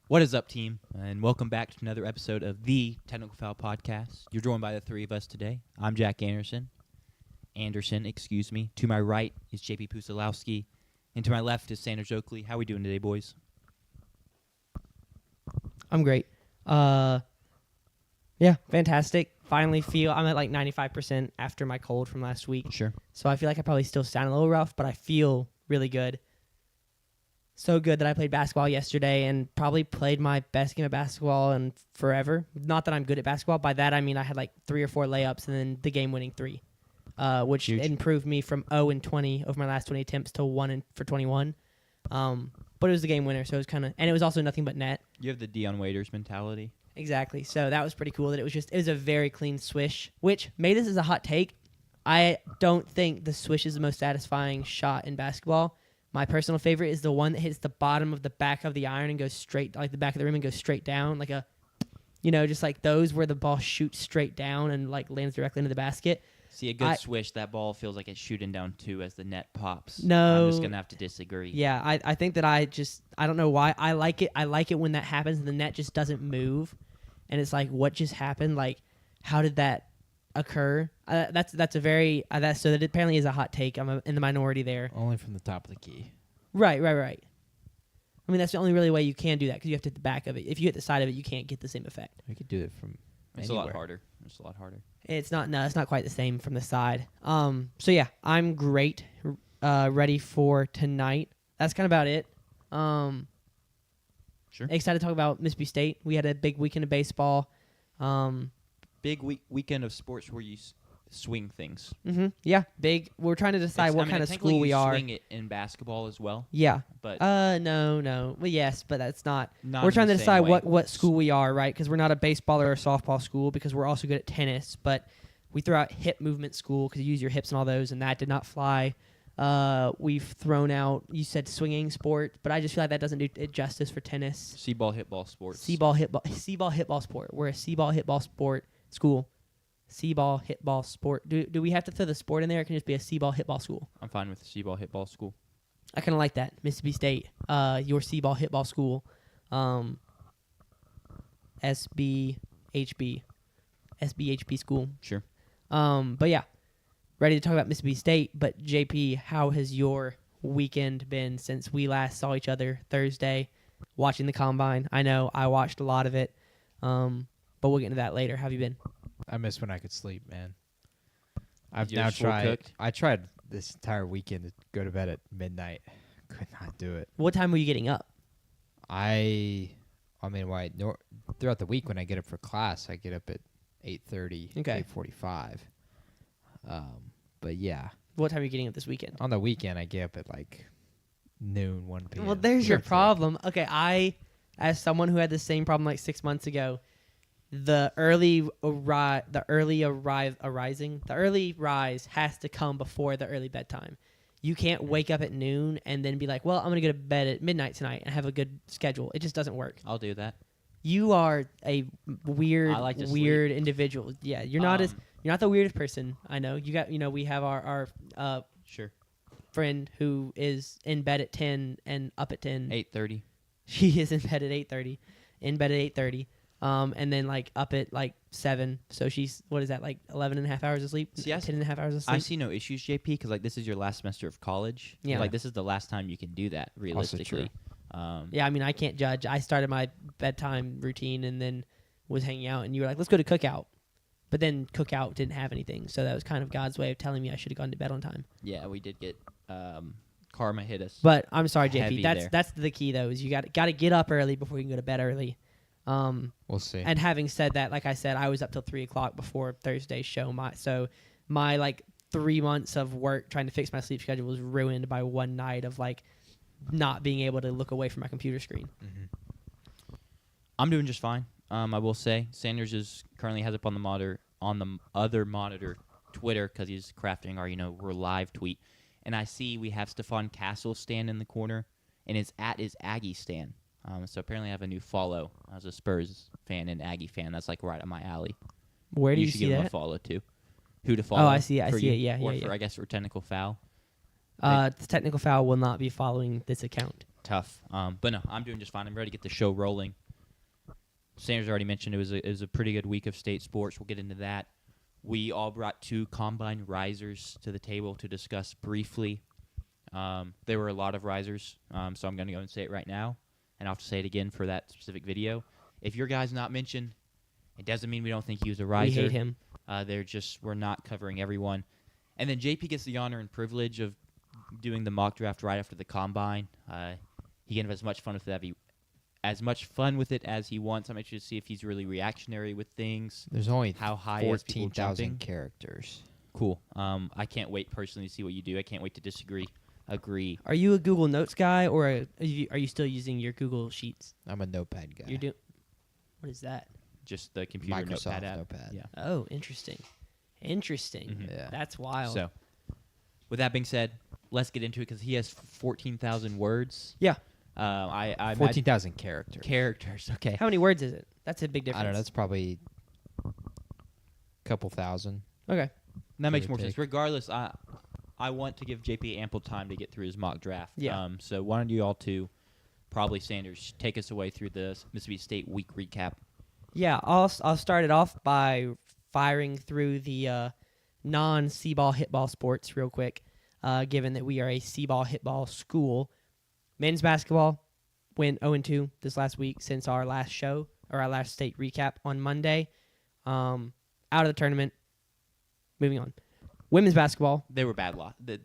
What is up, team? And welcome back to another episode of the Technical Foul Podcast. You're joined by the three of us today. I'm Jack Anderson. To my right is JP Pusilowski. And to my left is Sanders Oakley. How we doing today, boys? I'm great. Yeah, fantastic. Finally I'm at like 95% after my cold from last week. Sure. So I feel like I probably still sound a little rough, but I feel really good. So good that I played basketball yesterday and probably played my best game of basketball in forever. Not that I'm good at basketball. By that, I mean I had like 3 or 4 layups and then the game-winning 3, which Huge. improved me from 0 and 20 over my last 20 attempts to 1 for 21. But it was the game winner, so it was kind of, and it was also nothing but net. You have the Dion Waiters mentality. Exactly. So that was pretty cool that it was a very clean swish, which maybe this is a hot take. I don't think the swish is the most satisfying shot in basketball. My personal favorite is the one that hits the bottom of the back of the iron and goes straight, like the back of the rim and goes straight down, like just like those where the ball shoots straight down and like lands directly into the basket. See, a good swish, that ball feels like it's shooting down too as the net pops. No. I'm just going to have to disagree. Yeah, I think that I don't know why. I like it. I like it when that happens and the net just doesn't move. And it's like, what just happened? Like, how did that occur? That's a very so that apparently is a hot take. I'm in the minority there. Only from the top of the key. Right. I mean, that's the only really way you can do that because you have to hit the back of it. If you hit the side of it, you can't get the same effect. We could do it from It's anywhere. a lot harder. It's a lot harder. It's not quite the same from the side. So yeah, I'm great. Ready for tonight. That's kind of about it. Sure. Excited to talk about Mississippi State. We had a big weekend of baseball. Big weekend of sports where you swing things. Yeah, big. We're trying to decide what kind of school we are. Swing it in basketball as well. Yeah. But No. Well, yes, but that's not. Not We're in trying the to same decide way. what school we are, right? Because we're not a baseball or a softball school because we're also good at tennis. But we throw out hip movement school because you use your hips and all those, and that did not fly. We've thrown out, you said swinging sport, but I just feel like that doesn't do it justice for tennis. C-ball, hit-ball sports. C-ball, hit-ball sport. We're a C-ball, hit-ball sport school. C-ball, hit-ball sport. Do we have to throw the sport in there? Or can it just be a C-ball, hit-ball school? I'm fine with the C-ball, hit-ball school. I kind of like that. Mississippi State, your C-ball, hit-ball school. SBHB school. Sure. But yeah, ready to talk about Mississippi State. But JP, how has your weekend been since we last saw each other Thursday watching the Combine? I know I watched a lot of it, but we'll get into that later. How have you been? I miss when I could sleep, man. I've You're now full tried. cooked? I tried this entire weekend to go to bed at midnight. Could not do it. What time were you getting up? Throughout the week when I get up for class, I get up at 8:30, Okay. 8:45. But yeah, What time are you getting up this weekend? on the weekend I get up at like noon, 1 p.m. Well, there's your Something. problem. Okay, as someone who had the same problem like 6 months ago, the early rise has to come before the early bedtime. You can't wake up at noon and then be like, well, I'm going to go to bed at midnight tonight and have a good schedule. It just doesn't work. I'll do that. You are a weird, I like to weird individual. Yeah, you're not the weirdest person. I know. We have our Sure. friend who is in bed at 10 and up at 10. 8:30. She is in bed at 8:30, and then like up at like 7. So she's, what is that, like 11 and a half hours of sleep? See, 10 and a half hours of sleep? I see no issues, JP, because like this is your last semester of college. Yeah. Like this is the last time you can do that realistically. Yeah, I mean, I can't judge. I started my bedtime routine and then was hanging out, and you were like, let's go to Cookout. But then Cookout didn't have anything, so that was kind of God's way of telling me I should have gone to bed on time. Yeah, we did get karma hit us. But I'm sorry, Heavy JP. That's the key, though, is you got to get up early before you can go to bed early. We'll see. And having said that, like I said, I was up till 3 o'clock before Thursday's show. My like 3 months of work trying to fix my sleep schedule was ruined by one night of like not being able to look away from my computer screen. I'm doing just fine. I will say Sanders currently has up on the other monitor Twitter because he's crafting our we're live tweet, and I see we have Stephon Castle stand in the corner, and his @ is Aggie Stan. So apparently I have a new follow as a Spurs fan and Aggie fan. That's like right up my alley. Where do you should see give him that? a follow too. Who to follow? Oh, I see it. for you, Yeah, or yeah. for I guess for technical foul. The technical foul will not be following this account. tough. But no, I'm doing just fine. I'm ready to get the show rolling. Sanders already mentioned it was a pretty good week of state sports. We'll get into that. We all brought 2 combine risers to the table to discuss briefly. There were a lot of risers, so I'm going to go and say it right now, and I'll have to say it again for that specific video. If your guy's not mentioned, it doesn't mean we don't think he was a We riser. hate him. We're not covering everyone. And then JP gets the honor and privilege of doing the mock draft right after the combine. He can have as much fun with it as he wants. I'm interested to see if he's really reactionary with things. There's only How high is people 14,000 jumping? characters. Cool. I can't wait personally to see what you do. I can't wait to agree. Are you a Google Notes guy, or are you still using your Google Sheets? I'm a notepad guy. You're doing. What is that? Just the computer Microsoft notepad app. Notepad. Yeah. Oh, interesting. Mhm. Yeah. That's wild. So, with that being said, let's get into it because he has 14,000 words. Yeah. I imagine 14,000 characters. characters. Okay. How many words is it? That's a big difference. I don't know. That's probably a couple thousand. Okay. That makes Give or more sense. take. Regardless, I want to give JP ample time to get through his mock draft. Yeah. So why don't you all two, probably Sanders, take us away through the Mississippi State week recap. Yeah, I'll start it off by firing through the non-C-ball hitball sports real quick, given that we are a C-ball hitball school. Men's basketball went 0-2 this last week since our last show, or our last state recap on Monday. Out of the tournament. Moving on. Women's basketball. They were bad loss. The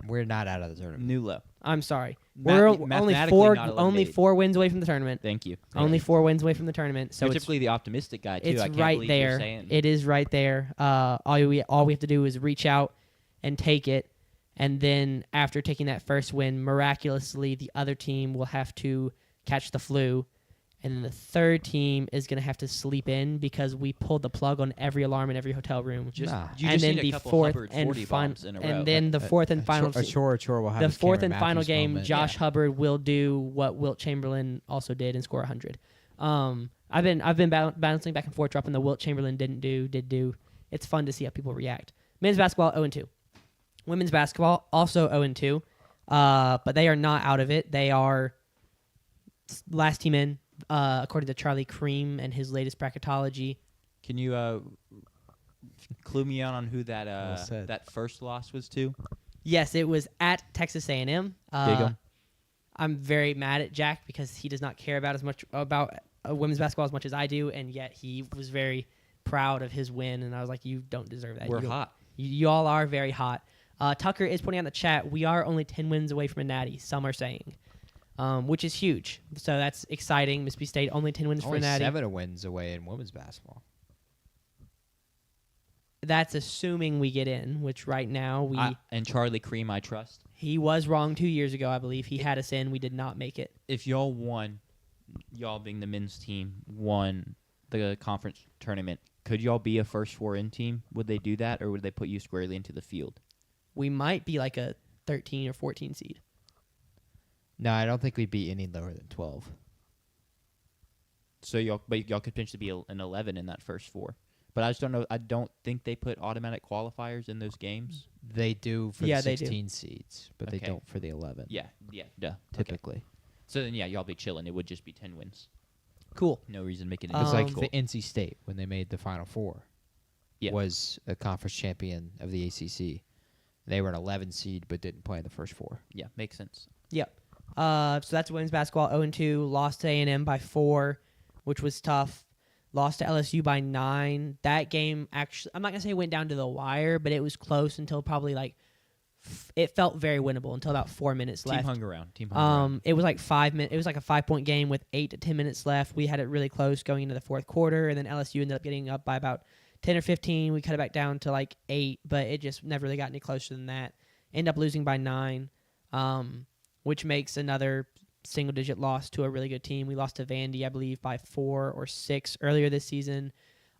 We're not out of the tournament. new low. I'm sorry. Ma- We're only mathematically four not only eliminated. 4 wins away from the tournament. Thank you. Only 4 wins away from the tournament. So You're it's typically the optimistic guy too. It's I can't right believe you're there. saying. It is right there. All we have to do is reach out and take it, and then after taking that first win, miraculously the other team will have to catch the flu, and then the third team is going to have to sleep in because we pulled the plug on every alarm in every hotel room. Just, Nah. you and just then need the a couple fourth Hubbard and 40 final, bombs in a row. and then the fourth and final. Chore will have The his fourth Cameron and final Matthews game, moment. Josh Yeah. Hubbard will do what Wilt Chamberlain also did and score 100. I've been bouncing back and forth, dropping the Wilt Chamberlain did do. It's fun to see how people react. Men's basketball 0-2. Women's basketball also 0-2, but they are not out of it. They are last team in, according to Charlie Cream and his latest bracketology. Can you clue me on who that Well said. that first loss was to? Yes, it was at Texas A&M. Dig 'em. I'm very mad at Jack because he does not care about women's basketball as much as I do, and yet he was very proud of his win. And I was like, "You don't deserve that. We're You- hot. You all are very hot." Tucker is putting out in the chat, we are only 10 wins away from a natty. Some are saying, which is huge. So that's exciting. Mississippi State only 10 wins for Only a natty. 7 wins away in women's basketball. That's assuming we get in, which right now And Charlie Cream, I trust. he was wrong 2 years ago. I believe he had us in. We did not make it. If y'all being the men's team, won the conference tournament, could y'all be a first 4 in team? Would they do that, or would they put you squarely into the field? We might be like a 13 or 14 seed. No, I don't think we'd be any lower than 12. So y'all could potentially be an 11 in that first 4. But I just don't know. I don't think they put automatic qualifiers in those games. They do for Yeah, the they do. 16 seeds, but Okay. they don't for the 11. Yeah, duh. Typically. Okay. So then, y'all be chilling. It would just be 10 wins. Cool. No reason to make it. It was like cool. the NC State when they made the Final Four. Yeah. Was a conference champion of the ACC. They were an 11 seed but didn't play in the first 4. Yeah, makes sense. Yep. So that's women's basketball 0-2. Lost to A&M by 4, which was tough. Lost to LSU by 9. That game actually, I'm not going to say it went down to the wire, but it was close until probably like, it felt very winnable until about 4 minutes Team left. hung around. It was like 5 minutes. It was like a 5-point game with 8 to 10 minutes left. We had it really close going into the fourth quarter, and then LSU ended up getting up by about 10 or 15. We cut it back down to like 8, but it just never really got any closer than that. End up losing by 9, which makes another single-digit loss to a really good team. We lost to Vandy, I believe, by 4 or 6 earlier this season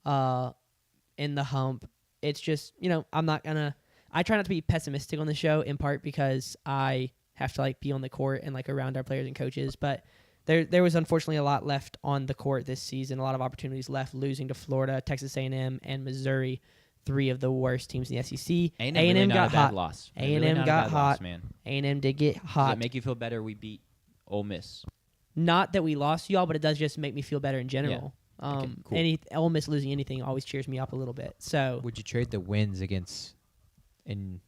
in the hump. It's just, I'm not going to – I try not to be pessimistic on the show, in part because I have to like be on the court and like around our players and coaches. But there was unfortunately a lot left on the court this season, a lot of opportunities left, losing to Florida, Texas A&M, and Missouri, 3 of the worst teams in the SEC. A&M A&M got got hot. loss. A&M Really not a got bad hot. loss, man. A&M did get Does hot. it make you feel better we beat Ole Miss. Not that we lost to y'all, but it does just make me feel better in general. Okay, cool. Any Ole Miss losing anything always cheers me up a little bit. So Would you trade the wins against, in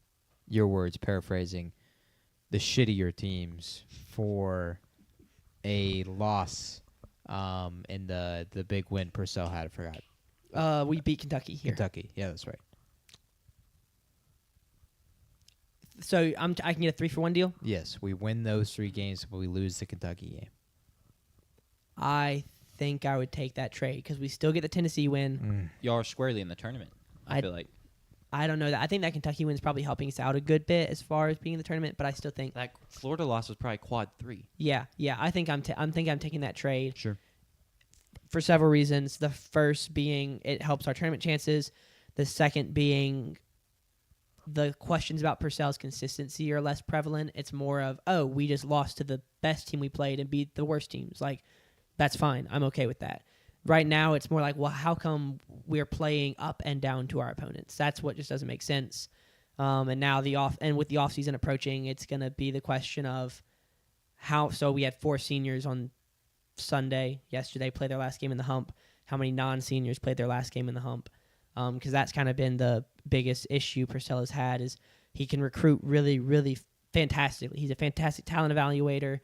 your words, paraphrasing, the shittier teams for a loss in the big win Purcell had? I forgot. we beat Kentucky here. Kentucky. Yeah, that's right. So I can get a 3-for-1 deal. Yes, we win those 3 games, but we lose the Kentucky game. I think I would take that trade because we still get the Tennessee win. Y'all are squarely in the tournament. I feel like I don't know that. I think that Kentucky win is probably helping us out a good bit as far as being in the tournament, but I still think that Florida loss was probably quad 3. Yeah. I think I'm taking that trade Sure. for several reasons. The first being it helps our tournament chances. The second being the questions about Purcell's consistency are less prevalent. It's more of, oh, we just lost to the best team we played and beat the worst teams. Like, that's fine. I'm okay with that. Right now, it's more like, well, how come we're playing up and down to our opponents? That's what just doesn't make sense. And now with the offseason approaching, it's going to be the question of how. So we had 4 seniors on Sunday, yesterday, play their last game in the hump. How many non-seniors played their last game in the hump? Because that's kind of been the biggest issue Purcell has had is he can recruit really, really fantastically. He's a fantastic talent evaluator.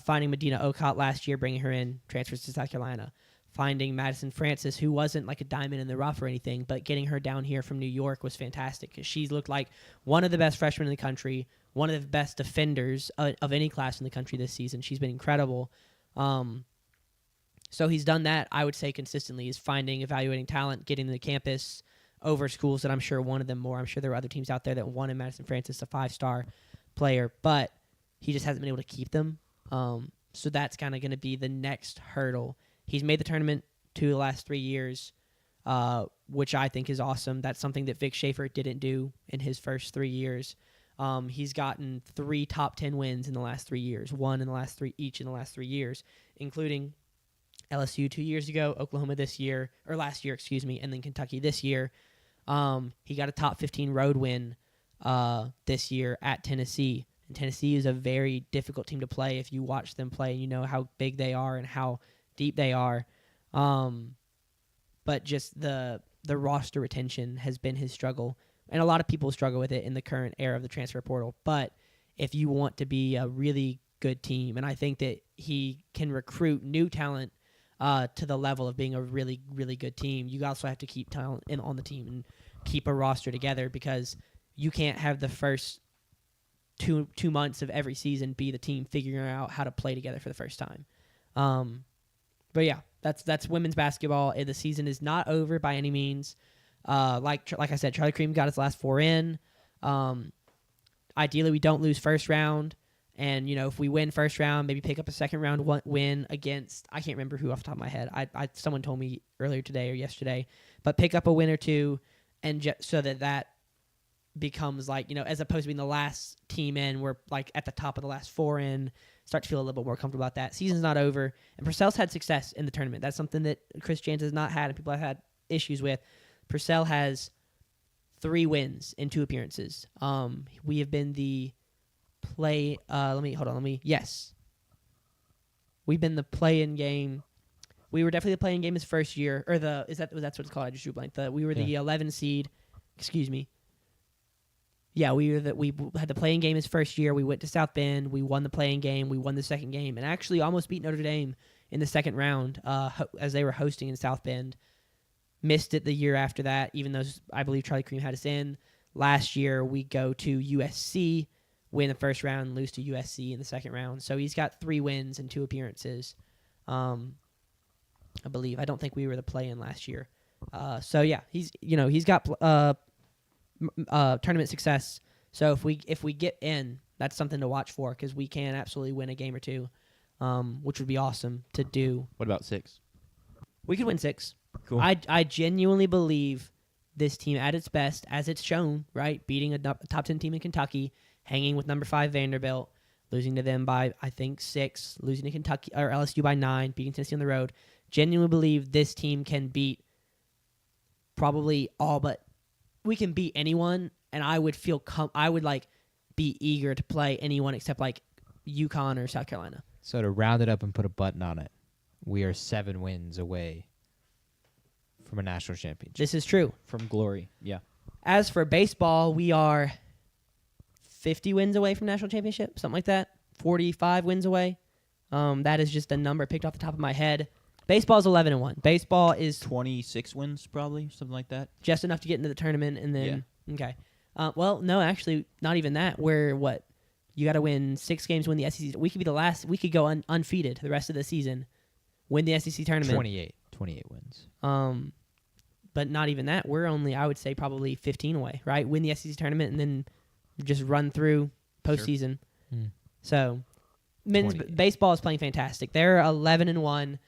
Finding Medina Okot last year, bringing her in, transfers to South Carolina. Finding Madison Francis, who wasn't like a diamond in the rough or anything, but getting her down here from New York was fantastic because she's looked like one of the best freshmen in the country, one of the best defenders of any class in the country this season. She's been incredible. So he's done that, I would say, consistently, is finding, evaluating talent, getting to the campus over schools that I'm sure wanted them more. I'm sure there were other teams out there that wanted Madison Francis, a 5-star player, but he just hasn't been able to keep them. So that's kind of going to be the next hurdle. He's made the tournament 2 of the last 3 years, which I think is awesome. That's something that Vic Schaefer didn't do in his first 3 years. He's gotten 3 top 10 wins in the last 3 years, one in the last 3 each in the last 3 years, including LSU 2 years ago, Oklahoma last year, and then Kentucky this year. He got a top 15 road win this year at Tennessee. And Tennessee is a very difficult team to play if you watch them play and you know how big they are and how deep they are. But just the roster retention has been his struggle. And a lot of people struggle with it in the current era of the transfer portal. But if you want to be a really good team, and I think that he can recruit new talent to the level of being a really, really good team, you also have to keep talent on the team and keep a roster together because you can't have the first two months of every season be the team figuring out how to play together for the first time. But yeah, that's women's basketball. The season is not over by any means. Like I said, Charlie Cream got his last 4 in. Ideally, we don't lose first round. And, if we win first round, maybe pick up a second round win against, I can't remember who off the top of my head. Someone told me earlier today or yesterday. But pick up a win or 2 and so that becomes like, as opposed to being the last team in, we're like at the top of the last 4 in, start to feel a little bit more comfortable about that. Season's not over. And Purcell's had success in the tournament. That's something that Chris Jans has not had and people have had issues with. Purcell has 3 wins in 2 appearances. We have been the yes. We've been the play-in game. We were definitely the play-in game his first year, or that's what it's called. I just drew blank. We were the 11 seed. Excuse me. Yeah, we had the play-in game his first year. We went to South Bend. We won the play-in game. We won the second game, and actually almost beat Notre Dame in the second round as they were hosting in South Bend. Missed it the year after that, even though I believe Charlie Cream had us in. Last year, we go to USC, win the first round, lose to USC in the second round. So he's got 3 wins and 2 appearances, I believe. I don't think we were the play-in last year. So yeah, he's got tournament success. So if we get in, that's something to watch for because we can absolutely win a game or 2, which would be awesome to do. What about 6? We could win 6. Cool. I genuinely believe this team at its best, as it's shown, right, beating a top 10 team in Kentucky, hanging with number 5 Vanderbilt, losing to them by, I think, 6, losing to Kentucky or LSU by 9, beating Tennessee on the road. Genuinely believe this team can beat probably all but we can beat anyone, and I would be eager to play anyone except like UConn or South Carolina. So to round it up and put a button on it, we are 7 wins away from a national championship. This is true. From glory. Yeah. As for baseball, we are 50 wins away from national championship, something like that. 45 wins away. That is just a number picked off the top of my head. Baseball is 11-1. Baseball is 26 wins, probably, something like that. just enough to get into the tournament, and then okay. Well, no, actually, not even that. We're what? You got to win 6 games, win the SEC. We could be the last. We could go undefeated the rest of the season, win the SEC tournament. 28 wins. But not even that. We're only, I would say, probably 15 away. Right, win the SEC tournament and then just run through postseason. So, men's 28. baseball is playing fantastic. They're 11-1.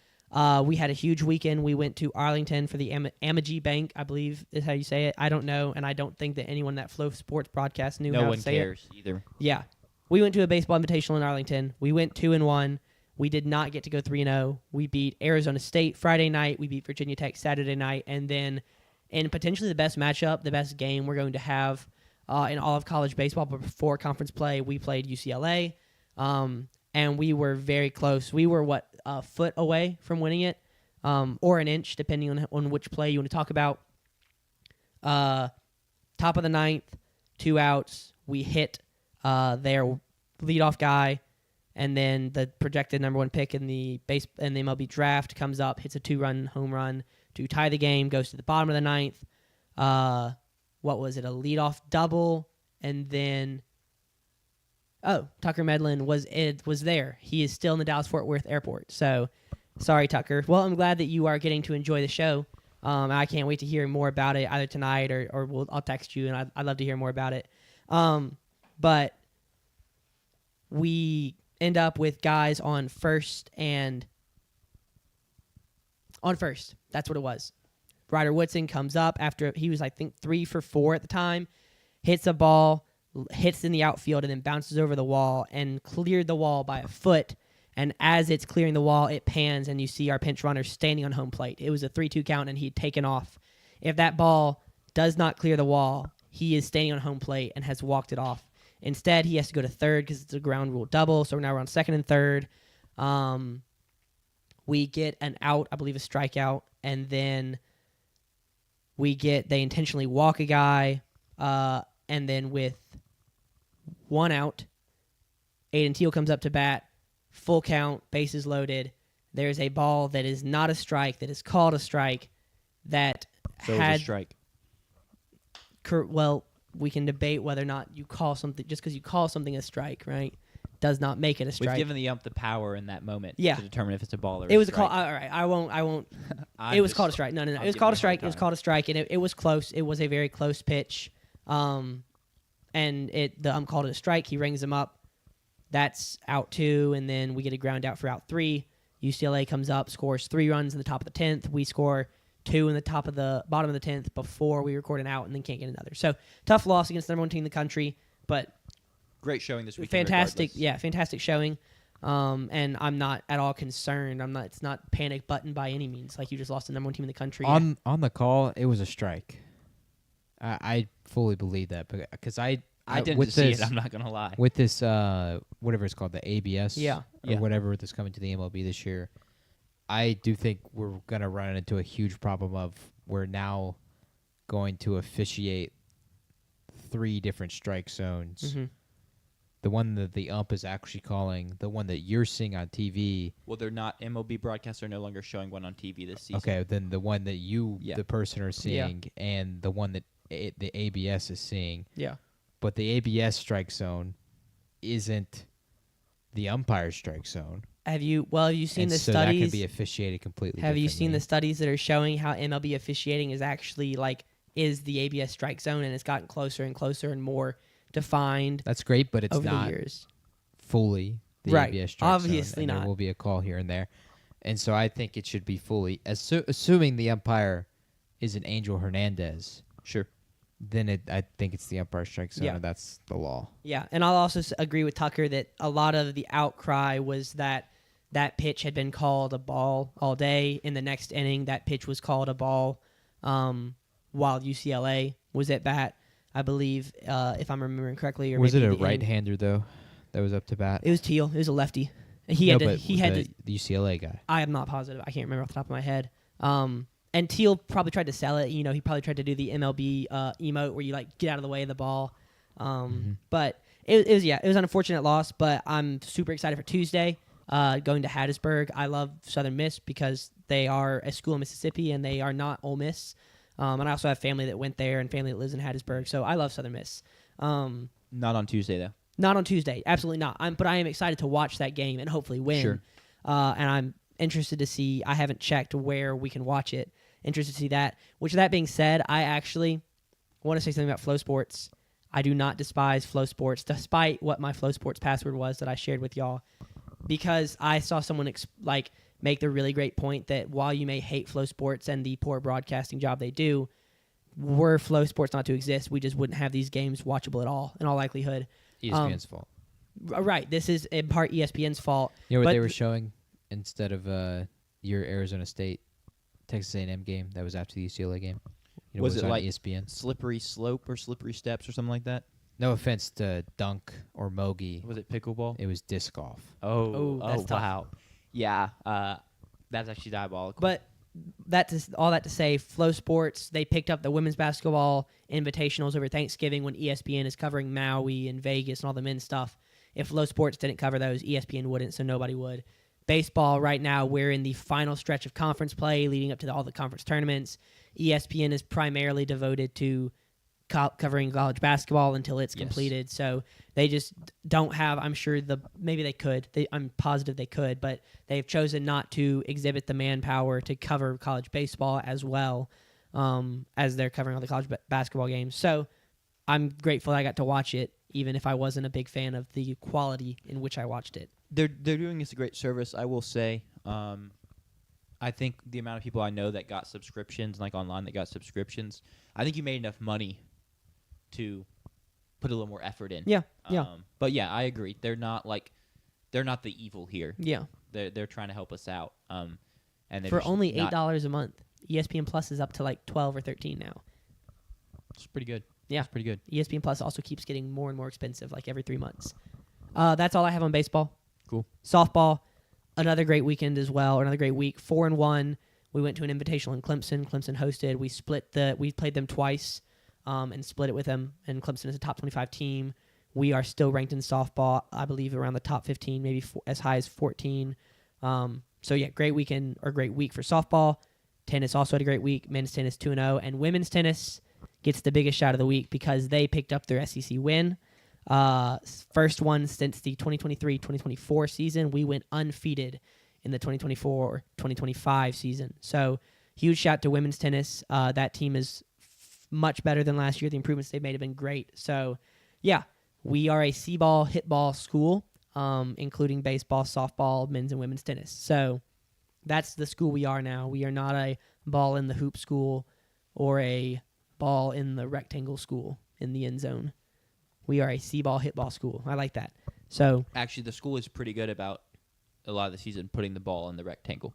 We had a huge weekend. We went to Arlington for the Amagi Bank, I believe is how you say it. I don't know, and I don't think that anyone that Flow Sports broadcast knew No how one to say cares either. Yeah. We went to a baseball invitational in Arlington. We went 2-1. We did not get to go 3-0. We beat Arizona State Friday night. We beat Virginia Tech Saturday night. And then in potentially the best matchup, the best game we're going to have in all of college baseball, but before conference play, we played UCLA. And we were very close. We were, a foot away from winning it, or an inch, depending on which play you want to talk about. Top of the ninth, 2 outs. We hit their leadoff guy, and then the projected number 1 pick in the MLB draft comes up, hits a 2-run home run to tie the game, goes to the bottom of the ninth. What was it? A leadoff double, and then Tucker Medlin was there. He is still in the Dallas-Fort Worth airport. So, sorry, Tucker. Well, I'm glad that you are getting to enjoy the show. I can't wait to hear more about it either tonight or I'll text you, and I'd love to hear more about it. But we end up with guys on first. That's what it was. Ryder Woodson comes up after he was, I think, 3 for 4 at the time, hits a ball, hits in the outfield, and then bounces over the wall and cleared the wall by a foot. And as it's clearing the wall, it pans, and you see our pinch runner standing on home plate. It was a 3-2 count, and he'd taken off. If that ball does not clear the wall, he is standing on home plate and has walked it off. Instead, he has to go to third because it's a ground rule double, so now we're on second and third. We get an out, I believe a strikeout, and then they intentionally walk a guy, and then with 1 out, Aiden Teal comes up to bat, full count, bases loaded. There's a ball that is not a strike, that is called a strike, that So it was a strike. Well, we can debate whether or not you call something, just because you call something a strike, right, does not make it a strike. We've given the ump the power in that moment Yeah. to determine if it's a ball or It was a a call. strike. All right, I won't. I'm It was just- called a strike. No. I'm It was giving called you a strike. hard It was time. called a strike, and it was close. It was a very close pitch. And the ump called it a strike. He rings him up. That's out 2, and then we get a ground out for out 3. UCLA comes up, scores 3 runs in the top of the 10th. We score 2 in the bottom of the 10th before we record an out, and then can't get another. So tough loss against the number 1 team in the country, but Great showing this weekend. fantastic. regardless. Yeah, fantastic showing. And I'm not at all concerned. It's not panic button by any means. Like, you just lost the number 1 team in the country. On the call, it was a strike. I fully believe that because I didn't with see this, it. I'm not gonna lie. with this whatever it's called, the ABS, Yeah. or Yeah. whatever that's coming to the MLB this year. I do think we're gonna run into a huge problem of we're now going to officiate 3 different strike zones. Mhm. The one that the ump is actually calling, the one that you're seeing on TV. Well, they're not. MLB broadcasts are no longer showing one on TV this season. Okay, then the one that you, Yeah. the person, are Yeah. seeing, and the one that the ABS is seeing. Yeah. But the ABS strike zone isn't the umpire's strike zone. Have you seen And the so that studies? can be officiated completely Have you seen the differently. studies that are showing how MLB officiating is actually is the ABS strike zone, and it's gotten closer and closer and more defined That's great, but it's over not the years? fully the Right. ABS strike zone. Obviously and not. There will be a call here and there. And so I think it should be fully, assuming the umpire is an Angel Hernandez, Sure. then I think it's the umpire strike zone, Yeah. and that's the law. Yeah, and I'll also agree with Tucker that a lot of the outcry was that pitch had been called a ball all day. In the next inning, that pitch was called a ball while UCLA was at bat, I believe, if I'm remembering correctly. Or Was it maybe a the inning. right-hander, though, that was up to bat? It was Teal. It was a lefty. He no, had to. but He had to. the UCLA guy. I am not positive. I can't remember off the top of my head. And Teal probably tried to sell it. You know, he probably tried to do the MLB emote where you like get out of the way of the ball. But it was it was an unfortunate loss. But I'm super excited for Tuesday. Going to Hattiesburg. I love Southern Miss because they are a school in Mississippi and they are not Ole Miss. And I also have family that went there and family that lives in Hattiesburg. So I love Southern Miss. Not on Tuesday though. Not on Tuesday, absolutely not. But I am excited to watch that game and hopefully win. Sure. And I'm interested to see. I haven't checked where we can watch it. Interested to see that. Which, that being said, I actually want to say something about Flow Sports. I do not despise Flow Sports, despite what my Flow Sports password was that I shared with y'all, because I saw someone make the really great point that while you may hate Flow Sports and the poor broadcasting job they do, were Flow Sports not to exist, we just wouldn't have these games watchable at all, in all likelihood. ESPN's fault. Right. This is in part ESPN's fault. You know what but they were showing instead of your Arizona State Texas A&M game that was after the UCLA game? You know, Was what it on like ESPN? Slippery Slope or Slippery Steps or something like that? No offense to Dunk or Mogi. Was it pickleball? It was disc golf. Oh, that's tough. Wow. Yeah, that's actually diabolical. But all that to say, Flow Sports, they picked up the women's basketball invitationals over Thanksgiving when ESPN is covering Maui and Vegas and all the men's stuff. If Flow Sports didn't cover those, ESPN wouldn't, so nobody would. Baseball, right now, we're in the final stretch of conference play leading up to all the conference tournaments. ESPN is primarily devoted to covering college basketball until it's completed. So they just don't have, I'm sure maybe they could. I'm positive they could, but they've chosen not to exhibit the manpower to cover college baseball as well as they're covering all the college basketball games. So I'm grateful I got to watch it, even if I wasn't a big fan of the quality in which I watched it. they're doing us a great service, I will say. I think the amount of people I know that got subscriptions, like online that got subscriptions, I think you made enough money to put a little more effort in. Yeah. But yeah, I agree. They're not the evil here. Yeah. They're trying to help us out. And they're For just only not- $8 a month. ESPN Plus is up to like 12 or 13 now. It's pretty good. Yeah. It's pretty good. ESPN Plus also keeps getting more and more expensive, like every 3 months. That's all I have on baseball. Cool. Softball, another great weekend as well, another great week. 4-1. We went to an invitational in Clemson. Clemson hosted. We played them twice and split it with them. And Clemson is a top 25 team. We are still ranked in softball, I believe, around the top 15, maybe as high as 14. So yeah, great weekend or great week for softball. Tennis also had a great week. Men's tennis 2-0, and women's tennis gets the biggest shout of the week because they picked up their SEC win. First one since the 2023-2024 season. We went undefeated in the 2024-2025 season. So huge shout to women's tennis. That team is much better than last year. The improvements they've made have been great. So yeah, we are a C-ball, hit-ball school, including baseball, softball, men's and women's tennis. So that's the school we are now. We are not a ball in the hoop school or a ball in the rectangle school in the end zone. We are a C-ball, hit-ball school. I like that. So Actually, the school is pretty good about a lot of the season putting the ball in the rectangle.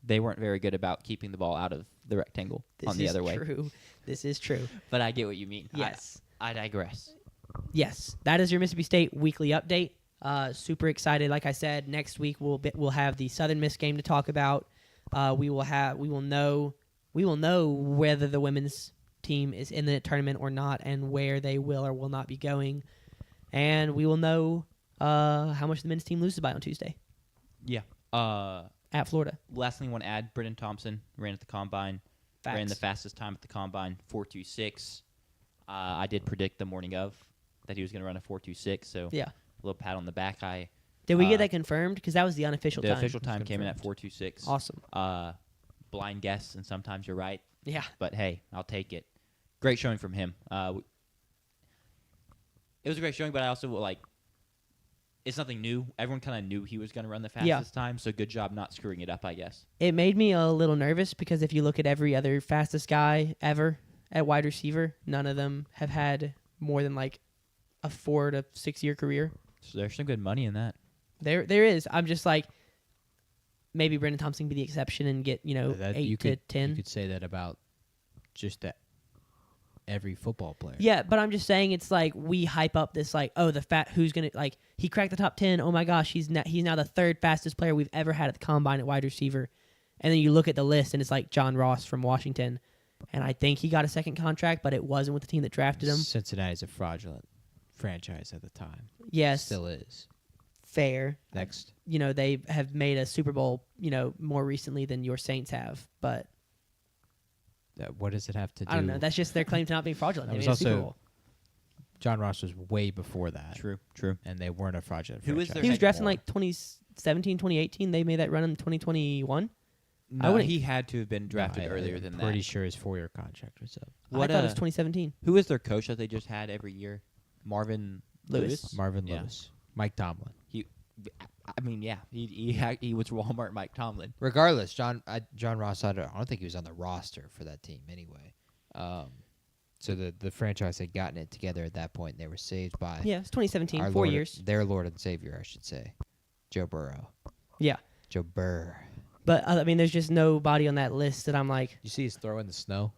They weren't very good about keeping the ball out of the rectangle on the other way. This is true. But I get what you mean. Yes. I digress. Yes. That is your Mississippi State weekly update. Super excited. Like I said, next week we'll have the Southern Miss game to talk about. We will know whether the women's team is in the tournament or not, and where they will or will not be going, and we will know how much the men's team loses by on Tuesday Yeah. at Florida. Last thing I want to add, Brendan Thompson ran at the combine. Facts. Ran the fastest time at the combine, 4.26. I did predict the morning of that he was going to run a 4.26, so Yeah. a little pat on the back. Did we get that confirmed? Because that was the unofficial The time. official time came in at confirmed. 4.26. Awesome. Blind guess, and sometimes you're right. Yeah. But hey, I'll take it. Great showing from him. It was a great showing, but I also it's nothing new. Everyone kind of knew he was going to run the fastest time, so good job not screwing it up, I guess. It made me a little nervous because if you look at every other fastest guy ever at wide receiver, none of them have had more than like a 4 to 6 year career. So there's some good money in that. There is. I'm just like, maybe Brendan Thompson be the exception and get 8 to 10. You could say that about just every football player. Yeah, but I'm just saying it's like we hype up this like, oh, who's gonna like he cracked the top 10. Oh my gosh, he's now the third fastest player we've ever had at the combine at wide receiver. And then you look at the list and it's like John Ross from Washington, and I think he got a second contract, but it wasn't with the team that drafted him. Cincinnati's a fraudulent franchise at the time. Yes, Still is. fair. Next. They have made a Super Bowl, more recently than your Saints have, but What does it have to do? I don't know. That's just their claim to not being fraudulent. That They was made a Super also- Bowl. John Ross was way before that. True. And they weren't a fraudulent Who is franchise. their He was head drafted in more? like 2017, 2018. They made that run in 2021. No, wouldn't- he had to have been drafted earlier than I'm that. pretty sure his 4-year contract was up. I thought it was 2017. Who is their coach that they just had every year? Marvin Lewis. Marvin Yeah. Lewis. Mike Tomlin. I mean, yeah, he was Walmart Mike Tomlin. Regardless, John Ross, I don't think he was on the roster for that team anyway. So the franchise had gotten it together at that point. And they were saved by Yeah, it's 2017. our 4 Lord, years. their Lord and Savior, I should say, Joe Burrow. Yeah. Joe Burr. But, there's just nobody on that list that I'm like, You see his throw in the snow,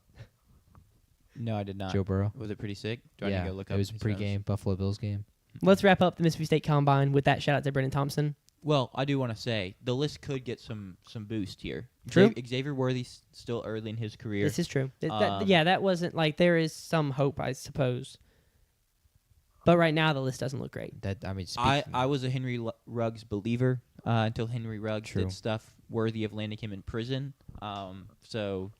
No, I did not. Joe Burrow. Was it pretty sick? Do I Yeah, need to go look it up was his pregame Buffalo Bills game. let's wrap up the Mississippi State Combine with that shout out to Brendan Thompson. Well, I do want to say the list could get some boost here. True. Xavier Worthy's still early in his career. This is true. Um, That wasn't like there is some hope, I suppose. But right now the list doesn't look great. I was a Henry Ruggs believer until Henry Ruggs True. did stuff worthy of landing him in prison. So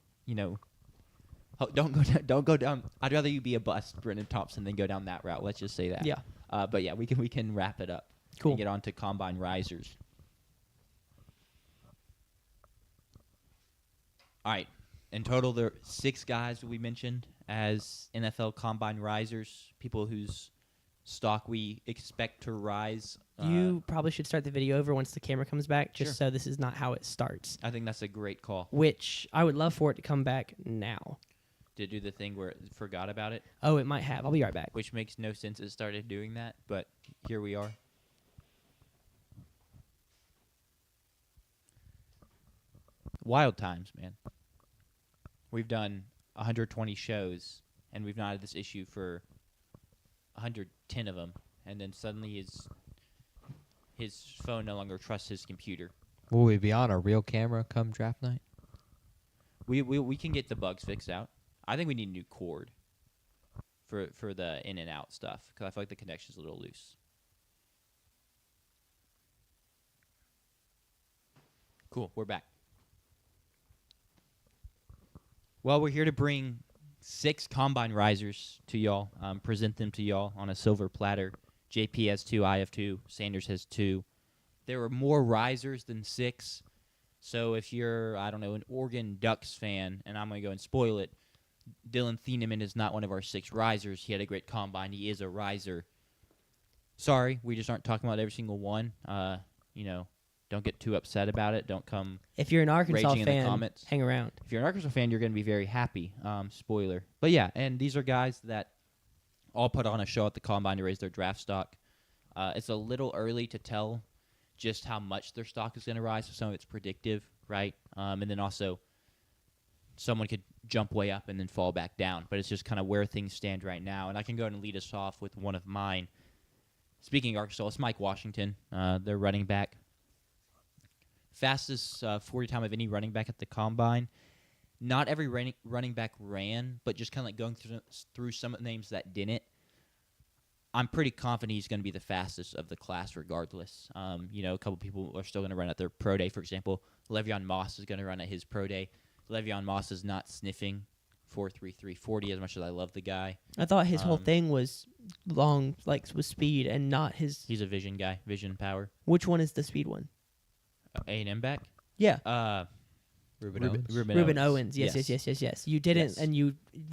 don't go down. I'd rather you be a bust, Brendan Thompson, than go down that route. Let's just say that. Yeah. But yeah, we can wrap it up. Cool. And get on to combine risers. All right. In total, there are 6 guys that we mentioned as NFL combine risers, people whose stock we expect to rise. You probably should start the video over once the camera comes back, just Sure. so this is not how it starts. I think that's a great call. Which I would love for it to come back now. To do the thing where it forgot about it, Oh, it might have. I'll be right back. which makes no sense. It started doing that, but here we are. Wild times, man. We've done 120 shows, and we've not had this issue for 110 of them, and then suddenly his phone no longer trusts his computer. Will we be on a real camera come draft night? We can get the bugs fixed out. I think we need a new cord for the in and out stuff because I feel like the connection's a little loose. Cool, we're back. Well, we're here to bring 6 combine risers to y'all, present them to y'all on a silver platter. JP has 2, I have 2, Sanders has 2. There are more risers than 6, so if you're, I don't know, an Oregon Ducks fan, and I'm going to go and spoil it, Dylan Thieneman is not one of our 6 risers. He had a great combine. He is a riser. Sorry, we just aren't talking about every single one. Don't get too upset about it. Don't come. If you're an Arkansas Raging in the fan, comments. hang around. If you're an Arkansas fan, you're going to be very happy. Spoiler. But yeah, and these are guys that all put on a show at the combine to raise their draft stock. It's a little early to tell just how much their stock is going to rise. So some of it's predictive, right? And then also someone could jump way up and then fall back down. But it's just kind of where things stand right now. And I can go ahead and lead us off with one of mine. Speaking of Arkansas, it's Mike Washington, their running back. Fastest 40 time of any running back at the combine. Not every running back ran, but just kind of like going through some names that didn't. I'm pretty confident he's going to be the fastest of the class regardless. A couple people are still going to run at their pro day. For example, Le'Veon Moss is going to run at his pro day. Le'Veon Moss is not sniffing 4.33 40 as much as I love the guy. I thought his whole thing was long, was speed and not his. He's a vision guy, vision power. Which one is the speed one? A&M back? Yeah. Ruben Owens? Ruben Owens. Yes. You didn't, Yes. and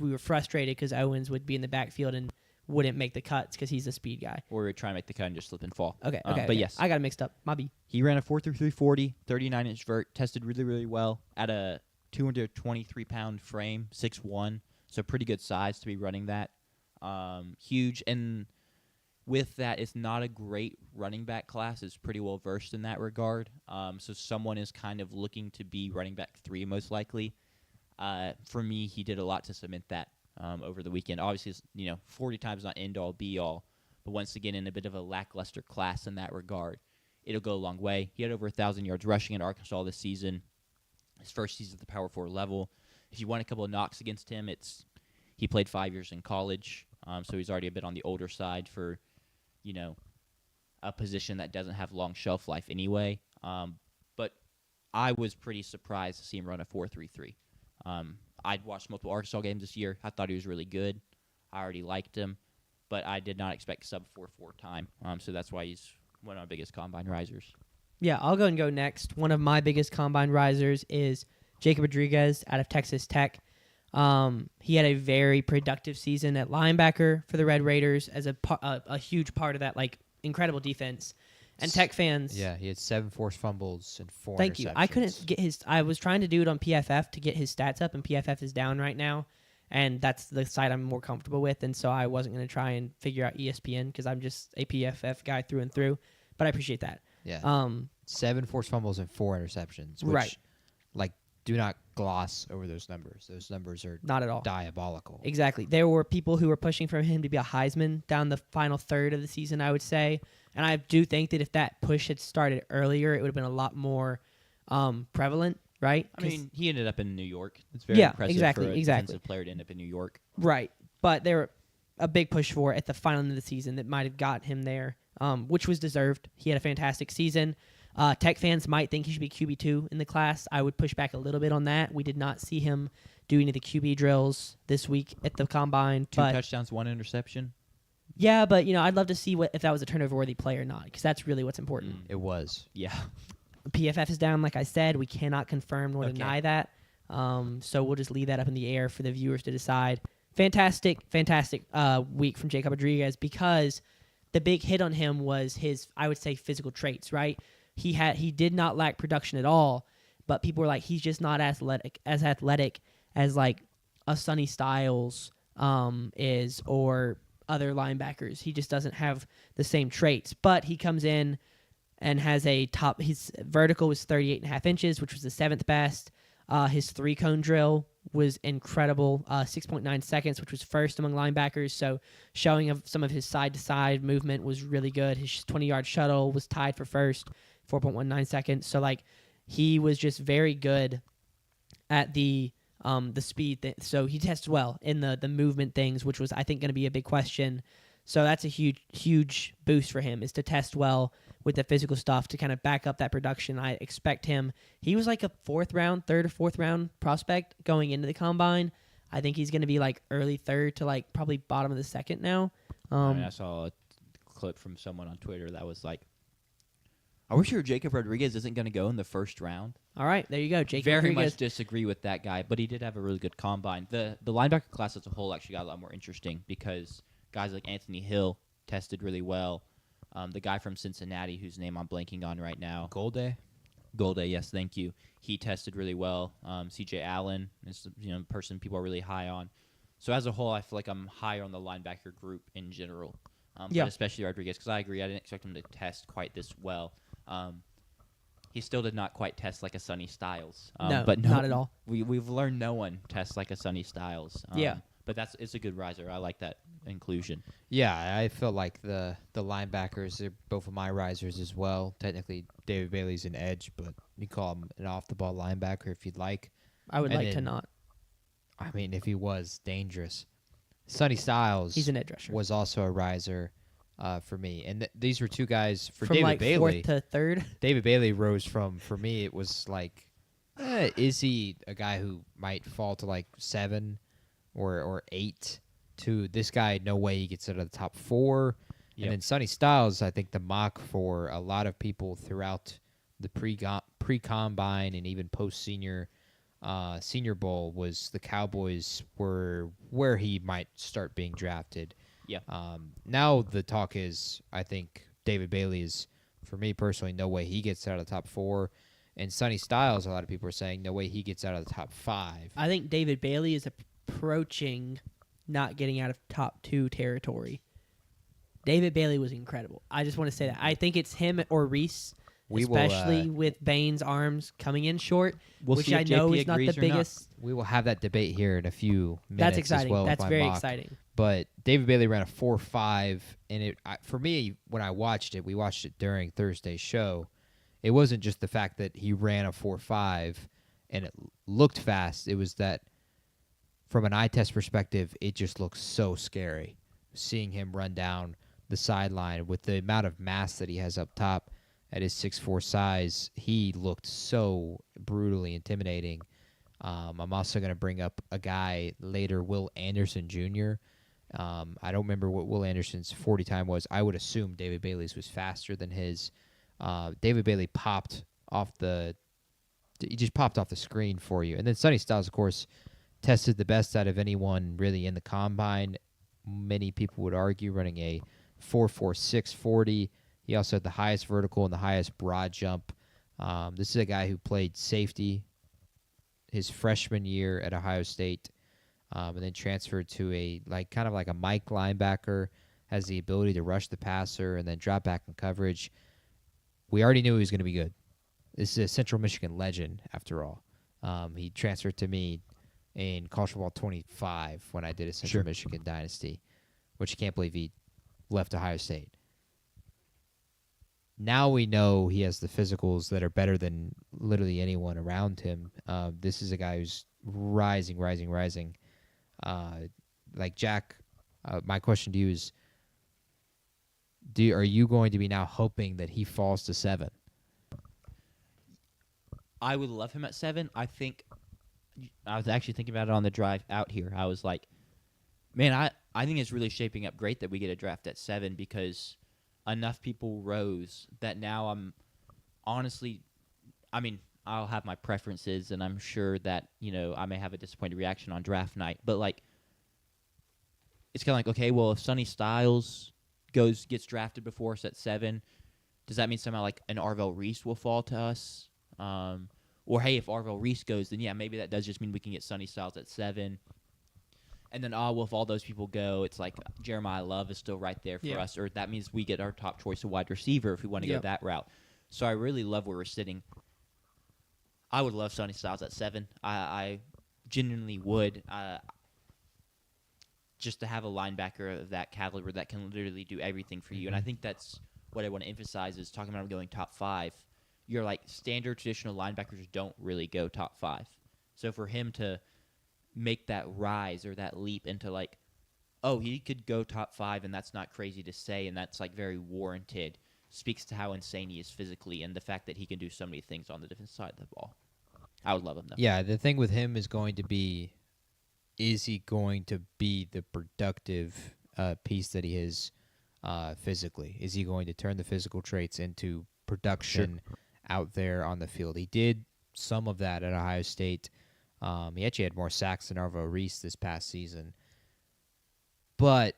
we were frustrated because Owens would be in the backfield and wouldn't make the cuts because he's a speed guy. Or we try to make the cut and just slip and fall. Okay. But yes. I got it mixed up. My B. He ran a 4.33 40, 39-inch vert, tested really, really well at a 223-pound frame, 6'1", so pretty good size to be running that. Huge, and with that, it's not a great running back class. It's pretty well versed in that regard. So someone is kind of looking to be running back 3 most likely. For me, he did a lot to cement that. over the weekend. Obviously, 40 times not end all be all, but once again in a bit of a lackluster class in that regard, it'll go a long way. He had over 1,000 yards rushing at Arkansas this season, his first season at the Power 4 level. If you want a couple of knocks against him, he played 5 years in college, so he's already a bit on the older side for, a position that doesn't have long shelf life anyway. But I was pretty surprised to see him run a 4.33. I'd watched multiple Arkansas games this year. I thought he was really good. I already liked him, but I did not expect sub 4.4 time. So that's why he's one of my biggest combine risers. Yeah, I'll go and go next. One of my biggest combine risers is Jacob Rodriguez out of Texas Tech. He had a very productive season at linebacker for the Red Raiders as a huge part of that incredible defense. And Tech fans, Yeah, he had 7 forced fumbles and 4 thank you. I couldn't interceptions. get his. I was trying to do it on PFF to get his stats up, and PFF is down right now, and that's the site I'm more comfortable with. And so I wasn't going to try and figure out ESPN because I'm just a PFF guy through and through. But I appreciate that. Yeah. 7 forced fumbles and 4 interceptions. Which, Right. do not gloss over those numbers. Those numbers are Not at all. diabolical. Exactly. There were people who were pushing for him to be a Heisman down the final third of the season, I would say. And I do think that if that push had started earlier, it would have been a lot more prevalent, right? I 'Cause- mean, he ended up in New York. It's very Yeah, impressive exactly, for a exactly. defensive player to end up in New York. right. But there were a big push for it at the final end of the season that might have got him there, which was deserved. He had a fantastic season. Tech fans might think he should be QB2 in the class. I would push back a little bit on that. We did not see him do any of the QB drills this week at the combine. 2 But touchdowns, 1 interception. yeah, but I'd love to see if that was a turnover-worthy play or not, because that's really what's important. It was. Yeah. PFF is down, like I said. We cannot confirm nor Okay. deny that. So we'll just leave that up in the air for the viewers to decide. Fantastic week from Jacob Rodriguez, because the big hit on him was his, I would say, physical traits, right? He did not lack production at all, but people were like, he's just not as athletic as like a Sonny Styles is, or other linebackers. He just doesn't have the same traits. But he comes in and has his vertical was 38.5 inches, which was the 7th best. His 3-cone drill was incredible, 6.9 seconds, which was first among linebackers. So showing of some of his side-to-side movement was really good. His 20-yard shuttle was tied for first, 4.19 seconds. So he was just very good at the speed. So he tested well in the movement things, which was, I think, going to be a big question. So that's a huge boost for him, is to test well with the physical stuff to kind of back up that production. I expect him. He was like a third or fourth round prospect going into the combine. I think he's going to be like early third to probably bottom of the second now. I saw a clip from someone on Twitter that was like, "Are we sure Jacob Rodriguez isn't going to go in the first round?" All right, there you go. Jacob Very Rodriguez. much disagree with that guy, but he did have a really good combine. The linebacker class as a whole actually got a lot more interesting because guys like Anthony Hill tested really well. The guy from Cincinnati, whose name I'm blanking on right now, Golday? Golday, yes, thank you. He tested really well. C.J. Allen is a person people are really high on. So as a whole, I feel like I'm higher on the linebacker group in general, Yeah. but especially Rodriguez, because I agree, I didn't expect him to test quite this well. He still did not quite test like a Sonny Styles. No, but not at all. We've learned no one tests like a Sonny Styles. Yeah. But it's a good riser. I like that inclusion. Yeah, I felt like the linebackers are both of my risers as well. Technically, David Bailey's an edge, but you call him an off-the-ball linebacker if you'd like. I would And like to then- not. I mean, if he was dangerous. Sonny Styles He's an edge rusher. was also a riser for me. And these were two guys for From David like Bailey. fourth to third. David Bailey rose from, for me, it was like, is he a guy who might fall to like 7 or 8 to this guy? No way he gets out of the top 4. Yep. And then Sonny Styles, I think the mock for a lot of people throughout the pre-combine and even post-senior Senior Bowl was the Cowboys were where he might start being drafted. Yeah. Now the talk is, I think David Bailey is, for me personally, no way he gets out of the top 4. And Sonny Styles, a lot of people are saying, no way he gets out of the top 5. I think David Bailey is approaching not getting out of top 2 territory. David Bailey was incredible. I just want to say that. I think it's him or Reese We especially will. with Bane's arms coming in short, We'll which see if I know JP is not the agrees or not. biggest. We will have that debate here in a few minutes That's exciting. as well. with That's my very mock. exciting. But David Bailey ran a 4.5, and for me, when I watched it, we watched it during Thursday's show. It wasn't just the fact that he ran a 4.5 and it looked fast. It was that from an eye test perspective, it just looks so scary. Seeing him run down the sideline with the amount of mass that he has up top at his 6'4" size, he looked so brutally intimidating. I'm also going to bring up a guy later, Will Anderson Jr. I don't remember what Will Anderson's 40 time was. I would assume David Bailey's was faster than his. David Bailey he just popped off the screen for you. And then Sonny Styles, of course, tested the best out of anyone really in the combine. Many people would argue running a 4.46 40. He also had the highest vertical and the highest broad jump. This is a guy who played safety his freshman year at Ohio State, and then transferred to kind of like a Mike linebacker, has the ability to rush the passer and then drop back in coverage. We already knew he was going to be good. This is a Central Michigan legend, after all. He transferred to me in College Football 25 when I did a Central Michigan dynasty, which you can't believe he left Ohio State. Now we know he has the physicals that are better than literally anyone around him. This is a guy who's rising. Like Jack, my question to you is, are you going to be now hoping that he falls to 7? I would love him at 7. I was actually thinking about it on the drive out here. I was like, man, I think it's really shaping up great that we get a draft at 7 because enough people rose that now I'm honestly, I mean, I'll have my preferences and I'm sure that, I may have a disappointed reaction on draft night, but like, it's kind of like, okay, well, if Sonny Styles gets drafted before us at 7, does that mean somehow like an Arvell Reese will fall to us? Or hey, if Arvell Reese goes, then yeah, maybe that does just mean we can get Sonny Styles at 7. And then, well, if all those people go, it's like Jeremiah Love is still right there for us, or that means we get our top choice of wide receiver if we want to go that route. So I really love where we're sitting. I would love Sonny Styles at 7. I genuinely would. Just to have a linebacker of that caliber that can literally do everything for you. And I think that's what I want to emphasize is talking about going top 5. Your like standard traditional linebackers don't really go top 5. So for him to make that rise or that leap into like, oh, he could go top 5 and that's not crazy to say and that's like very warranted, speaks to how insane he is physically and the fact that he can do so many things on the defensive side of the ball. I would love him though. Yeah, the thing with him is going to be, is he going to be the productive piece that he is physically? Is he going to turn the physical traits into production out there on the field? He did some of that at Ohio State. He actually had more sacks than Arvell Reese this past season. But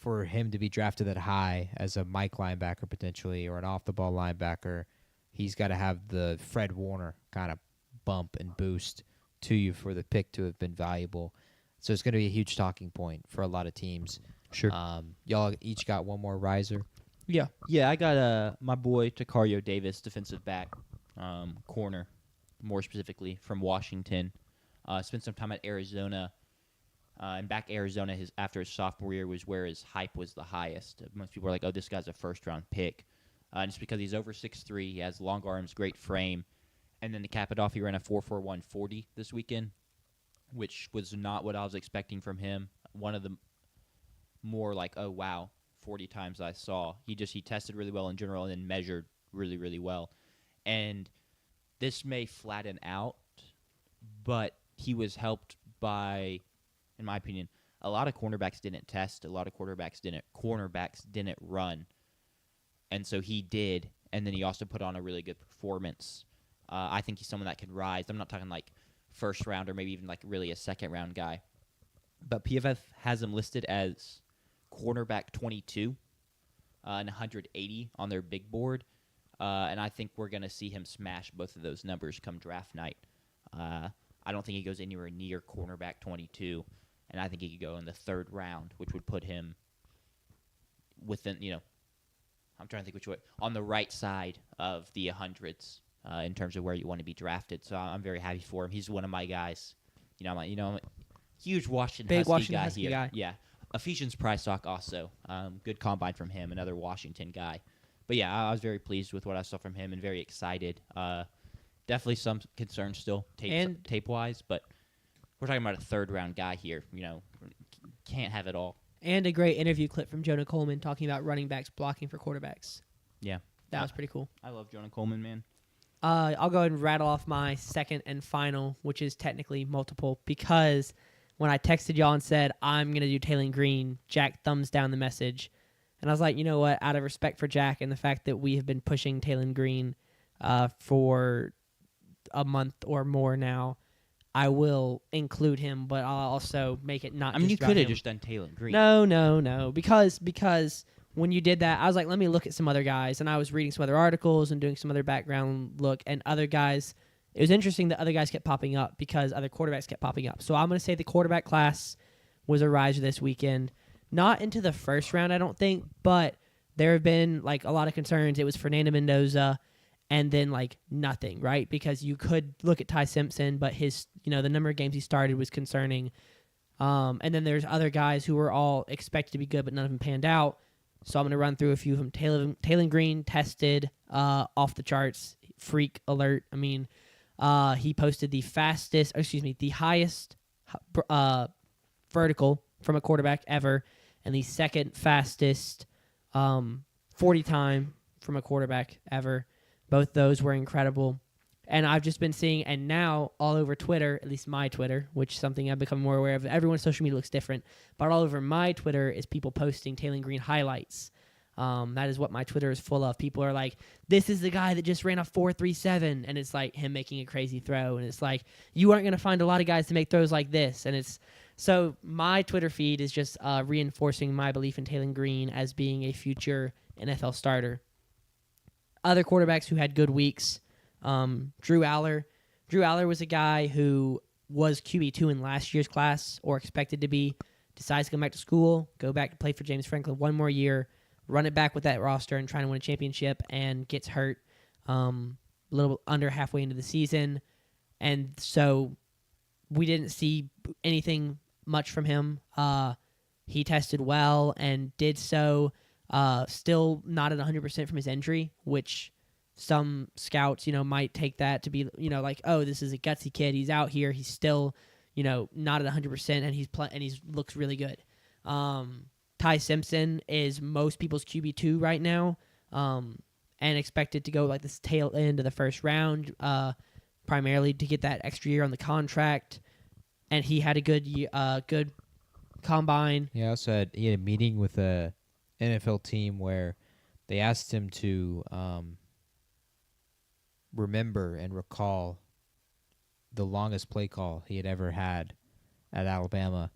for him to be drafted that high as a Mike linebacker potentially or an off-the-ball linebacker, he's got to have the Fred Warner kind of bump and boost to you for the pick to have been valuable. So it's going to be a huge talking point for a lot of teams. Sure. Y'all each got one more riser. Yeah. Yeah, I got my boy Takario Davis, defensive back, corner, more specifically from Washington. Spent some time at Arizona. And back Arizona, after his sophomore year was where his hype was the highest. Most people are like, oh, this guy's a first-round pick. And it's because he's over 6'3", he has long arms, great frame. And then to cap it off, he ran a 4.41 40 this weekend, which was not what I was expecting from him. One of the more like, oh, wow, 40 times I saw. He tested really well in general and then measured really, really well. And this may flatten out, but he was helped by, in my opinion, a lot of cornerbacks didn't test. A lot of cornerbacks didn't run. And so he did, and then he also put on a really good performance. I think he's someone that can rise. I'm not talking like first round or maybe even like really a second round guy. But PFF has him listed as cornerback 22 and 180 on their big board. And I think we're going to see him smash both of those numbers come draft night. I don't think he goes anywhere near cornerback 22. And I think he could go in the 3rd round, which would put him within, I'm trying to think which way, on the right side of the hundreds in terms of where you want to be drafted. So I'm very happy for him. He's one of my guys. I'm a huge Washington Big Husky Washington guy Husky here. guy. Yeah. Ephesians Prize Stock also. Good combine from him, another Washington guy. But yeah, I was very pleased with what I saw from him and very excited. Definitely some concerns still tape-wise, but we're talking about a third-round guy here. Can't have it all. And a great interview clip from Jonah Coleman talking about running backs blocking for quarterbacks. Yeah. That was pretty cool. I love Jonah Coleman, man. I'll go ahead and rattle off my second and final, which is technically multiple, because when I texted y'all and said, I'm going to do Taylor Green, Jack thumbs down the message. And I was like, you know what? Out of respect for Jack and the fact that we have been pushing Taylor Green for a month or more now, I will include him, but I'll also make it not. I mean, you just could have about him. just done Taylor Green. No, because when you did that, I was like, let me look at some other guys, and I was reading some other articles and doing some other background look, and other guys. It was interesting that other guys kept popping up because other quarterbacks kept popping up. So I'm going to say the quarterback class was a riser this weekend. Not into the first round, I don't think, but there have been like a lot of concerns. It was Fernando Mendoza, and then like nothing, right? Because you could look at Ty Simpson, but his, the number of games he started was concerning. And then there's other guys who were all expected to be good, but none of them panned out. So I'm going to run through a few of them. Taylor Green tested off the charts, freak alert. I mean, he posted the highest vertical from a quarterback ever, and the second fastest 40 time from a quarterback ever. Both those were incredible. And I've just been seeing, and now all over Twitter, at least my Twitter, which is something I've become more aware of. Everyone's social media looks different, but all over my Twitter is people posting Taylor Green highlights. That is what my Twitter is full of. People are like, this is the guy that just ran a 4.37, and it's like him making a crazy throw, and it's like, you aren't going to find a lot of guys to make throws like this. And it's so my Twitter feed is just reinforcing my belief in Taylor Green as being a future NFL starter. Other quarterbacks who had good weeks, Drew Aller. Drew Aller was a guy who was QB2 in last year's class, or expected to be, decides to come back to school, go back to play for James Franklin one more year, run it back with that roster and trying to win a championship, and gets hurt a little under halfway into the season. And so we didn't see anything much from him. He tested well and did so. Still not at 100% from his injury, which some scouts, might take that to be, like, oh, this is a gutsy kid. He's out here. He's still, not at 100%, and he's looks really good. Ty Simpson is most people's QB2 right now, and expected to go like this tail end of the first round, primarily to get that extra year on the contract. And he had a good combine. He also had a meeting with a NFL team where they asked him to remember and recall the longest play call he had ever had at Alabama,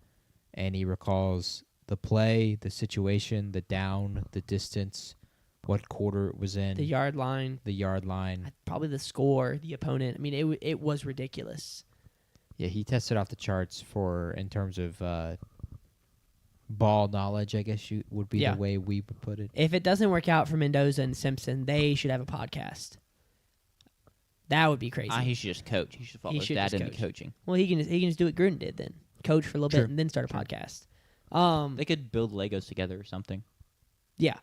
and he recalls the play, the situation, the down, the distance, what quarter it was in, The yard line, probably the score, the opponent. I mean, it was ridiculous. Yeah, he tested off the charts in terms of ball knowledge, I guess would be the way we would put it. If it doesn't work out for Mendoza and Simpson, they should have a podcast. That would be crazy. He should just coach. He should follow his dad into coaching. Well, he can just do what Gruden did then. Coach for a little bit and then start a podcast. They could build Legos together or something. Yeah.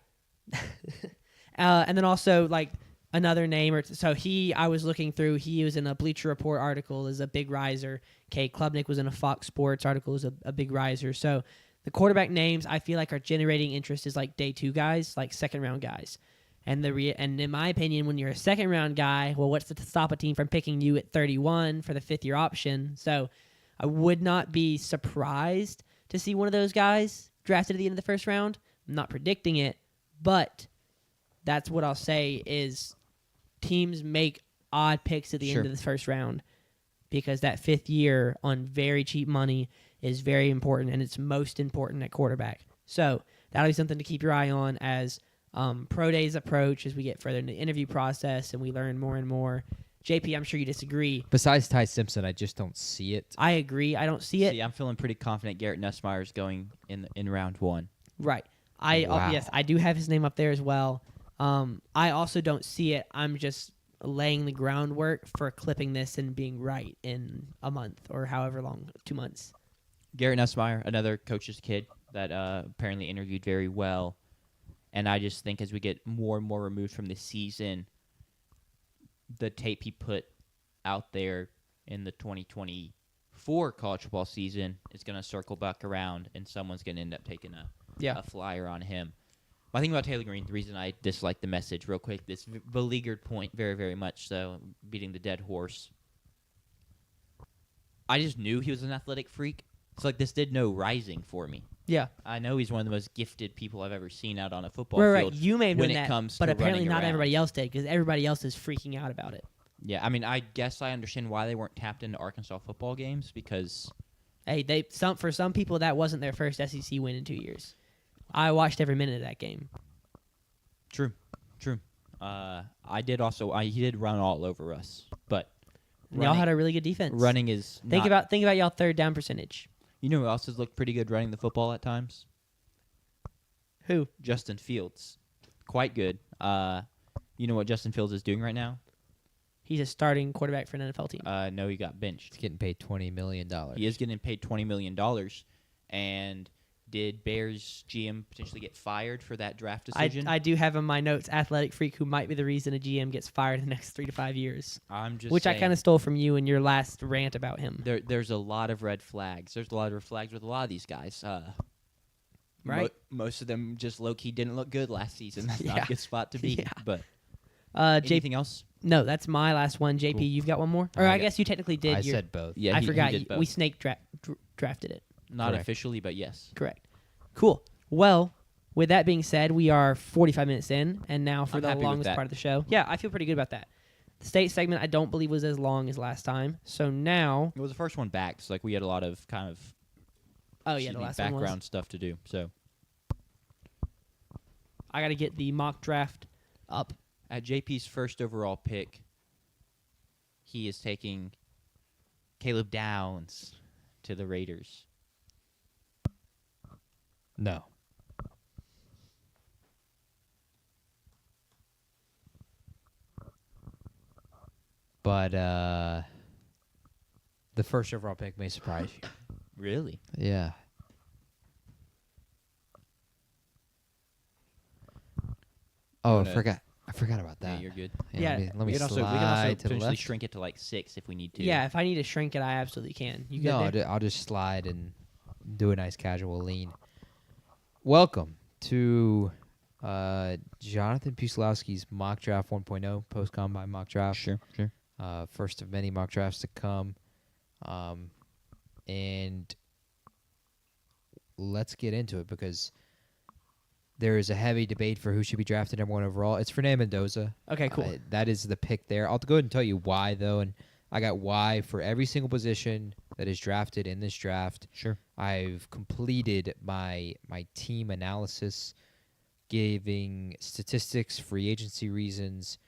And then also, like, another name. I was looking through, he was in a Bleacher Report article as a big riser. Kay Klubnik was in a Fox Sports article as a big riser. So the quarterback names I feel like are generating interest is like day 2 guys, like second-round guys. And and in my opinion, when you're a second-round guy, well, what's to stop a team from picking you at 31 for the 5th-year option? So I would not be surprised to see one of those guys drafted at the end of the first round. I'm not predicting it, but that's what I'll say is teams make odd picks at the end of the first round because that 5th year on very cheap money is very important, and it's most important at quarterback. So that'll be something to keep your eye on as pro days approach, as we get further in the interview process and we learn more and more. JP, I'm sure you disagree. Besides Ty Simpson, I just don't see it. I agree. I don't see it. See, I'm feeling pretty confident Garrett Nussmeier's going in round 1. Right. Wow. Yes, I do have his name up there as well. I also don't see it. I'm just laying the groundwork for clipping this and being right in a month or however long, 2 months. Garrett Nussmeier, another coach's kid that apparently interviewed very well. And I just think as we get more and more removed from the season, the tape he put out there in the 2024 college football season is going to circle back around, and someone's going to end up taking a flyer on him. My thing about Taylor Green, the reason I dislike the message real quick, this beleaguered point very, very much so, beating the dead horse. I just knew he was an athletic freak. So, this did no rising for me. Yeah. I know he's one of the most gifted people I've ever seen out on a football Right. field. You may have when known it that, comes but to apparently running not around. everybody else did because everybody else is freaking out about it. Yeah, I mean, I guess I understand why they weren't tapped into Arkansas football games because Hey, for some people that wasn't their first SEC win in 2 years. I watched every minute of that game. True. I did also. He did run all over us, but And y'all had a really good defense. running is Think not, about y'all third down percentage. You know who else has looked pretty good running the football at times? Who? Justin Fields, quite good. You know what Justin Fields is doing right now? He's a starting quarterback for an NFL team. No, he got benched. He's getting paid $20 million. He is getting paid $20 million. And did Bears GM potentially get fired for that draft decision? I do have in my notes athletic freak who might be the reason a GM gets fired in the next 3 to 5 years. I'm just Which saying, I kind of stole from you in your last rant about him. There's a lot of red flags. There's a lot of red flags with a lot of these guys. Right. Most of them just low-key didn't look good last season. That's not Yeah. a good spot to be. Yeah. But JP, anything else? no, that's my last one. JP, Cool. you've got one more? Or I guess you technically did. I your- said both. Yeah, I he forgot. did both. We snake drafted it. Not Correct. officially, but yes. Correct. Cool. Well, with that being said, we are 45 minutes in, and now for I'm the happy with longest that. part of the show. Yeah, I feel pretty good about that. The state segment I don't believe was as long as last time. So now, It was the first one back, so we had a lot of kind of the last one background was. stuff to do. So I got to get the mock draft up. at JP's first overall pick, he is taking Caleb Downs to the Raiders. No. But the first overall pick may surprise you. Really? Yeah. Oh, wanna- I forgot about that. Yeah, you're good. Yeah, Let me we can slide also to the potentially left. shrink it to 6 if we need to. Yeah, if I need to shrink it, I absolutely can. You good No, there? I'll just slide and do a nice casual lean. Welcome to Jonathan Pusilowski's mock draft 1.0 post combine mock draft. Sure. First of many mock drafts to come, and let's get into it because there is a heavy debate for who should be drafted number 1 overall. It's Fernando Mendoza. Okay, cool. That is the pick there. I'll go ahead and tell you why, though. And I got why for every single position that is drafted in this draft. Sure. I've completed my team analysis, giving statistics, free agency reasons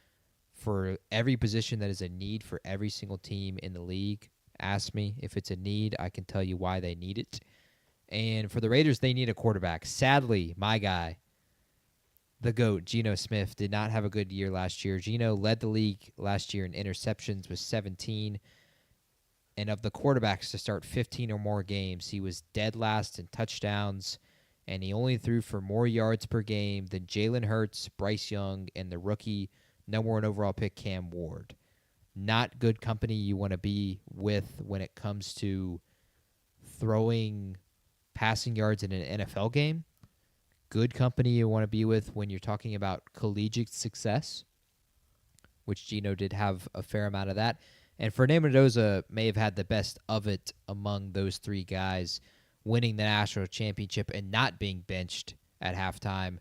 for every position that is a need for every single team in the league. Ask me if it's a need. I can tell you why they need it. And for the Raiders, they need a quarterback. Sadly, my guy, the GOAT, Geno Smith, did not have a good year last year. Geno led the league last year in interceptions with 17. And of the quarterbacks to start 15 or more games, he was dead last in touchdowns. And he only threw for more yards per game than Jalen Hurts, Bryce Young, and the rookie number 1 overall pick Cam Ward. Not good company you want to be with when it comes to throwing passing yards in an NFL game. Good company you want to be with when you're talking about collegiate success, which Geno did have a fair amount of that. And Fernando Mendoza may have had the best of it among those 3 guys, winning the national championship and not being benched at halftime,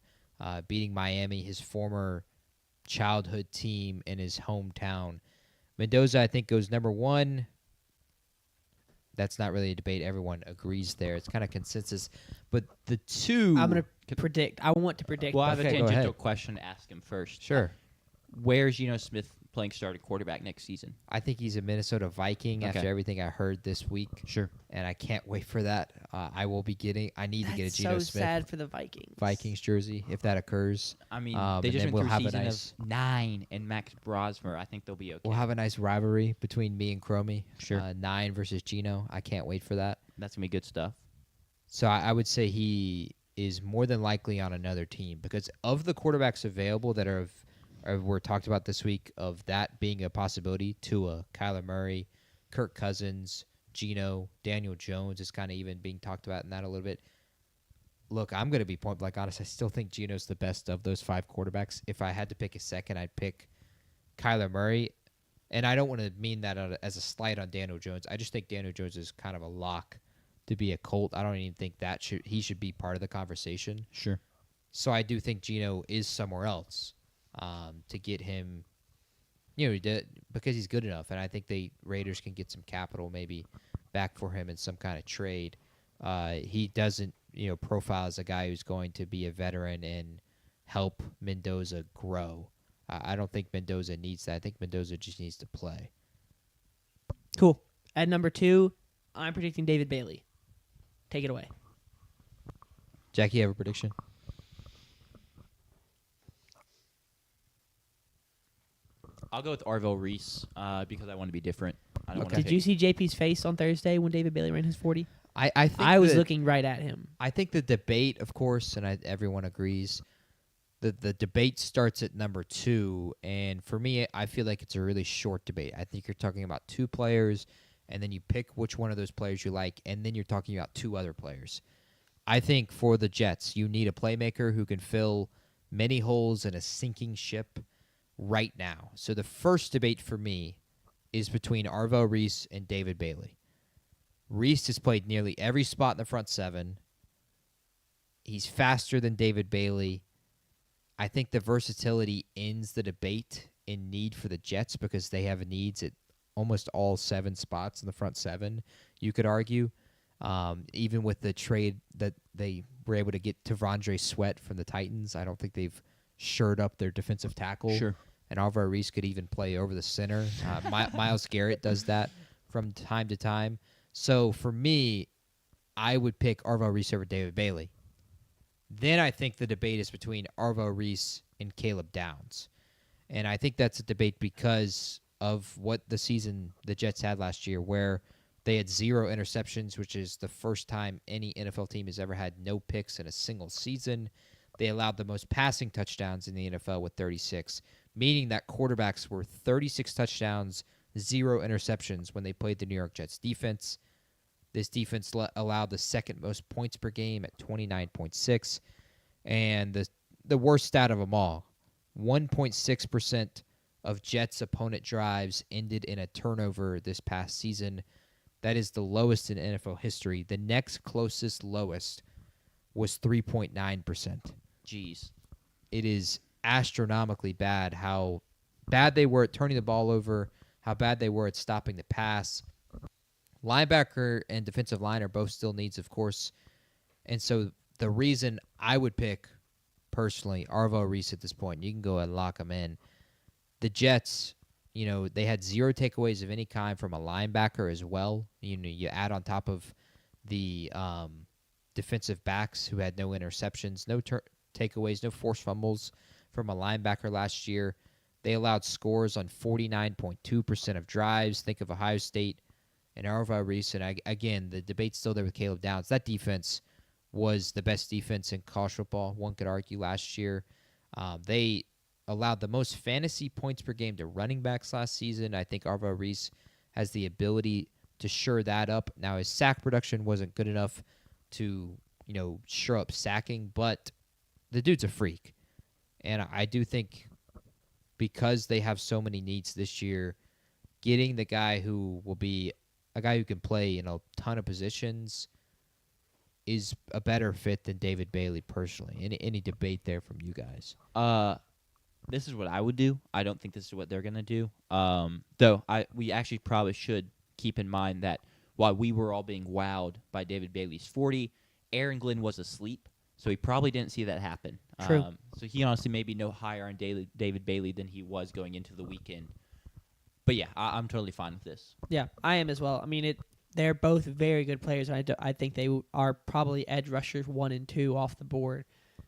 beating Miami, his former childhood team in his hometown. Mendoza, I think, goes number 1. That's not really a debate. Everyone agrees there. It's kind of consensus. But the 2... I'm going to predict. I want to predict. Well, I have Okay, a go tangential ahead. question to ask him first. Sure. Where's Geno Smith playing starting quarterback next season. I think he's a Minnesota Viking Okay. after everything I heard this week, Sure. and I can't wait for that. I will be getting. I need to get a That's Geno so Smith sad for the Vikings. Vikings jersey if that occurs. I mean, and they just then went we'll through a have a season nice- of 9 and Max Brosmer. I think they'll be okay. We'll have a nice rivalry between me and Chromie. Sure. 9 versus Geno. I can't wait for that. That's going to be good stuff. So I would say he is more than likely on another team because of the quarterbacks available that were talked about this week, of that being a possibility. Tua, Kyler Murray, Kirk Cousins, Geno, Daniel Jones is kind of even being talked about in that a little bit. Look, I'm going to be point blank honest. I still think Geno's the best of those 5 quarterbacks. If I had to pick a second, I'd pick Kyler Murray. And I don't want to mean that as a slight on Daniel Jones. I just think Daniel Jones is kind of a lock to be a Colt. I don't even think he should be part of the conversation. Sure. So I do think Geno is somewhere else to get him, because he's good enough. And I think the Raiders can get some capital maybe back for him in some kind of trade. He doesn't, profile as a guy who's going to be a veteran and help Mendoza grow. I don't think Mendoza needs that. I think Mendoza just needs to play. Cool. At number 2, I'm predicting David Bailey. Take it away. Jackie, you have a prediction? I'll go with Arvell Reese because I want to be different. I don't want to Did you see JP's face on Thursday when David Bailey ran his 40? I think I was that- looking right at him. I think the debate, of course, and everyone agrees, the debate starts at number 2. And for me, I feel like it's a really short debate. I think you're talking about 2 players, and then you pick which one of those players you like, and then you're talking about 2 other players. I think for the Jets, you need a playmaker who can fill many holes in a sinking ship right now. So the first debate for me is between Arvell Reese and David Bailey. Reese has played nearly every spot in the front 7. He's faster than David Bailey. I think the versatility ends the debate in need for the Jets because they have needs at almost all 7 spots in the front 7, you could argue. Even with the trade that they were able to get Tavondre Sweat from the Titans, I don't think they've shored up their defensive tackle. Sure. And Arvell Reese could even play over the center. Myles Garrett does that from time to time. So for me, I would pick Arvell Reese over David Bailey. Then I think the debate is between Arvell Reese and Caleb Downs. And I think that's a debate because of what the season the Jets had last year, where they had 0 interceptions, which is the first time any NFL team has ever had no picks in a single season. They allowed the most passing touchdowns in the NFL with 36, meaning that quarterbacks were 36 touchdowns, 0 interceptions when they played the New York Jets defense. This defense allowed the second most points per game at 29.6. And the worst stat of them all, 1.6% of Jets' opponent drives ended in a turnover this past season. That is the lowest in NFL history. The next closest lowest was 3.9%. Jeez. It is astronomically bad how bad they were at turning the ball over, how bad they were at stopping the pass. Linebacker and defensive line are both still needs, of course. And so the reason I would pick, personally, Arvell Reese at this point, you can go and lock him in. The Jets, they had 0 takeaways of any kind from a linebacker as well. You add on top of the defensive backs who had no interceptions, no takeaways, no forced fumbles from a linebacker last year. They allowed scores on 49.2% of drives. Think of Ohio State and Arvell Reese. And again, the debate's still there with Caleb Downs. That defense was the best defense in college football, one could argue, last year. They allowed the most fantasy points per game to running backs last season. I think Arvell Reese has the ability to shore that up. Now, his sack production wasn't good enough to, shore up sacking, but the dude's a freak. And I do think because they have so many needs this year, getting the guy who will be a guy who can play in a ton of positions is a better fit than David Bailey personally. Any debate there from you guys? This is what I would do. I don't think this is what they're gonna do. Though we actually probably should keep in mind that while we were all being wowed by David Bailey's 40, Aaron Glenn was asleep, so he probably didn't see that happen. True. So he honestly maybe no higher on David Bailey than he was going into the weekend. But yeah, I'm totally fine with this. Yeah, I am as well. I mean, they're both very good players. I think they are probably edge rushers 1 and 2 off the board.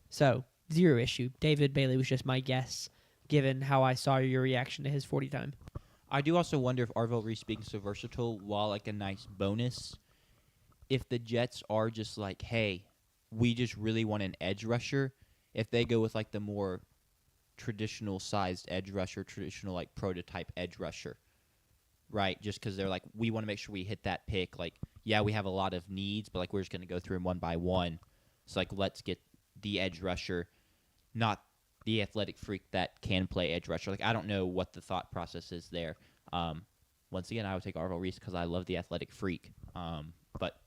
So, zero issue. David Bailey was just my guess, given how I saw your reaction to his 40 time. I do also wonder if Arvell Reese being so versatile, while like a nice bonus, if the Jets are just like, hey, we just really want an edge rusher, if they go with like the more traditional sized edge rusher, traditional like prototype edge rusher, right? Just because they're like, we want to make sure we hit that pick. Like, yeah, we have a lot of needs, but like we're just going to go through them one by one. So like, let's get the edge rusher, not the athletic freak that can play edge rusher. Like, I don't know what the thought process is there. Once again, I would take Arvell Reese because I love the athletic freak. But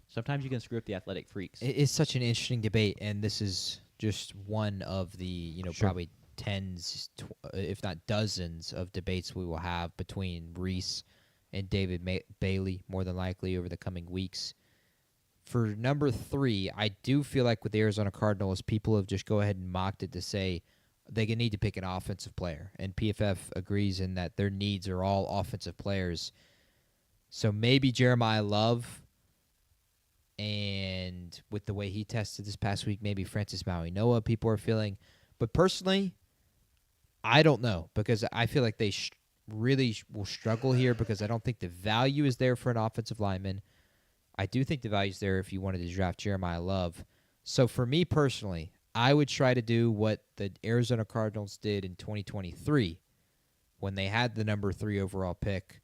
sometimes you can screw up the athletic freaks. It's such an interesting debate, and this is just one of the Sure. probably if not dozens of debates we will have between Reese and David Bailey more than likely over the coming weeks. For number 3, I do feel like with the Arizona Cardinals, people have just go ahead and mocked it to say they need to pick an offensive player, and PFF agrees in that their needs are all offensive players. So maybe Jeremiah Love, and with the way he tested this past week, maybe Francis Maui-Noah people are feeling. But personally, I don't know, because I feel like they really will struggle here because I don't think the value is there for an offensive lineman. I do think the value is there if you wanted to draft Jeremiah Love. So for me personally, I would try to do what the Arizona Cardinals did in 2023 when they had the number 3 overall pick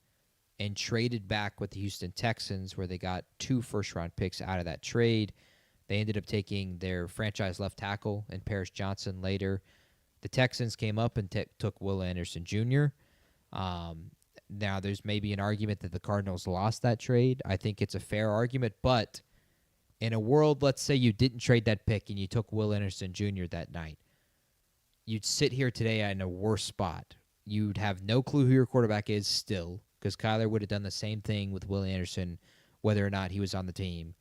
and traded back with the Houston Texans, where they got 2 first-round picks out of that trade. They ended up taking their franchise left tackle and Paris Johnson later. The Texans came up and took Will Anderson Jr. Now, there's maybe an argument that the Cardinals lost that trade. I think it's a fair argument, but in a world, let's say you didn't trade that pick and you took Will Anderson Jr. that night, you'd sit here today in a worse spot. You'd have no clue who your quarterback is still, because Kyler would have done the same thing with Will Anderson, whether or not he was on the team.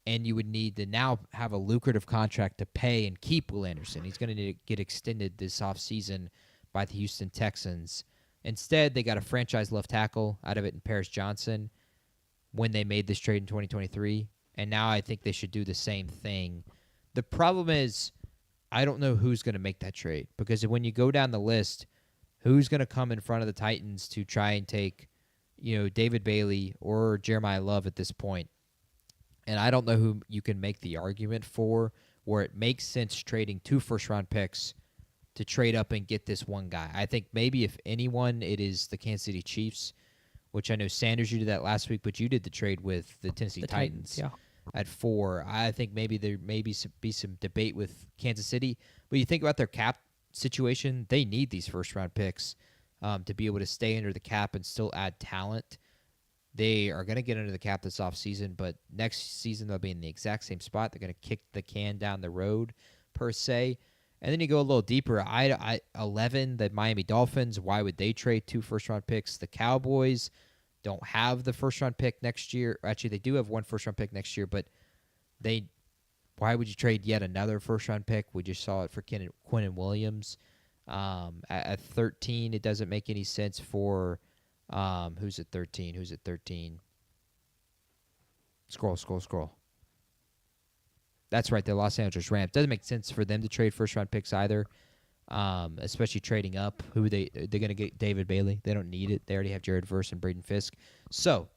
And you would need to now have a lucrative contract to pay and keep Will Anderson. He's going to get extended this offseason by the Houston Texans. Instead, they got a franchise left tackle out of it in Paris Johnson when they made this trade in 2023. And now I think they should do the same thing. The problem is, I don't know who's going to make that trade, because when you go down the list, who's going to come in front of the Titans to try and take, David Bailey or Jeremiah Love at this point? And I don't know who you can make the argument for where it makes sense trading 2 first-round picks to trade up and get this one guy. I think maybe if anyone, it is the Kansas City Chiefs, which I know, Sanders, you did that last week, but you did the trade with the Tennessee Titans yeah. at 4. I think maybe there may be some debate with Kansas City. But you think about their cap situation, they need these first-round picks to be able to stay under the cap and still add talent. They are going to get under the cap this offseason, but next season they'll be in the exact same spot. They're going to kick the can down the road, per se. And then you go a little deeper. 11, the Miami Dolphins, why would they trade 2 first-round picks? The Cowboys don't have the first-round pick next year. Actually, they do have 1 first-round pick next year, but why would you trade yet another first-round pick? We just saw it for Quinnen Williams. At 13, it doesn't make any sense for who's at 13? Scroll. That's right, the Los Angeles Rams. Doesn't make sense for them to trade first-round picks either, especially trading up. They're going to get David Bailey. They don't need it. They already have Jared Verse and Braden Fisk. So,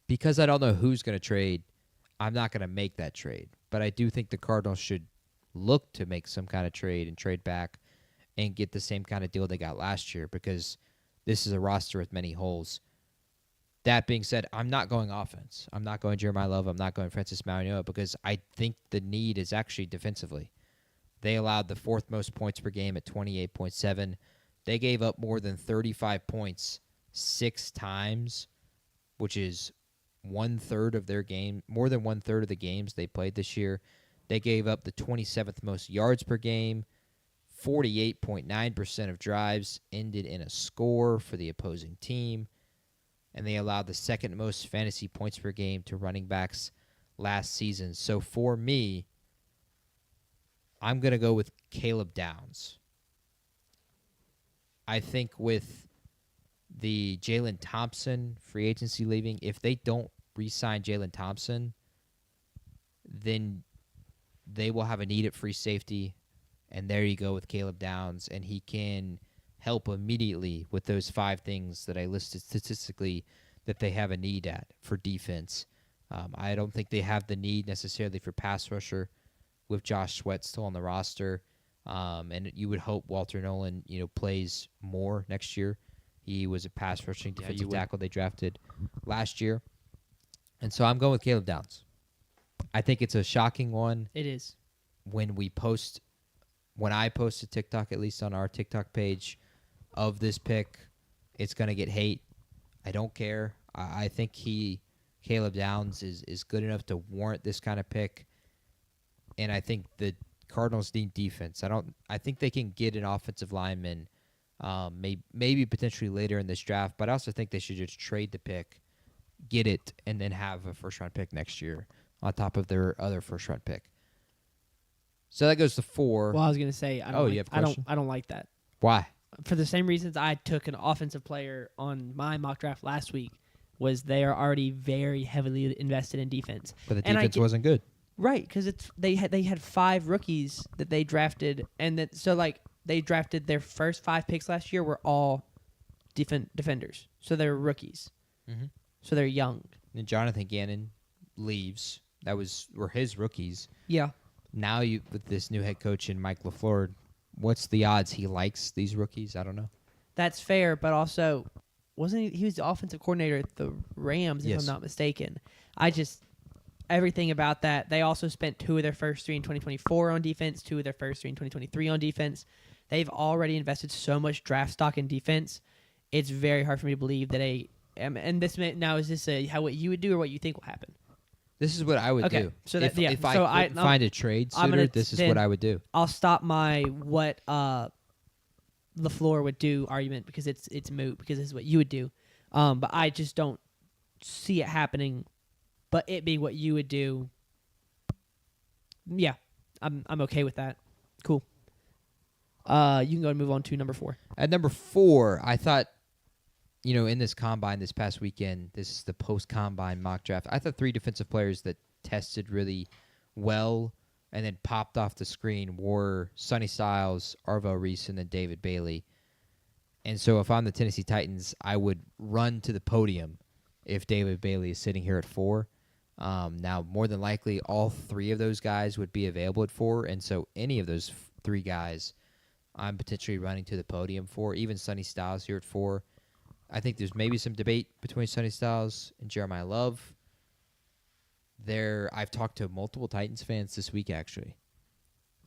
because I don't know who's going to trade, I'm not going to make that trade. But I do think the Cardinals should look to make some kind of trade and trade back and get the same kind of deal they got last year, because this is a roster with many holes. That being said, I'm not going offense. I'm not going Jeremiah Love. I'm not going Francis Maui-Noah, because I think the need is actually defensively. They allowed the 4th most points per game at 28.7. They gave up more than 35 points 6 times, which is 1/3 of their game, more than 1/3 of the games they played this year. They gave up the 27th most yards per game. 48.9% of drives ended in a score for the opposing team. And they allowed the 2nd most fantasy points per game to running backs last season. So for me, I'm going to go with Caleb Downs. I think with the Jalen Thompson free agency leaving, if they don't re-sign Jalen Thompson, then they will have a need at free safety, and there you go with Caleb Downs, and he can help immediately with those 5 things that I listed statistically that they have a need at for defense. I don't think they have the need necessarily for pass rusher with Josh Sweat still on the roster. And you would hope Walter Nolan, plays more next year. He was a pass rushing defensive tackle they drafted last year. And so I'm going with Caleb Downs. I think it's a shocking one. It is. When I post a TikTok, at least on our TikTok page, of this pick, it's going to get hate. I don't care. I think Caleb Downs is good enough to warrant this kind of pick. And I think the Cardinals need defense. I think they can get an offensive lineman, maybe potentially later in this draft, but I also think they should just trade the pick, get it, and then have a first-round pick next year on top of their other first-round pick. So that goes to 4. Well, I was gonna say, you have a question? I don't like that. Why? For the same reasons I took an offensive player on my mock draft last week, was they are already very heavily invested in defense. But the And defense wasn't good. Right, because they had 5 rookies that they drafted, and they drafted their first 5 picks last year were all defenders, so they're rookies, Mm-hmm. so they're young. And Jonathan Gannon leaves. Were his rookies. Yeah, Now with this new head coach in Mike LaFleur, what's the odds he likes these rookies? I don't know. that's fair, but also wasn't he was the offensive coordinator at the Rams, if Yes. I'm not mistaken. Everything about that. They also spent 2 of their first 3 in 2024 on defense, 2 of their first 3 in 2023 on defense. They've already invested so much draft stock in defense. It's very hard for me to believe that and this now is this what you would do or what you think will happen? This is what I would Okay, do. so that- if, yeah, if so I couldn't find a trade I'm suitor, gonna this is then- what I would do. I'll stop my what LaFleur would do argument because it's moot because this is what you would do. But I just don't see it happening. But it being what you would do, yeah, I'm okay with that. Cool. You can go and move on to number 4. At number 4, I thought, in this combine this past weekend, this is the post-combine mock draft, I thought 3 defensive players that tested really well and then popped off the screen were Sonny Styles, Arvo Reese, and then David Bailey. And so if I'm the Tennessee Titans, I would run to the podium if David Bailey is sitting here at 4. Now, more than likely, all 3 of those guys would be available at 4, and so any of those 3 guys I'm potentially running to the podium for, even Sonny Styles here at 4. I think there's maybe some debate between Sonny Styles and Jeremiah Love. I've talked to multiple Titans fans this week, actually.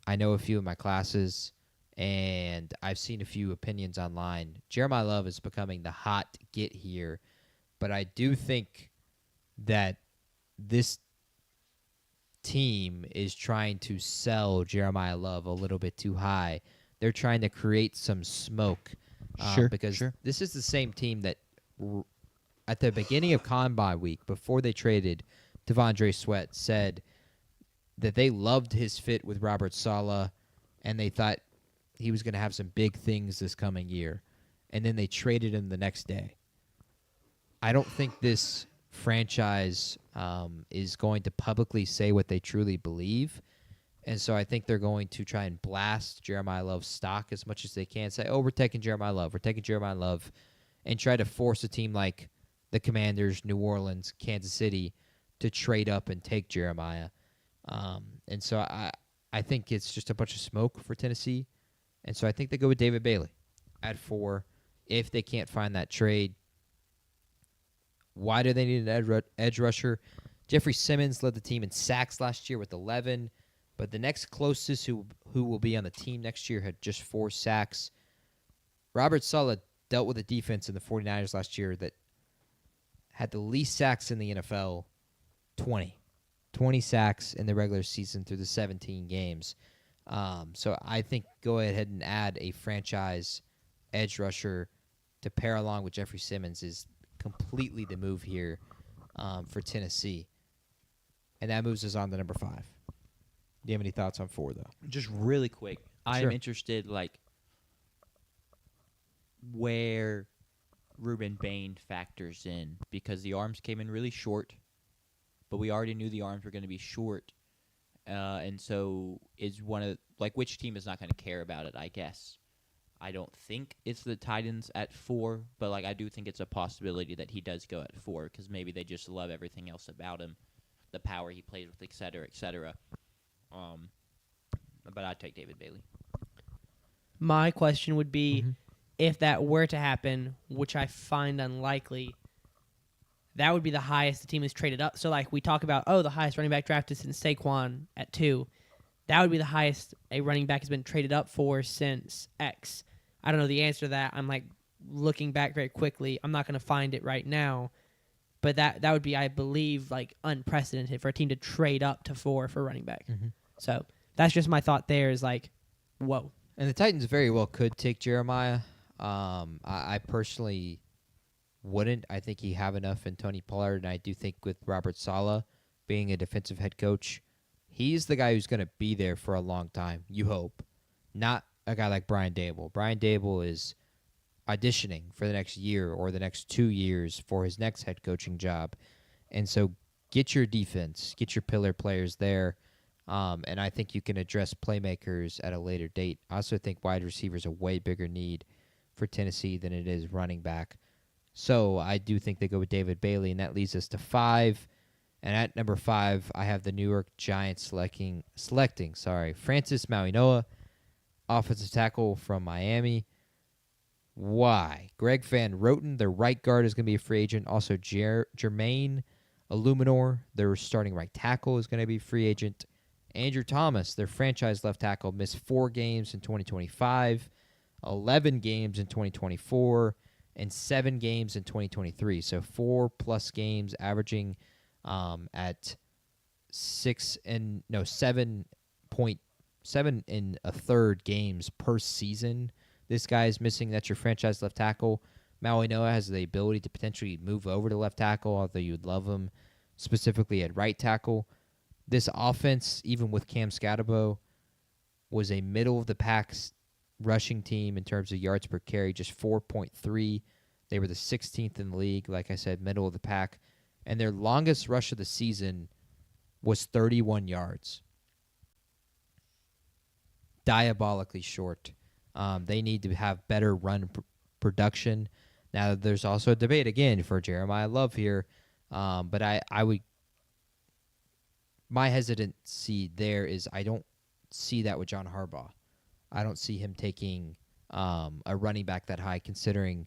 I know a few of my classes, and I've seen a few opinions online. Jeremiah Love is becoming the hot get here, but I do think that this team is trying to sell Jeremiah Love a little bit too high. They're trying to create some smoke. Because this is the same team that at the beginning of Combine Week, before they traded Devondre Sweat, said that they loved his fit with Robert Saleh and they thought he was going to have some big things this coming year. And then they traded him the next day. I don't think this franchise is going to publicly say what they truly believe. And so I think they're going to try and blast Jeremiah Love's stock as much as they can. Say, we're taking Jeremiah Love. We're taking Jeremiah Love. And try to force a team like the Commanders, New Orleans, Kansas City to trade up and take Jeremiah. And so I think it's just a bunch of smoke for Tennessee. And so I think they go with David Bailey at 4 if they can't find that trade. Why do they need an edge rusher? Jeffrey Simmons led the team in sacks last year with 11. But the next closest who will be on the team next year had just 4 sacks. Robert Saleh dealt with a defense in the 49ers last year that had the least sacks in the NFL, 20. 20 sacks in the regular season through the 17 games. So I think go ahead and add a franchise edge rusher to pair along with Jeffrey Simmons is completely the move here for Tennessee. And that moves us on to number 5. Do you have any thoughts on 4, though? Just really quick, I Sure. am interested, where Ruben Bain factors in because the arms came in really short, but we already knew the arms were going to be short. And so is one of which team is not going to care about it, I guess. I don't think it's the Titans at 4, but I do think it's a possibility that he does go at 4 because maybe they just love everything else about him, the power he plays with, et cetera, et cetera. But I'd take David Bailey. My question would be, if that were to happen, which I find unlikely, that would be the highest the team has traded up. So, we talk about, the highest running back drafted since Saquon at 2. That would be the highest a running back has been traded up for since X. I don't know the answer to that. I'm, looking back very quickly. I'm not going to find it right now. But that would be, I believe, unprecedented for a team to trade up to 4 for running back. So, that's just my thought there is, whoa. And the Titans very well could take Jeremiah. I personally wouldn't. I think he have enough in Tony Pollard, and I do think with Robert Saleh being a defensive head coach, he's the guy who's going to be there for a long time, you hope. Not a guy like Brian Dable. Brian Dable is auditioning for the next year or the next 2 years for his next head coaching job. And so get your defense, get your pillar players there. And I think you can address playmakers at a later date. I also think wide receiver is a way bigger need for Tennessee than it is running back. So I do think they go with David Bailey, and that leads us to 5. And at number 5, I have the New York Giants selecting Francis Mauigoa, offensive tackle from Miami. Why? Greg Van Roten, their right guard, is going to be a free agent. Also, Jermaine Illuminor, their starting right tackle, is going to be a free agent. Andrew Thomas, their franchise left tackle, missed 4 games in 2025, 11 games in 2024, and 7 games in 2023. So 4+ games, averaging at 7.7 1/3 games per season. This guy is missing. That's your franchise left tackle. Mauigoa has the ability to potentially move over to left tackle, although you'd love him specifically at right tackle. This offense, even with Cam Scatterbo, was a middle-of-the-pack rushing team in terms of yards per carry, just 4.3. They were the 16th in the league, like I said, middle of the pack. And their longest rush of the season was 31 yards. Diabolically short. They need to have better run production. Now, there's also a debate, again, for Jeremiah Love here. But I would... My hesitancy there is I don't see that with John Harbaugh. I don't see him taking a running back that high, considering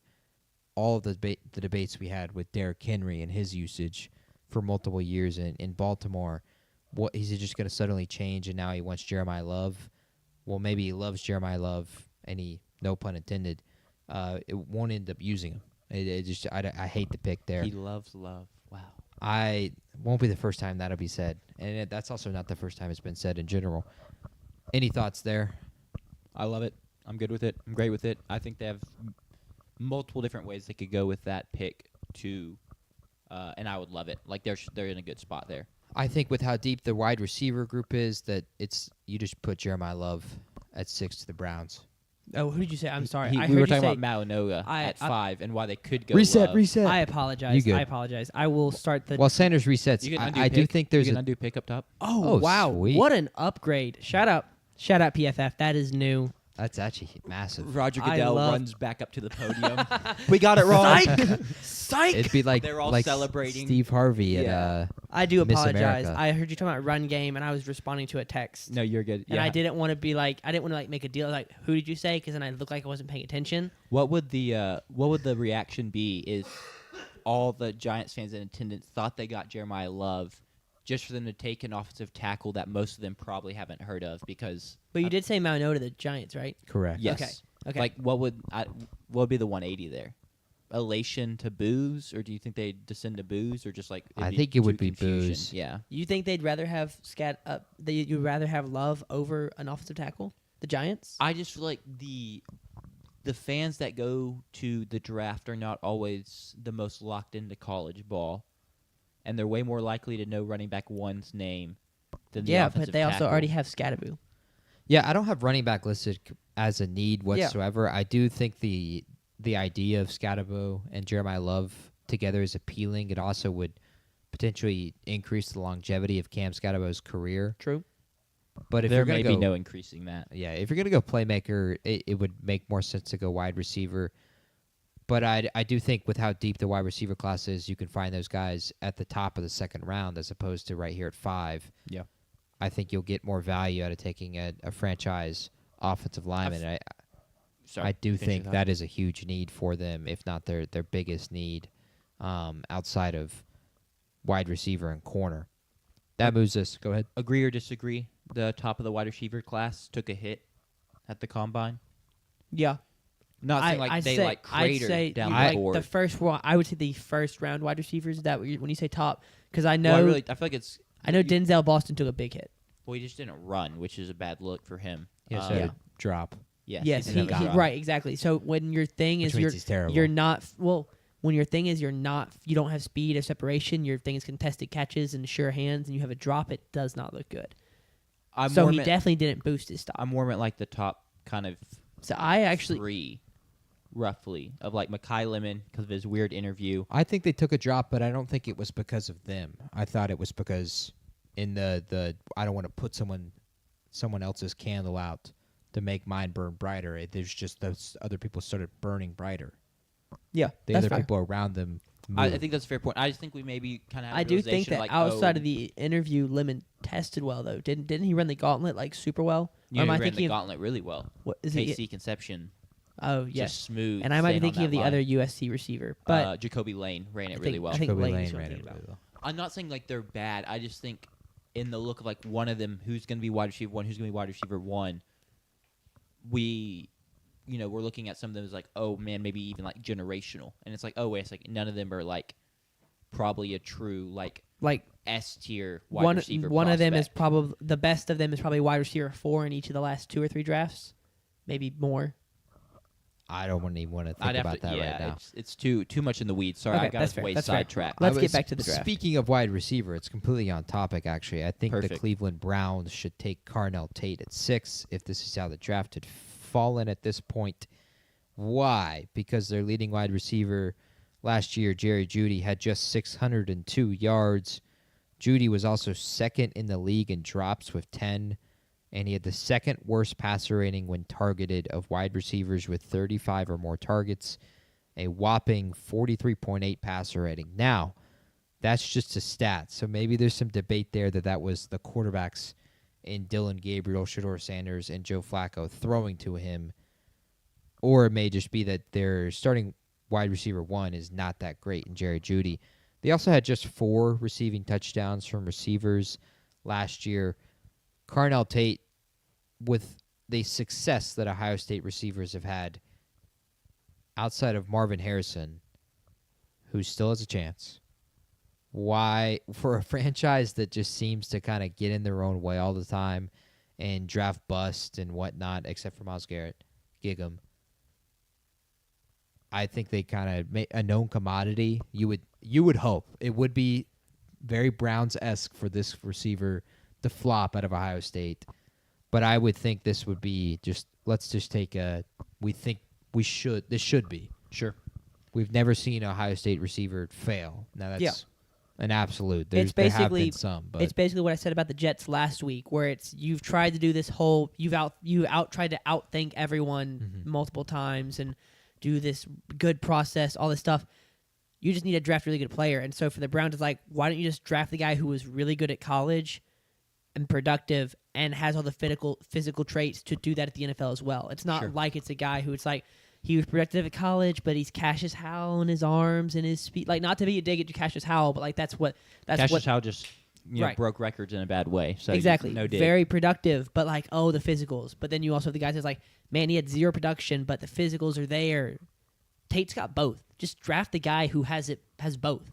all of the debates we had with Derrick Henry and his usage for multiple years in Baltimore. What is he just going to suddenly change and now he wants Jeremiah Love? Well, maybe he loves Jeremiah Love, and he, no pun intended, it won't end up using him. I hate the pick there. He loves love. Wow. I won't be the first time that'll be said, and that's also not the first time it's been said in general. Any thoughts there? I love it. I'm good with it. I'm great with it. I think they have multiple different ways they could go with that pick to, and I would love it. They're in a good spot there. I think with how deep the wide receiver group is, that you just put Jeremiah Love at 6 to the Browns. Oh, who did you say? I'm sorry. We were talking about Mauigoa at 5 and why they could go Love. Reset. I apologize. You good. I apologize. I will start the... Well, Sanders resets. You can undo I do think there's you can undo pick up top. Oh, wow. Sweet. What an upgrade. Shout out PFF. That is new. That's actually massive. Roger I Goodell love- runs back up to the podium. We got it wrong. Psych! It'd be like They're all like celebrating. Steve Harvey Yeah. at I do Miss apologize. America. I heard you talking about run game, and I was responding to a text. No, you're good. And I didn't want to be I didn't want to make a deal. Who did you say? Because then I looked like I wasn't paying attention. What would the reaction be if all the Giants fans in attendance thought they got Jeremiah Love just for them to take an offensive tackle that most of them probably haven't heard of because... But you did say Mauigoa to the Giants, right? correct. Yes. Okay. What would be the 180 there? Elation to boos, or do you think they'd descend to boos, or just it'd I be think it would too be confusion? boos. Yeah. You think they'd rather have you'd rather have Love over an offensive tackle? The Giants? I just feel like the fans that go to the draft are not always the most locked into college ball, and they're way more likely to know running back one's name than the offensive but they also tackle. already have Scatterbo. Yeah, I don't have running back listed as a need whatsoever. I do think the the idea of Scatabo and Jeremiah Love together is appealing. It also would potentially increase the longevity of Cam Scatabo's career. True. But if there you're may gonna be go, no increasing that. yeah, if you're gonna go playmaker, it would make more sense to go wide receiver. But I do think with how deep the wide receiver class is, you can find those guys at the top of the second round as opposed to right here at 5. Yeah. I think you'll get more value out of taking a franchise offensive lineman. Sorry, I do finish think your that is a huge need for them, if not their biggest need, outside of wide receiver and corner. That moves us. Go ahead. Agree or disagree? The top of the wide receiver class took a hit at the combine. Yeah. Not saying like I'd they say, like I'd cratered say down like the board. the first one. I would say the first round wide receivers. Is that what when you say top? Because I know Well, I feel like it's. I know Denzel Boston took a big hit. Well, he just didn't run, which is a bad look for him. Yes, Yeah. drop. Yes, he didn't got it. right, exactly. So when your thing is Which means he's terrible. you're not well. When your thing is you don't have speed or separation. Your thing is contested catches and sure hands, and you have a drop. It does not look good. So he definitely didn't boost his stock. I'm more meant like the top kind of So I actually 3, roughly, of like Mekhi Lemon because of his weird interview. I think they took a drop, but I don't think it was because of them. I thought it was because in the I don't want to put someone else's candle out to make mine burn brighter. There's just those other people started burning brighter. yeah, The that's other fair. people around them. I moved. think that's a fair point. I just think we maybe kind of have I a do think realization, that like, outside of the interview, Lemon tested well though. Didn't he run the gauntlet like super well? you Or am know, I he ran thinking the of gauntlet really well. what is it? KC Conception, Oh yes, just smooth. and I might be staying on thinking of that the line. other USC receiver, but Jacoby Lane ran it I really think- well. I think Jacoby Lane Lane is what I'm ran it thinking really well. I'm not saying like they're bad. I just think in the look of like one of them, who's going to be wide receiver 1, who's going to be wide receiver 1, we're looking at some of them as like, oh man, maybe even like generational, and it's like, oh wait a second, none of them are like probably a true like like S tier wide one receiver. one of them is prospect. probably the best of them is probably wide receiver 4 in each of the last 2 or 3 drafts, maybe more. I don't even want to think I'd have about to, that yeah, right now. It's too much in the weeds. Sorry, Okay, I got that's us fair, way that's fair. sidetracked. Let's I get was- back to the draft. Speaking of wide receiver, it's completely on topic, actually. I think the Perfect. Cleveland Browns should take Carnell Tate at 6 if this is how the draft had fallen at this point. Why? Because their leading wide receiver last year, Jerry Jeudy, had just 602 yards. Jeudy was also second in the league in drops with 10, and he had the second worst passer rating when targeted of wide receivers with 35 or more targets, a whopping 43.8 passer rating. Now, that's just a stat, so maybe there's some debate there that was the quarterbacks in Dylan Gabriel, Shedeur Sanders, and Joe Flacco throwing to him, or it may just be that their starting wide receiver 1 is not that great in Jerry Jeudy. They also had just 4 receiving touchdowns from receivers last year. Carnell Tate, with the success that Ohio State receivers have had, outside of Marvin Harrison, who still has a chance, why, for a franchise that just seems to kind of get in their own way all the time and draft bust and whatnot, except for Myles Garrett, Gig'em, I think they kind of make a known commodity. You would hope it would be very Browns-esque for this receiver to flop out of Ohio State, but I would think this would be just let's just take a. We think we should. This should be. Sure. We've never seen an Ohio State receiver fail. Now that's Yeah. an absolute. It's There have basically- been some, but It's basically what I said about the Jets last week, where it's you've tried to do this whole tried to outthink everyone multiple times and do this good process, all this stuff. You just need to draft a really good player, and so for the Browns, it's like, why don't you just draft the guy who was really good at college and productive and has all the physical traits to do that at the NFL as well? It's not Sure. like it's a guy who it's like he was productive at college, but he's Cassius Howell in his arms and his speed. Like, not to be a dig at Cassius Howell, but like that's what Cassius Howe just Right. broke records in a bad way. So exactly. no dig. Very productive, but like, oh, the physicals. But then you also have the guys that's like, man, he had 0 production, but the physicals are there. Tate's got both. Just draft the guy who has both.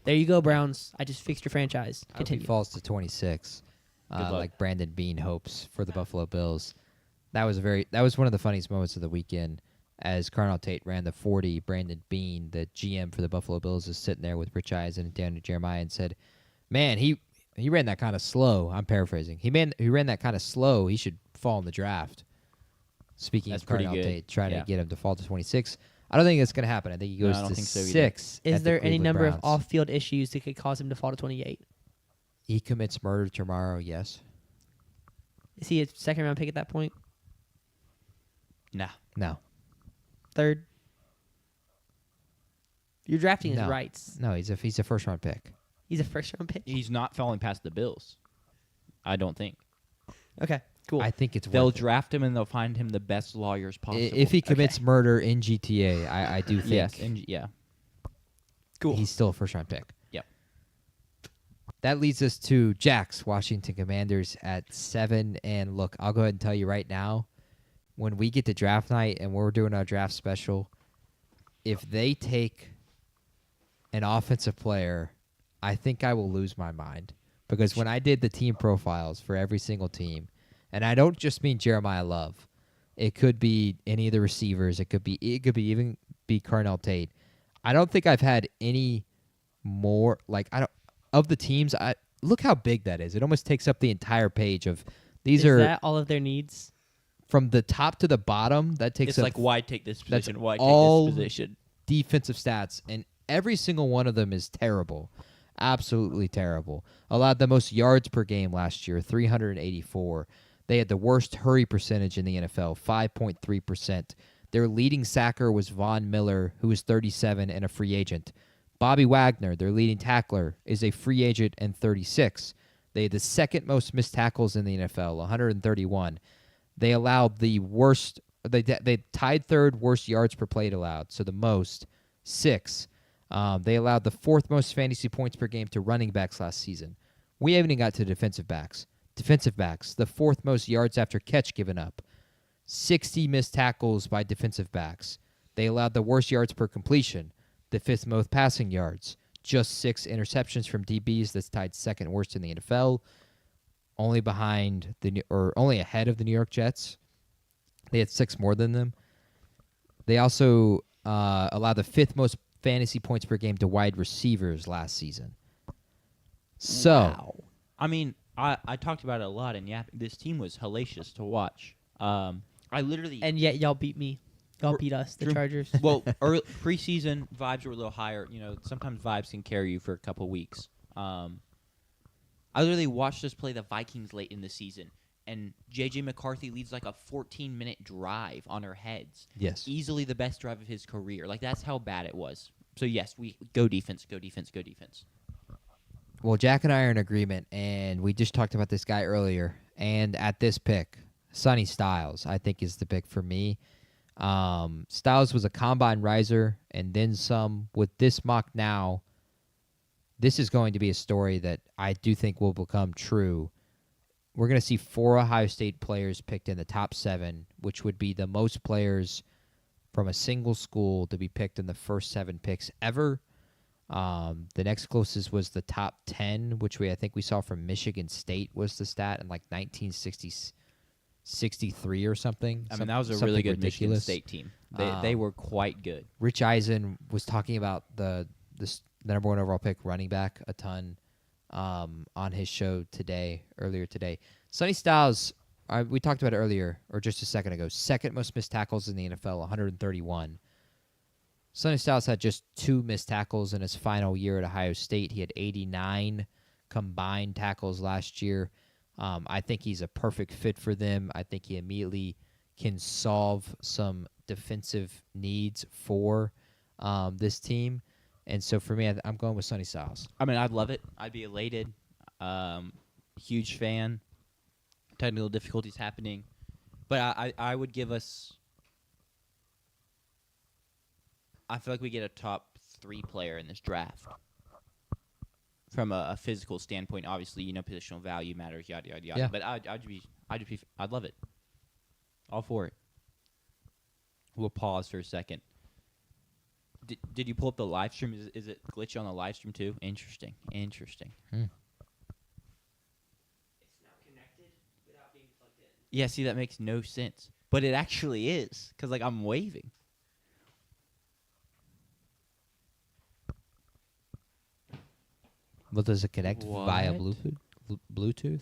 There you go, Browns. I just fixed your franchise. I hope he Continue. falls to 26, luck. like Brandon Bean hopes for the Buffalo Bills. That was one of the funniest moments of the weekend. As Carnell Tate ran the 40, Brandon Bean, the GM for the Buffalo Bills, is sitting there with Rich Eisen and Daniel Jeremiah and said, "Man, he ran that kind of slow." I'm paraphrasing. He ran that kind of slow. He should fall in the draft. Speaking That's of pretty Carnell good. Tate, trying Yeah. to get him to fall to 26. I don't think it's going to happen. I think he No, goes I don't to think so either. 6. Is at the there any Cleveland number of Browns. off-field issues that could cause him to fall to 28? He commits murder tomorrow, yes. Is he a second-round pick at that point? Nah. No. Third? You're drafting his No. rights. No, he's a first-round pick. He's a first-round pick. He's not falling past the Bills. I don't think. Okay, cool. I think it's They'll worth it. draft him and they'll find him the best lawyers possible. If he commits murder in GTA, I do think yes, and yeah. cool. he's still a first-round pick. Yep. That leads us to Jack's Washington Commanders at 7. And look, I'll go ahead and tell you right now, when we get to draft night and we're doing our draft special, if they take an offensive player, I think I will lose my mind. Because when I did the team profiles for every single team, and I don't just mean Jeremiah Love, it could be any of the receivers, it could be even Carnell Tate. I don't think I've had any more of the teams. I look how big that is. It almost takes up the entire page of these Is are that all of their needs? from the top to the bottom. That takes It's up like, why take this that's position? Why all take this position? defensive stats, and every single one of them is terrible. Absolutely terrible. Allowed the most yards per game last year, 384. They had the worst hurry percentage in the NFL, 5.3%. Their leading sacker was Von Miller, who is 37 and a free agent. Bobby Wagner, their leading tackler, is a free agent and 36. They had the second most missed tackles in the NFL, 131. They allowed the worst. They tied third worst yards per play allowed, so the most, 6. They allowed the 4th most fantasy points per game to running backs last season. We haven't even got to defensive backs. Defensive backs, the 4th most yards after catch given up. 60 missed tackles by defensive backs. They allowed the worst yards per completion, the 5th most passing yards. Just 6 interceptions from DBs. That's tied second worst in the NFL. Only ahead of the New York Jets. They had 6 more than them. They also allowed the 5th most fantasy points per game to wide receivers last season. So, Wow. I mean, I talked about it a lot, and yeah, this team was hellacious to watch. I literally And yet y'all beat me. Y'all True. beat us, the True. Chargers. well, preseason vibes were a little higher. You know, sometimes vibes can carry you for a couple weeks. I literally watched us play the Vikings late in the season, and J.J. McCarthy leads like a 14-minute drive on our heads. yes. Easily the best drive of his career. Like, that's how bad it was. So, yes, we go defense, go defense, go defense. Well, Jack and I are in agreement, and we just talked about this guy earlier. And at this pick, Sonny Styles, I think, is the pick for me. Styles was a combine riser and then some. With this mock now, this is going to be a story that I do think will become true. We're going to see 4 Ohio State players picked in the top 7, which would be the most players from a single school to be picked in the first 7 picks ever. The next closest was the top 10, which I think we saw from Michigan State was the stat in like 1963 or something. I mean, that was a something really good ridiculous. Michigan State team. They were quite good. Rich Eisen was talking about the number 1 overall pick running back a ton on his show earlier today. Sonny Styles, we talked about it earlier, or just a second ago, second most missed tackles in the NFL, 131. Sonny Styles had just 2 missed tackles in his final year at Ohio State. He had 89 combined tackles last year. I think he's a perfect fit for them. I think he immediately can solve some defensive needs for this team. And so for me, I'm going with Sonny Styles. I mean, I'd love it. I'd be elated. Huge fan. Technical difficulties happening. But I would give us... I feel like we get a top 3 player in this draft. From a physical standpoint, obviously, positional value matters, yada yada yada. Yeah. But I'd love it. All for it. We'll pause for a second. Did you pull up the live stream? Is it glitchy on the live stream too? Interesting. It's now connected without being plugged in. Yeah, see, that makes no sense. But it actually is, because, I'm waving. Well, does it connect via What? Bluetooth?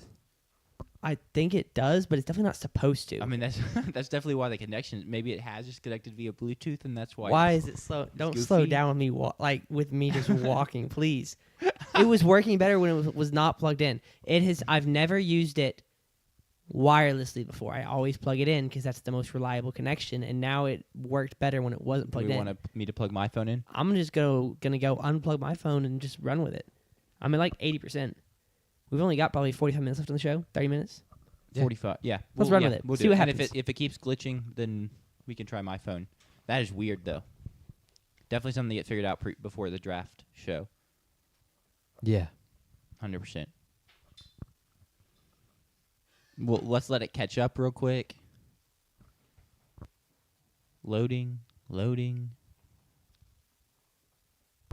I think it does, but it's definitely not supposed to. I mean, that's that's definitely why the connection. Maybe it has just connected via Bluetooth, and that's why. Why it's- is it slow? Don't goofy. slow down with me. With me just walking, please. It was working better when it was not plugged in. It has. I've never used it wirelessly before. I always plug it in because that's the most reliable connection. And now it worked better when it wasn't Do plugged we in. want me to plug my phone in? I'm just gonna go unplug my phone and just run with it. I'm at like 80%. We've only got probably 45 minutes left on the show. 30 minutes. Yeah. 45. Yeah. Let's run with it. We'll See do what it. And happens. if it keeps glitching, then we can try my phone. That is weird though. Definitely something to get figured out before the draft show. Yeah. 100%. Well, let's let it catch up real quick. Loading.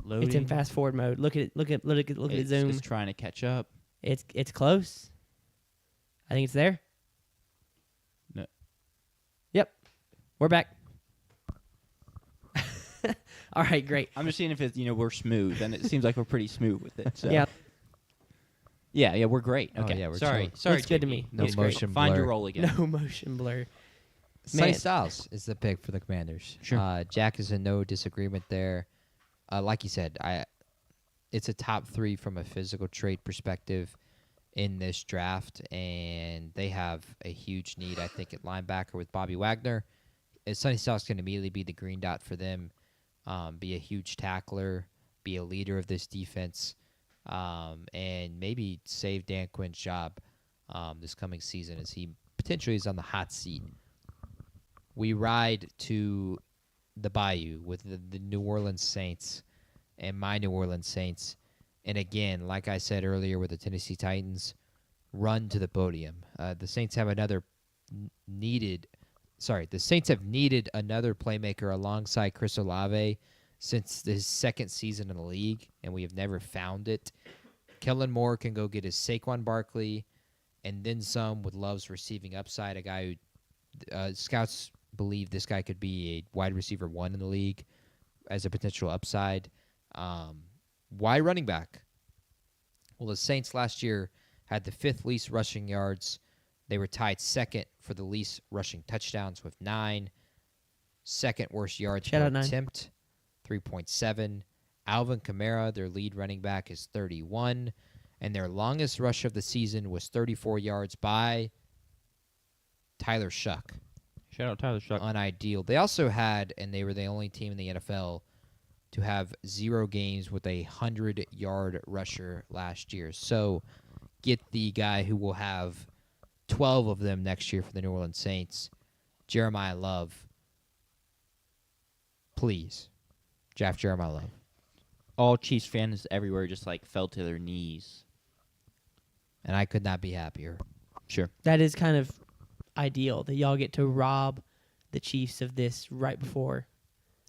It's in fast forward mode. Look at it. Look at it. Zoom. It's trying to catch up. It's close. I think it's there. No. Yep. We're back. All right, great. I'm just seeing if it's we're smooth, and it seems like we're pretty smooth with it. So. Yeah. Yeah, we're great. Oh, Okay. yeah, we're sorry. chilling. Sorry. Looks good to JP. me. No Looks great. motion Find your blur. role again. No motion blur. Sonny Man. Styles is the pick for the Commanders. Sure. Jack is in no disagreement there. Like you said, it's a top 3 from a physical trait perspective in this draft, and they have a huge need, I think, at linebacker with Bobby Wagner. Sonny Styles can immediately be the green dot for them, be a huge tackler, be a leader of this defense, and maybe save Dan Quinn's job this coming season as he potentially is on the hot seat. We ride to the Bayou with the New Orleans Saints and my New Orleans Saints. And again, like I said earlier with the Tennessee Titans, run to the podium. The Saints have needed another playmaker alongside Chris Olave since his second season in the league, and we have never found it. Kellen Moore can go get his Saquon Barkley and then some with Love's receiving upside, a guy who scouts believe this guy could be a wide receiver 1 in the league as a potential upside. Why running back? Well, the Saints last year had the 5th least rushing yards. They were tied second for the least rushing touchdowns with 9. Second worst yards Shout per out 9. attempt, 3.7. Alvin Kamara, their lead running back, is 31. And their longest rush of the season was 34 yards by Tyler Shuck. Shout out Tyler Shuck. Unideal. They also had, and they were the only team in the NFL to have 0 games with a 100-yard rusher last year. So get the guy who will have 12 of them next year for the New Orleans Saints, Jeremiah Love. Please, draft Jeremiah Love. All Chiefs fans everywhere just fell to their knees. And I could not be happier. Sure. That is kind of ideal that y'all get to rob the Chiefs of this right before.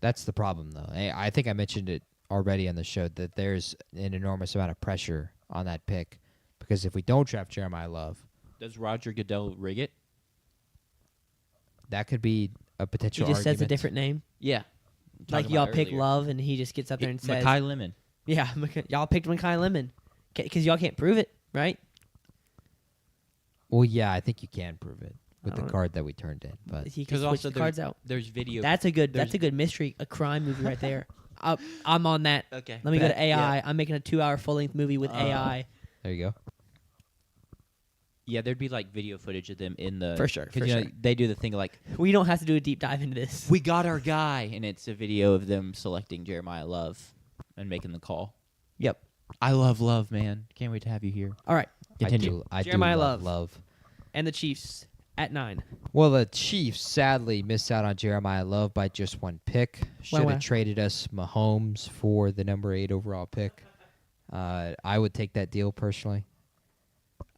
That's the problem, though. I think I mentioned it already on the show that there's an enormous amount of pressure on that pick because if we don't draft Jeremiah Love, Does Roger Goodell rig it? that could be a He potential just says a argument. different name. Yeah. Like y'all pick Love and he just gets up there and says, Makai Lemon. yeah, y'all picked Makai Lemon. Because y'all can't prove it, right? Well, yeah, I think you can prove it with I the don't- card that we turned in. But He can Because switch also the cards out. There's video. That's a good there's- mystery, a crime movie right there. I'm on that. Okay. Let me go bet. to AI. Yeah. I'm making a 2-hour full-length movie with AI. there you go. Yeah, there'd be video footage of them in the. For sure, 'cause, for you know, sure. they do the thing We don't have to do a deep dive into this. we got our guy, and it's a video of them selecting Jeremiah Love and making the call. Yep. I love Love, man. Can't wait to have you here. All right. Continue. I Jeremiah do love Love. Love. And the Chiefs at 9. Well, the Chiefs sadly missed out on Jeremiah Love by just 1 pick. Should Wow. have traded us Mahomes for the number 8 overall pick. I would take that deal personally.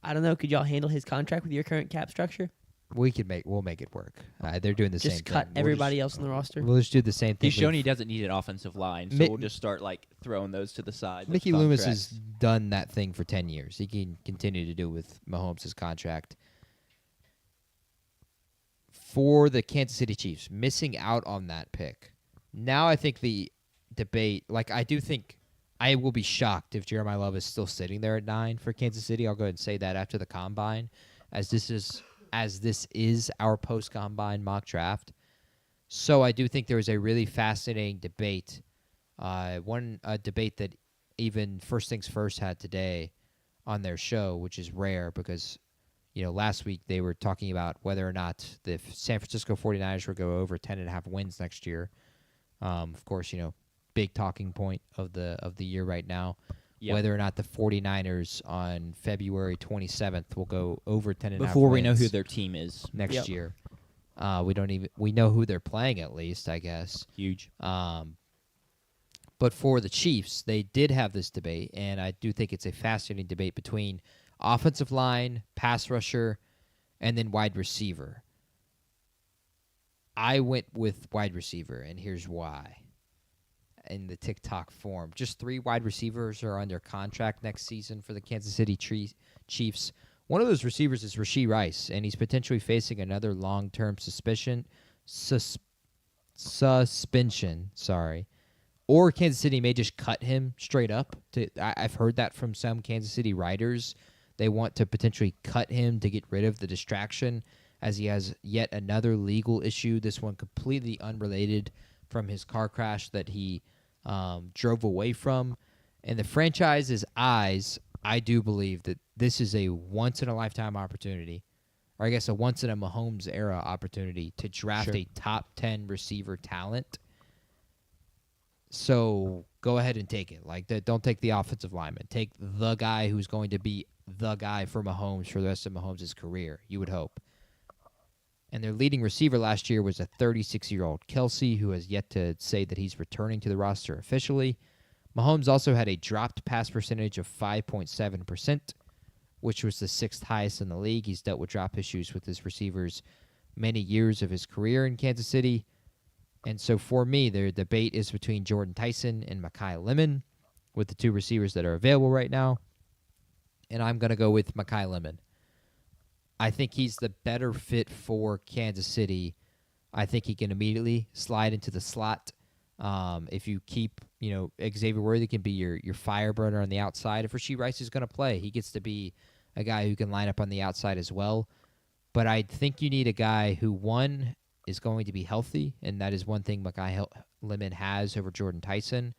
I don't know. Could y'all handle his contract with your current cap structure? We'll make it work. They're doing the same Just thing. cut We'll everybody else on the roster. We'll just do the same thing. He's shown with- he doesn't need an offensive line, so Mi- we'll just start throwing those to the side. those Mickey Loomis contracts. has done that thing for 10 years. He can continue to do it with Mahomes' contract. For the Kansas City Chiefs, missing out on that pick. Now I think the debate, I do think I will be shocked if Jeremiah Love is still sitting there at 9 for Kansas City. I'll go ahead and say that after the combine. as this is our post combine mock draft. So I do think there was a really fascinating debate. One debate that even First Things First had today on their show, which is rare because, last week they were talking about whether or not the San Francisco 49ers would go over 10.5 wins next year. Of course, big talking point of the year right now. Yep. Whether or not the 49ers on February 27th will go over 10.5 Before we know wins who their team is. next Yep. year. We know who they're playing at least, I guess. Huge. But for the Chiefs, they did have this debate, and I do think it's a fascinating debate between offensive line, pass rusher, and then wide receiver. I went with wide receiver, and here's why. In the TikTok form, just 3 wide receivers are under contract next season for the Kansas City Chiefs. One of those receivers is Rashee Rice, and he's potentially facing another long-term suspension. Or Kansas City may just cut him straight up. I've heard that from some Kansas City writers. They want to potentially cut him to get rid of the distraction, as he has yet another legal issue, this one completely unrelated from his car crash that he drove away from. In the franchise's eyes, I do believe that this is a once-in-a-lifetime opportunity, or I guess a once-in-a-Mahomes-era opportunity to draft a top 10 receiver talent. So go ahead and take it. Don't take the offensive lineman. Take the guy who's going to be the guy for Mahomes for the rest of Mahomes' career, you would hope. And their leading receiver last year was a 36-year-old Kelsey, who has yet to say that he's returning to the roster officially. Mahomes also had a dropped pass percentage of 5.7%, which was the 6th highest in the league. He's dealt with drop issues with his receivers many years of his career in Kansas City. And so for me, their debate is between Jordan Tyson and Mekhi Lemon, with the 2 receivers that are available right now. And I'm going to go with Mekhi Lemon. I think he's the better fit for Kansas City. I think he can immediately slide into the slot. If you keep, Xavier Worthy can be your fire burner on the outside. If Rashee Rice is going to play, he gets to be a guy who can line up on the outside as well. But I think you need a guy who, one, is going to be healthy, and that is one thing Mekhi Lemon has over Jordan Tyson.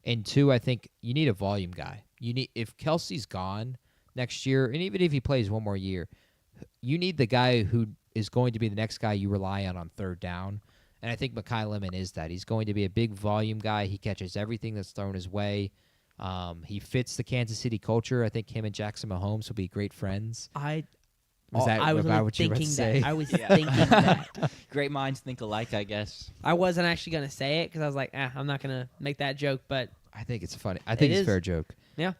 And 2, I think you need a volume guy. If Kelsey's gone next year, and even if he plays one more year, you need the guy who is going to be the next guy you rely on third down. And I think Mekhi Lemon is that. He's going to be a big volume guy. He catches everything that's thrown his way. He fits the Kansas City culture. I think him and Jackson Mahomes will be great friends. I Was that was about only what you were about to thinking say? that. I was thinking that. Great minds think alike, I guess. I wasn't actually gonna say it because I was like, I'm not gonna make that joke. But I think it's funny. I think it's a fair joke. yeah,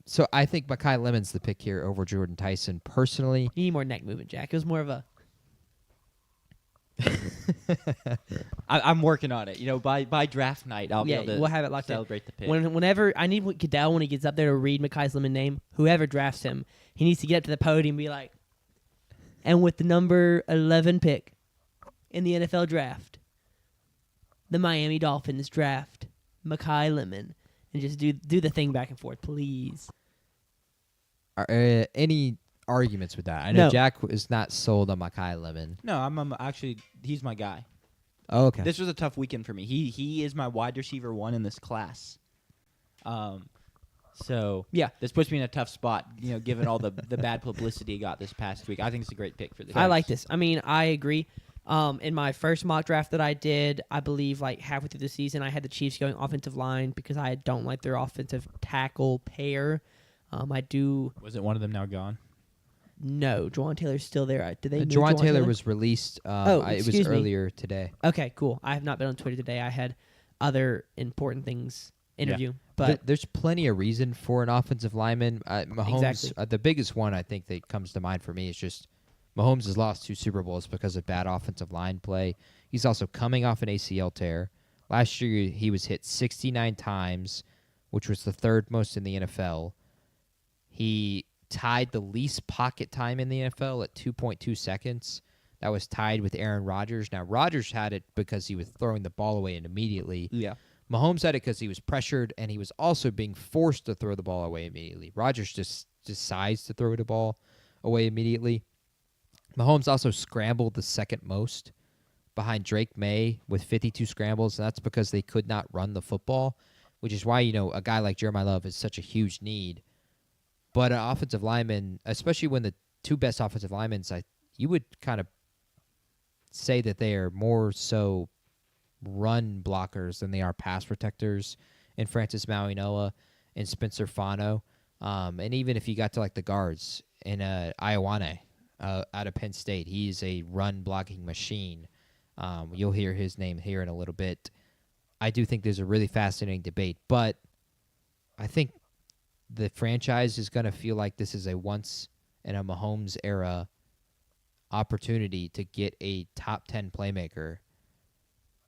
So I think Mekhi Lemon's the pick here over Jordan Tyson. Personally, you need more neck movement, Jack. It was more of a. I'm working on it. By draft night, I'll be able to we'll have it locked in. celebrate the pick. Whenever I need Goodell when he gets up there to read Mekhi Lemon's name, whoever drafts him, he needs to get up to the podium and be like, and with the number 11 pick in the NFL draft, the Miami Dolphins draft Mekhi Lemon, and just do the thing back and forth, please. are any arguments with that? I know No. Jack is not sold on Mekhi Lemon. No, I'm actually he's my guy. Oh, okay. This was a tough weekend for me. He is my wide receiver 1 in this class. So Yeah. this puts me in a tough spot. Given all the bad publicity he got this past week, I think it's a great pick for the. I like this. I mean, I agree. In my first mock draft that I did, I believe like halfway through the season, I had the Chiefs going offensive line because I don't like their offensive tackle pair. I do. Was it one of them now gone? No, Juwan Taylor's still there. Did they? move Juwan Taylor Taylor was released. Oh, it was excuse me. earlier today. Okay, cool. I have not been on Twitter today. I had other important things interview, but There's plenty of reason for an offensive lineman. Mahomes, Exactly. The biggest one I think that comes to mind for me is just Mahomes has lost 2 Super Bowls because of bad offensive line play. He's also coming off an ACL tear. Last year he was hit 69 times, which was the 3rd most in the NFL. He tied the least pocket time in the NFL at 2.2 seconds. That was tied with Aaron Rodgers. Now, Rodgers had it because he was throwing the ball away immediately. Yeah. Mahomes had it because he was pressured, and he was also being forced to throw the ball away immediately. Rodgers just decides to throw the ball away immediately. Mahomes also scrambled the second most behind Drake May with 52 scrambles, and that's because they could not run the football, which is why, a guy like Jeremiah Love is such a huge need. But an offensive lineman, especially when the two best offensive linemen, you would kind of say that they are more so run blockers than they are pass protectors in Francis Mauigoa and Spencer Fano. And even if you got to like the guards in Ioane out of Penn State, he's a run blocking machine. You'll hear his name here in a little bit. I do think there's a really fascinating debate, but I think the franchise is going to feel like this is a once in a Mahomes era opportunity to get a top 10 playmaker,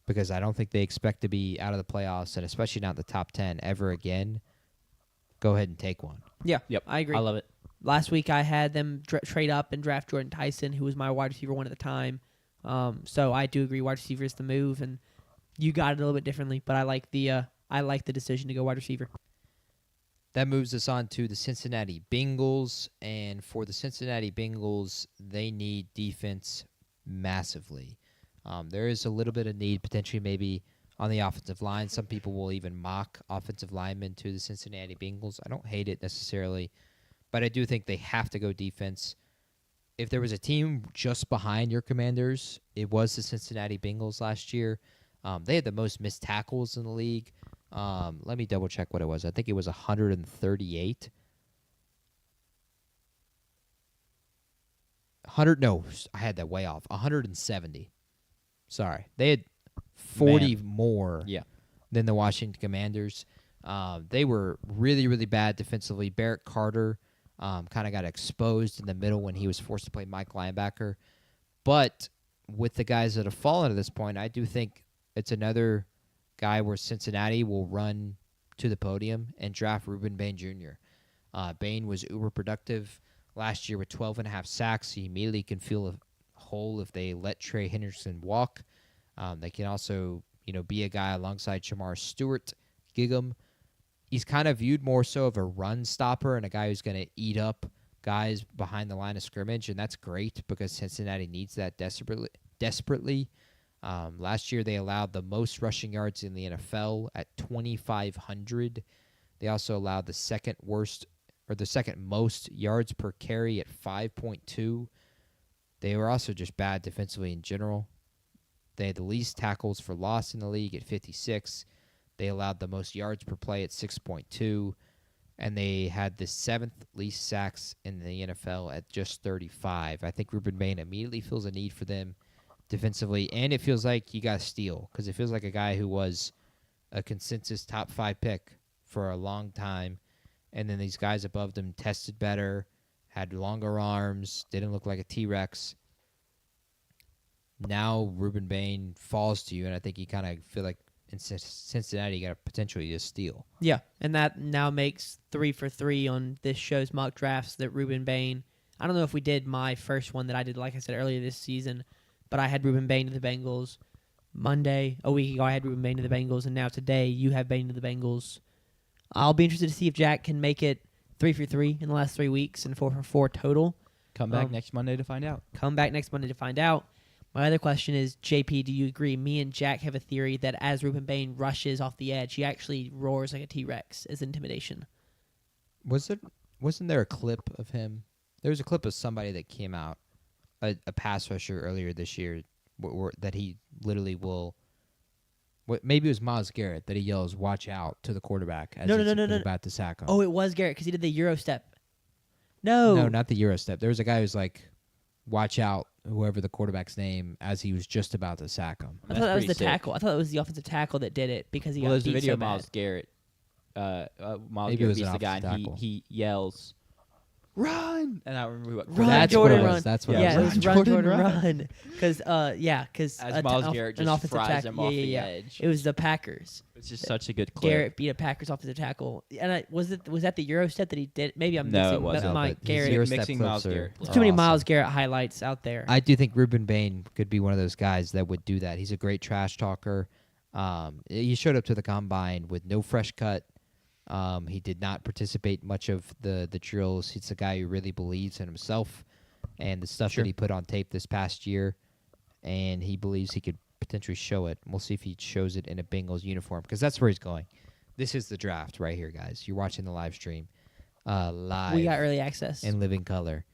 because I don't think they expect to be out of the playoffs, and especially not the top 10 ever again. Go ahead and take one. Yeah, Yep. I agree. I love it. Last week I had them trade up and draft Jordan Tyson, who was my wide receiver one at the time. So I do agree wide receiver is the move, and you got it a little bit differently, but I like the decision to go wide receiver. That moves us on to the Cincinnati Bengals, and for the Cincinnati Bengals, they need defense massively. There is a little bit of need potentially maybe on the offensive line. Some people will even mock offensive linemen to the Cincinnati Bengals. I don't hate it necessarily, but I do think they have to go defense. If there was a team just behind your Commanders, it was the Cincinnati Bengals last year. They had the most missed tackles in the league. Let me double check what it was. I think it was 138. No, I had that way off. 170. Sorry. They had 40 more Yeah. than the Washington Commanders. They were really, really bad defensively. Barrett Carter kind of got exposed in the middle when he was forced to play Mike linebacker. But with the guys that have fallen to this point, I do think it's another guy where Cincinnati will run to the podium and draft Ruben Bain Jr. Bain was uber productive last year with 12.5 sacks. He immediately can fill a hole if they let Trey Henderson walk. They can also, be a guy alongside Shamar Stewart, Gig'em. He's kind of viewed more so of a run stopper and a guy who's going to eat up guys behind the line of scrimmage, and that's great because Cincinnati needs that desperately. Last year, they allowed the most rushing yards in the NFL at 2,500. They also allowed the second most yards per carry at 5.2. They were also just bad defensively in general. They had the least tackles for loss in the league at 56. They allowed the most yards per play at 6.2. And they had the seventh least sacks in the NFL at just 35. I think Ruben Bain immediately feels a need for them defensively, and it feels like you got to steal because it feels like a guy who was a consensus top 5 pick for a long time, and then these guys above them tested better, had longer arms, didn't look like a T-Rex. Now Ruben Bain falls to you, and I think you kind of feel like in Cincinnati you got to potentially just steal. Yeah, and that now makes 3 for 3 on this show's mock drafts that Ruben Bain. I don't know if we did my first one that I did, like I said earlier this season, but I had Ruben Bain to the Bengals. Monday, a week ago, I had Ruben Bain to the Bengals, and now today you have Bain to the Bengals. I'll be interested to see if Jack can make it 3 for 3 in the last 3 weeks and 4 for 4 total. Come back next Monday to find out. Come back next Monday to find out. My other question is, JP, do you agree? Me and Jack have a theory that as Ruben Bain rushes off the edge, he actually roars like a T-Rex as intimidation. Wasn't there a clip of him? There was a clip of somebody that came out, a pass rusher earlier this year, that he literally will. Maybe it was Myles Garrett that he yells "Watch out" to the quarterback as No, he's about to sack him. Oh, it was Garrett because he did the Euro step. No, not the Euro step. There was a guy who's like, "Watch out," whoever the quarterback's name, as he was just about to sack him. I thought that was the tackle. I thought it was the offensive tackle that did it because he got There's a beat video so of Myles bad. Garrett. Myles Maybe it Garrett was beats an the guy, offensive and tackle. he yells, "Run!" And I don't remember what. Run, That's Jordan, what it run. was. That's what Yeah, it it was. was run, Jordan, run. Because, because As Myles Garrett just fries him off the edge. It was the Packers. It's just such a good clip. Garrett beat a Packers offensive tackle, and was that the Euro step that he did? Maybe I'm No, mixing it wasn't. my But his Garrett. Euro step Mixing clips Myles are- Garrett. There's are too many awesome. Myles Garrett highlights out there. I do think Ruben Bain could be one of those guys that would do that. He's a great trash talker. He showed up to the combine with no fresh cut. He did not participate much of the drills. He's a guy who really believes in himself. and the stuff Sure. that he put on tape this past year, and he believes he could potentially show it. We'll see if he shows it in a Bengals uniform because that's where he's going. This is the draft right here, guys. You're watching the live stream, live. We got early access. In living color.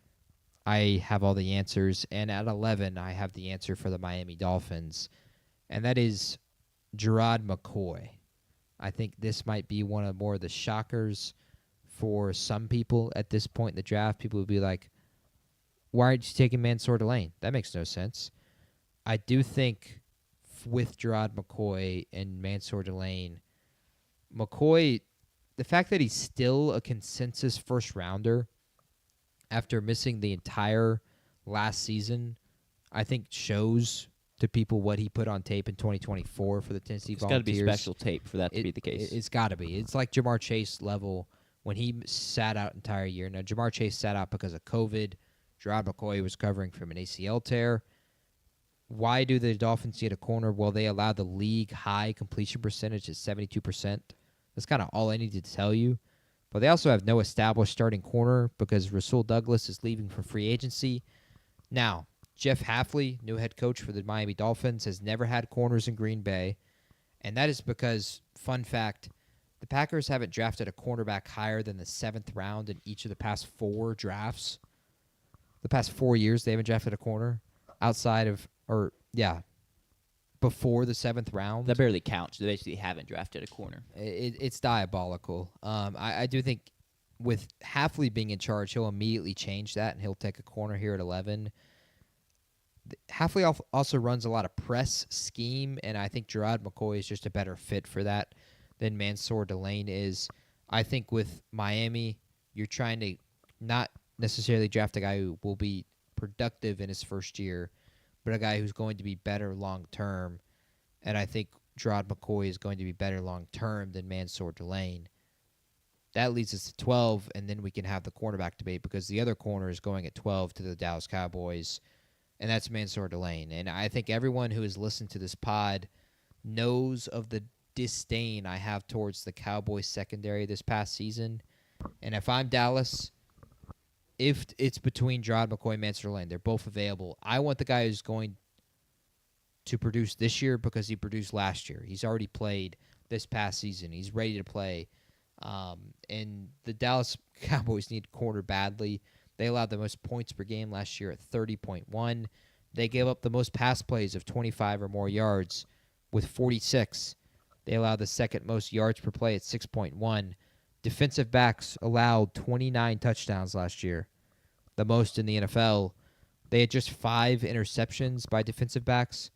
I have all the answers, and at 11, I have the answer for the Miami Dolphins, and that is Gerard McCoy. I think this might be one of more of the shockers for some people at this point in the draft. People would be like, why aren't you taking Mansour Delane? That makes no sense. I do think with Gerard McCoy and Mansour Delane, McCoy, the fact that he's still a consensus first rounder after missing the entire last season, I think shows to people what he put on tape in 2024 for the Tennessee It's got to Volunteers. be special tape for that to be the case. It's got to be. It's like Jamar Chase level when he sat out entire year. Now, Jamar Chase sat out because of COVID. Gerard McCoy was covering from an ACL tear. Why do the Dolphins need a corner? Well, they allow the league high completion percentage at 72%. That's kind of all I need to tell you. But they also have no established starting corner because Rasul Douglas is leaving for free agency. Now, Jeff Hafley, new head coach for the Miami Dolphins, has never had corners in Green Bay. And that is because, fun fact, the Packers haven't drafted a cornerback higher than the 7th round in each of the past 4 drafts. The past 4 years, they haven't drafted a corner outside of, before the 7th round. That barely counts. They basically haven't drafted a corner. It's diabolical. I do think with Hafley being in charge, he'll immediately change that, and he'll take a corner here at 11. Hafley also runs a lot of press scheme, and I think Gerard McCoy is just a better fit for that than Mansour Delane is. I think with Miami, you're trying to not necessarily draft a guy who will be productive in his first year, but a guy who's going to be better long-term, and I think Gerard McCoy is going to be better long-term than Mansour Delane. That leads us to 12, and then we can have the cornerback debate because the other corner is going at 12 to the Dallas Cowboys, and that's Mansour Delane. And I think everyone who has listened to this pod knows of the disdain I have towards the Cowboys secondary this past season. And if I'm Dallas, if it's between Gerard McCoy and Mansour Delane, they're both available. I want the guy who's going to produce this year because he produced last year. He's already played this past season. He's ready to play. And the Dallas Cowboys need corner badly. They allowed the most points per game last year at 30.1. They gave up the most pass plays of 25 or more yards with 46. They allowed the second most yards per play at 6.1. Defensive backs allowed 29 touchdowns last year, the most in the NFL. They had just 5 interceptions by defensive backs,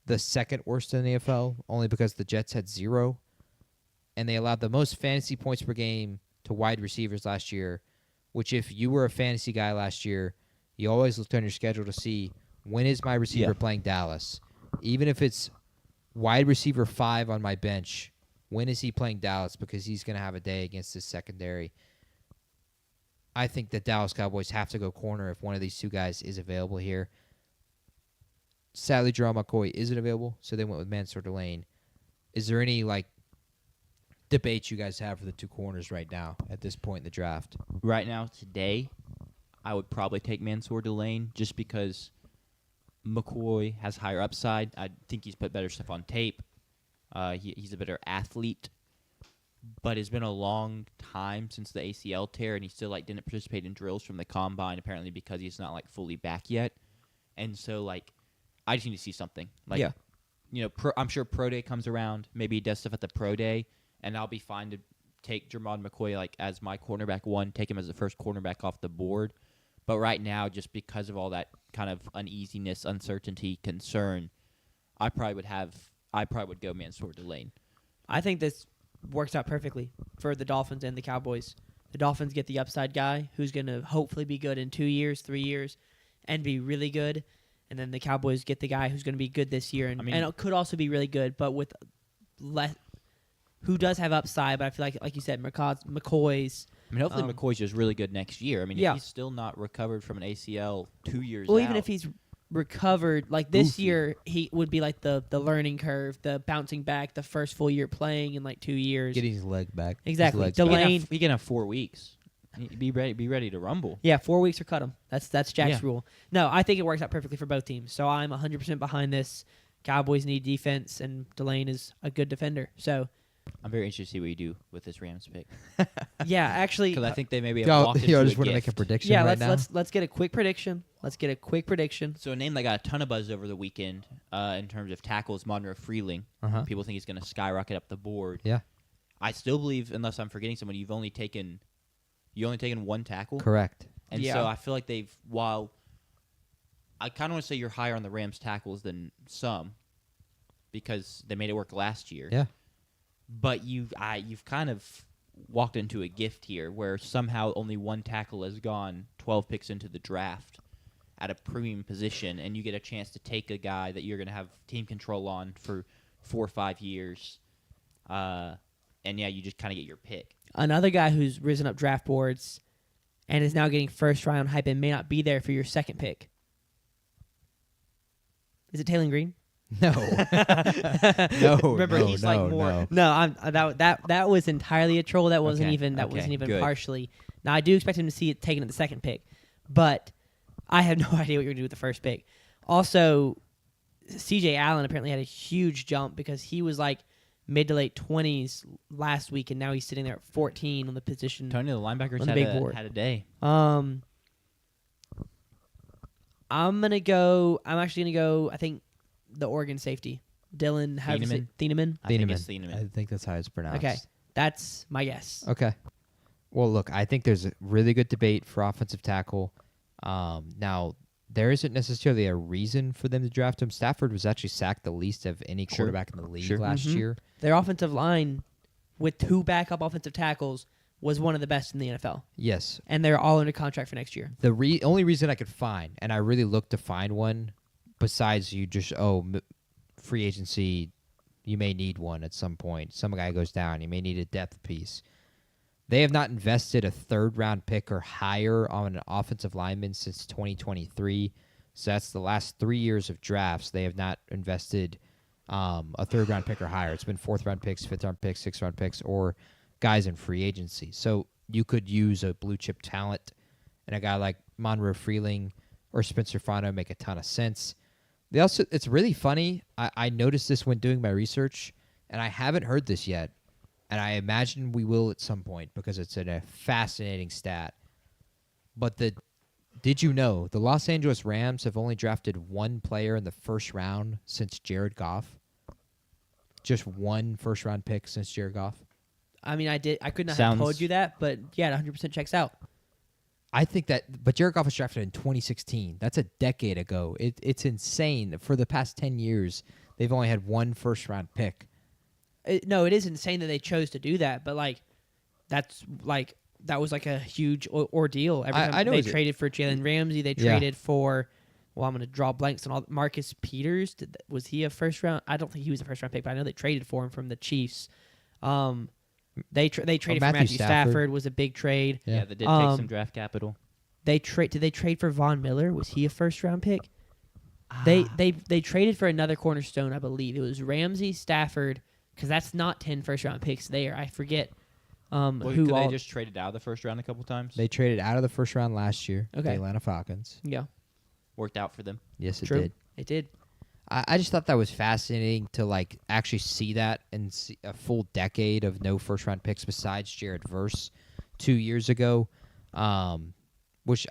the second worst in the NFL, only because the Jets had 0. And they allowed the most fantasy points per game to wide receivers last year, which if you were a fantasy guy last year, you always looked on your schedule to see when is my receiver playing Dallas. Even if it's wide receiver 5 on my bench, when is he playing Dallas? Because he's going to have a day against this secondary. I think the Dallas Cowboys have to go corner if one of these two guys is available here. Sadly, Gerard McCoy isn't available, so they went with Mansour Delane. Is there any, debate you guys have for the two corners right now at this point in the draft? Right now, today, I would probably take Mansour Delane just because McCoy has higher upside. I think he's put better stuff on tape. He's a better athlete, but it's been a long time since the ACL tear, and he still didn't participate in drills from the combine apparently because he's not fully back yet. And so I just need to see something. I'm sure Pro Day comes around. Maybe he does stuff at the Pro Day, and I'll be fine to take Gerard McCoy as my cornerback 1, take him as the first cornerback off the board. But right now, just because of all that kind of uneasiness, uncertainty, concern, I probably would go Mansour Delane. I think this works out perfectly for the Dolphins and the Cowboys. The Dolphins get the upside guy who's going to hopefully be good in 2 years, 3 years, and be really good. And then the Cowboys get the guy who's going to be good this year and it could also be really good, but with less, who does have upside. But I feel like you said, McCoy's. Hopefully McCoy's just really good next year. If he's still not recovered from an ACL 2 years out. Well, even if he's recovered, this year, he would be the learning curve, the bouncing back, the first full year playing in 2 years. Getting his leg back. Exactly. His legs back. Delane. He can have 4 weeks. Be ready to rumble. Yeah, 4 weeks or cut them. That's Jack's Yeah. rule. No, I think it works out perfectly for both teams. So I'm 100% behind this. Cowboys need defense, and Delane is a good defender. So I'm very interested to see what you do with this Rams pick yeah, actually, because I think they maybe have Yo, walked into yo, I a just want to make a gift. prediction yeah. right Let's get a quick prediction. So a name that got a ton of buzz over the weekend in terms of tackles, Monroe Freeling. now. Uh-huh. People think he's going to skyrocket up the board. Yeah. I still believe, unless I'm forgetting someone, you only taken one tackle. Correct. And Yeah. so I feel like while I kind of want to say you're higher on the Rams tackles than some because they made it work last year. Yeah. But you've kind of walked into a gift here where somehow only one tackle has gone 12 picks into the draft at a premium position, and you get a chance to take a guy that you're going to have team control on for 4 or 5 years. And yeah, you just kind of get your pick. another guy who's risen up draft boards and is now getting first round hype and may not be there for your second pick. Is it Taylor Green? No. No. Remember, no, he's no, like more. no. No, that was entirely a troll. That wasn't Okay, even okay, good. partially. Now I do expect him to see it taken at the second pick, but I have no idea what you're gonna do with the first pick. Also, C.J. Allen apparently had a huge jump because he was like mid to late 20s last week, and now he's sitting there at 14 on the position. Tony, the linebackers On the big board. had a day. I'm actually gonna go. I think the Oregon safety, Dylan Thieneman. I think it's Thieneman. I think that's how it's pronounced. Okay, that's my guess. Okay. Well, look, I think there's a really good debate for offensive tackle. Now, there isn't necessarily a reason for them to draft him. Stafford was actually sacked the least of any Sure. quarterback in the league Sure. last Mhm. year. Their offensive line with 2 backup offensive tackles was one of the best in the NFL, Yes. and they're all under contract for next year. The only reason I could find, and I really looked to find one, besides you just, free agency, you may need one at some point. Some guy goes down, you may need a depth piece. They have not invested a third-round pick or higher on an offensive lineman since 2023. So that's the last 3 years of drafts. They have not invested a third-round pick or higher. It's been fourth-round picks, fifth-round picks, sixth-round picks, or guys in free agency. So you could use a blue-chip talent, and a guy like Monroe Freeling or Spencer Fano make a ton of sense. They also, it's really funny. I noticed this when doing my research, and I haven't heard this yet. And I imagine we will at some point because it's a fascinating stat. But did you know the Los Angeles Rams have only drafted one player in the first round since Jared Goff? Just one first-round pick since Jared Goff? I mean, I could not Sounds- have told you that, but yeah, it 100% checks out. I think that, but Jared Goff was drafted in 2016. That's a decade ago. It's insane. For the past 10 years, they've only had one first-round pick. No, it is insane that they chose to do that, but that was like a huge ordeal. Every time I know they it's- traded for Jalen Ramsey, they Yeah. traded for. Well, I'm going to draw blanks on all. Marcus Peters, was he a first round? I don't think he was a first round pick, but I know they traded for him from the Chiefs. They traded for Matthew Matthew Stafford. Stafford was a big trade. Yeah, they did take some draft capital. Did they trade for Von Miller? Was he a first round pick? They traded for another cornerstone, I believe. It was Ramsey, Stafford, because that's not 10 first round picks there. I forget who They all. just traded out of the first round a couple times. They traded out of the first round last year. Okay. The Atlanta Falcons. Yeah, Worked out for them. Yes, it true. did. It did. I just thought that was fascinating to actually see that and see a full decade of no first round picks besides Jared Verse 2 years ago, which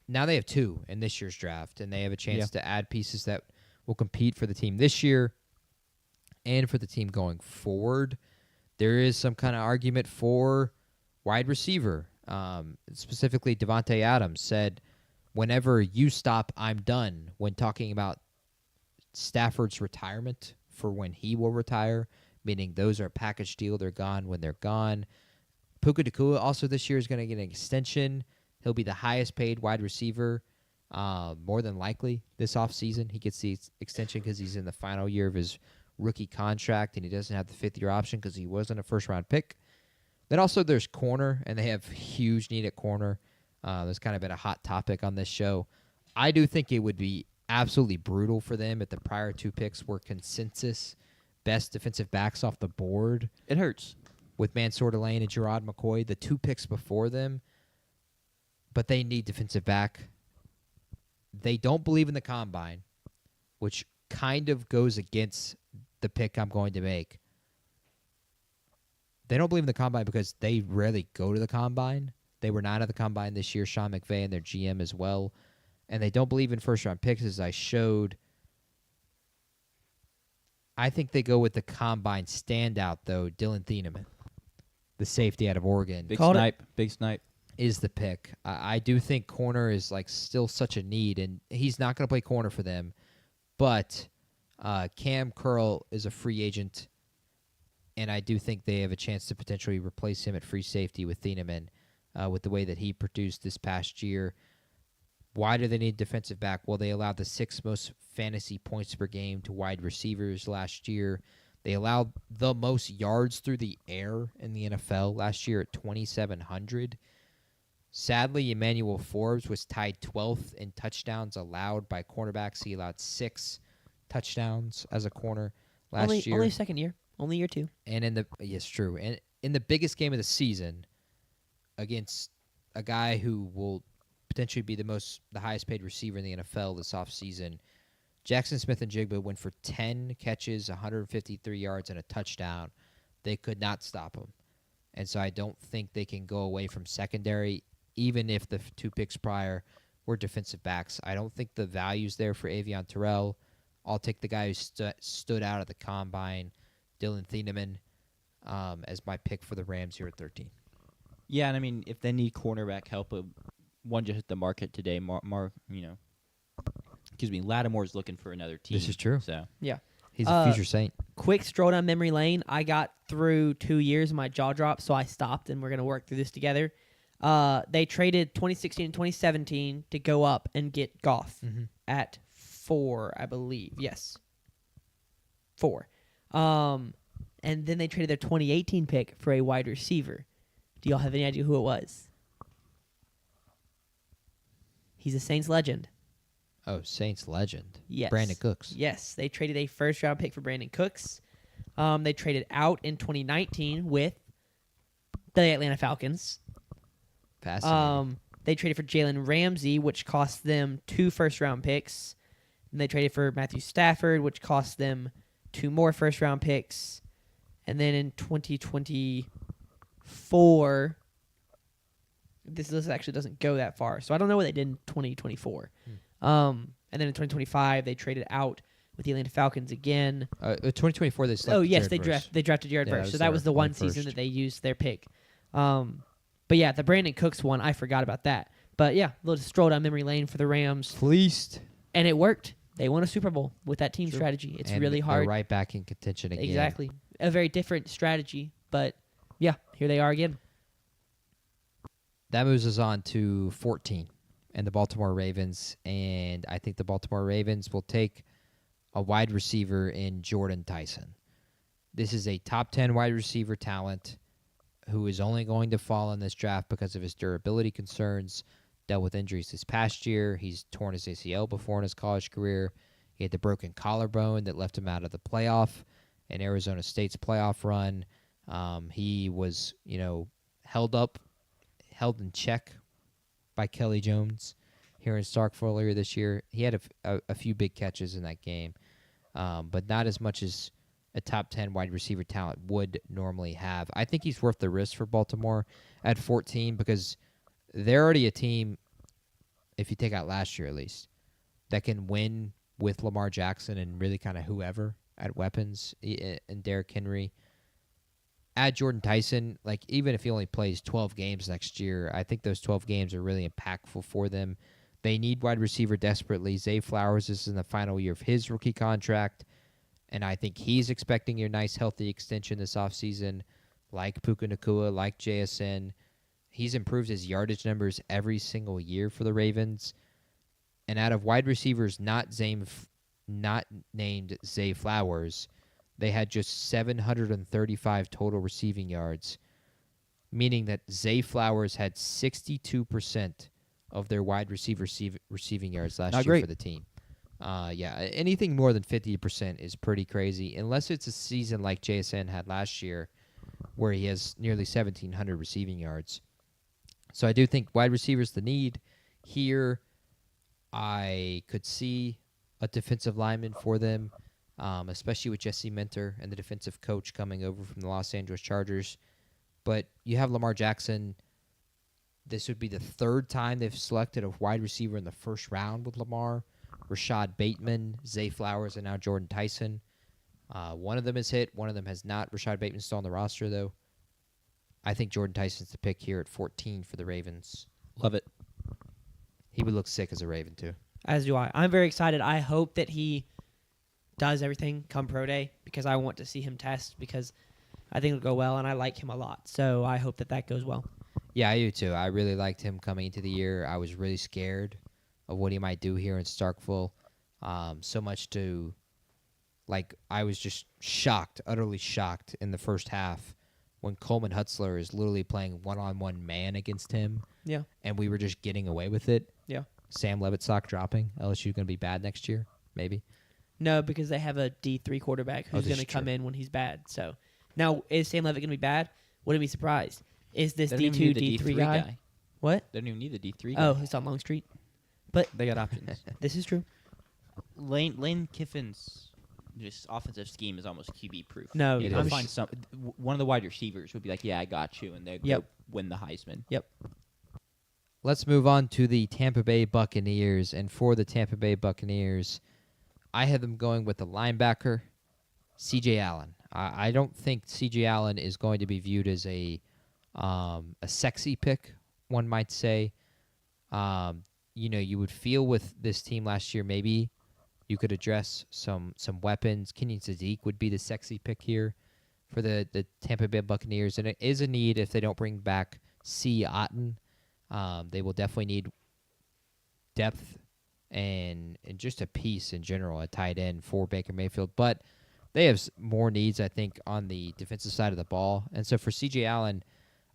now they have 2 in this year's draft, and they have a chance to add pieces that will compete for the team this year and for the team going forward. There is some kind of argument for wide receiver. Specifically, Devontae Adams said, "Whenever you stop, I'm done," when talking about Stafford's retirement for when he will retire, meaning those are a package deal. They're gone when they're gone. Puka Nacua also this year is going to get an extension. He'll be the highest paid wide receiver, more than likely this offseason. He gets the extension because he's in the final year of his rookie contract, and he doesn't have the fifth-year option because he wasn't a first-round pick. Then also there's corner, and they have huge need at corner. There's kind of been a hot topic on this show. I do think it would be absolutely brutal for them if the prior 2 picks were consensus best defensive backs off the board It hurts. with Mansour Delane and Gerard McCoy. The 2 picks before them, but they need defensive back. They don't believe in the combine, which kind of goes against the pick I'm going to make. They don't believe in the combine because they rarely go to the combine. They were not at the combine this year, Sean McVay and their GM as well. And they don't believe in first-round picks, as I showed. I think they go with the combine standout, though, Dylan Thieneman, the safety out of Oregon. Big Called it. snipe. Big snipe. Is the pick. I do think corner is like still such a need, and he's not going to play corner for them. But Cam Curl is a free agent, and I do think they have a chance to potentially replace him at free safety with Thieneman with the way that he produced this past year. Why do they need defensive back? Well, they allowed the 6th most fantasy points per game to wide receivers last year. They allowed the most yards through the air in the NFL last year at 2,700. Sadly, Emmanuel Forbes was tied 12th in touchdowns allowed by cornerbacks. He allowed 6 touchdowns as a corner last year. Only second year. Only year 2. And yes, true. And in the biggest game of the season, against a guy who will potentially be the highest paid receiver in the NFL this offseason, Jackson Smith and Jigba went for 10 catches, 153 yards, and a touchdown. They could not stop him. And so I don't think they can go away from secondary, even if the 2 picks prior were defensive backs. I don't think the value's there for Avion Terrell. I'll take the guy who stood out at the combine, Dylan Thieneman, as my pick for the Rams here at 13. Yeah, and I mean, if they need cornerback help, one just hit the market today. Lattimore's looking for another team. This is true. So Yeah. He's a future Saint. Quick stroll down memory lane. I got through 2 years of my jaw dropped, so I stopped, and we're going to work through this together. They traded 2016 and 2017 to go up and get Goff at 4, I believe. Yes. 4. And then they traded their 2018 pick for a wide receiver. Do y'all have any idea who it was? He's a Saints legend. Oh, Saints legend. Yes. Brandon Cooks. Yes. They traded a first-round pick for Brandon Cooks. They traded out in 2019 with the Atlanta Falcons. Fascinating. They traded for Jalen Ramsey, which cost them 2 first-round picks. And they traded for Matthew Stafford, which cost them 2 more first-round picks. And then in 2024, this list actually doesn't go that far, so I don't know what they did in 2024. And then in 2025, they traded out with the Atlanta Falcons again. 2024, they selected Yes, Jared Verse. they drafted Jared Yeah, Verse. So that was the their one first. season that they used their pick. But yeah, the Brandon Cooks one, I forgot about that. But yeah, a little stroll down memory lane for the Rams, Fleeced. and it worked. They won a Super Bowl with that team strategy. It's And really they're hard. right back in contention again. Exactly, a very different strategy, but yeah, here they are again. That moves us on to 14 and the Baltimore Ravens. And I think the Baltimore Ravens will take a wide receiver in Jordan Tyson. This is a top 10 wide receiver talent who is only going to fall in this draft because of his durability concerns. Dealt with injuries this past year. He's torn his ACL before in his college career. He had the broken collarbone that left him out of the playoff in Arizona State's playoff run. He was, held in check by Kelly Jones here in Starkville earlier this year. He had a few big catches in that game, but not as much as a top 10 wide receiver talent would normally have. I think he's worth the risk for Baltimore at 14 because they're already a team, if you take out last year at least, that can win with Lamar Jackson and really kind of whoever at weapons and Derrick Henry. Add Jordan Tyson, even if he only plays 12 games next year, I think those 12 games are really impactful for them. They need wide receiver desperately. Zay Flowers is in the final year of his rookie contract, and I think he's expecting a nice, healthy extension this offseason, like Puka Nacua, like JSN. He's improved his yardage numbers every single year for the Ravens. And out of wide receivers not named Zay Flowers, they had just 735 total receiving yards, meaning that Zay Flowers had 62% of their wide receiver receiving yards last year for the team. Anything more than 50% is pretty crazy, unless it's a season like JSN had last year where he has nearly 1,700 receiving yards. So I do think wide receivers the need here. I could see a defensive lineman for them, especially with Jesse Minter and the defensive coach coming over from the Los Angeles Chargers. But you have Lamar Jackson. This would be the third time they've selected a wide receiver in the first round with Lamar. Rashad Bateman, Zay Flowers, and now Jordan Tyson. One of them has hit. One of them has not. Rashad Bateman's still on the roster, though. I think Jordan Tyson's the pick here at 14 for the Ravens. Love it. He would look sick as a Raven, too. As do I. I'm very excited. I hope that he does everything come pro day because I want to see him test because I think it'll go well, and I like him a lot. So I hope that that goes well. Yeah, I do, too. I really liked him coming into the year. I was really scared of what he might do here in Starkville. So much to, I was just shocked, utterly shocked in the first half when Coleman Hutzler is literally playing one-on-one man against him. Yeah. And we were just getting away with it. Yeah. Sam Levitt stock dropping. LSU going to be bad next year, maybe. No, because they have a D3 quarterback who's this going to is come true. in when he's bad. So now, is Sam Levitt going to be bad? Wouldn't be surprised. Is this They don't even D2, need the D3 guy? What? They don't even need the D3 guy. Oh, he's on Longstreet. They got options. This is true. Lane Kiffin's just offensive scheme is almost QB proof. No, you it go is. find one of the wide receivers would be like, "Yeah, I got you," and they Yep. go win the Heisman. Yep. Let's move on to the Tampa Bay Buccaneers. And for the Tampa Bay Buccaneers, I have them going with the linebacker, C.J. Allen. I don't think C.J. Allen is going to be viewed as a sexy pick, one might say. You would feel with this team last year, maybe you could address some weapons. Kenyon Sadiq would be the sexy pick here for the Tampa Bay Buccaneers. And it is a need if they don't bring back C. Otten. They will definitely need depth and just a piece in general, a tight end for Baker Mayfield. But they have more needs, I think, on the defensive side of the ball. And so for C.J. Allen,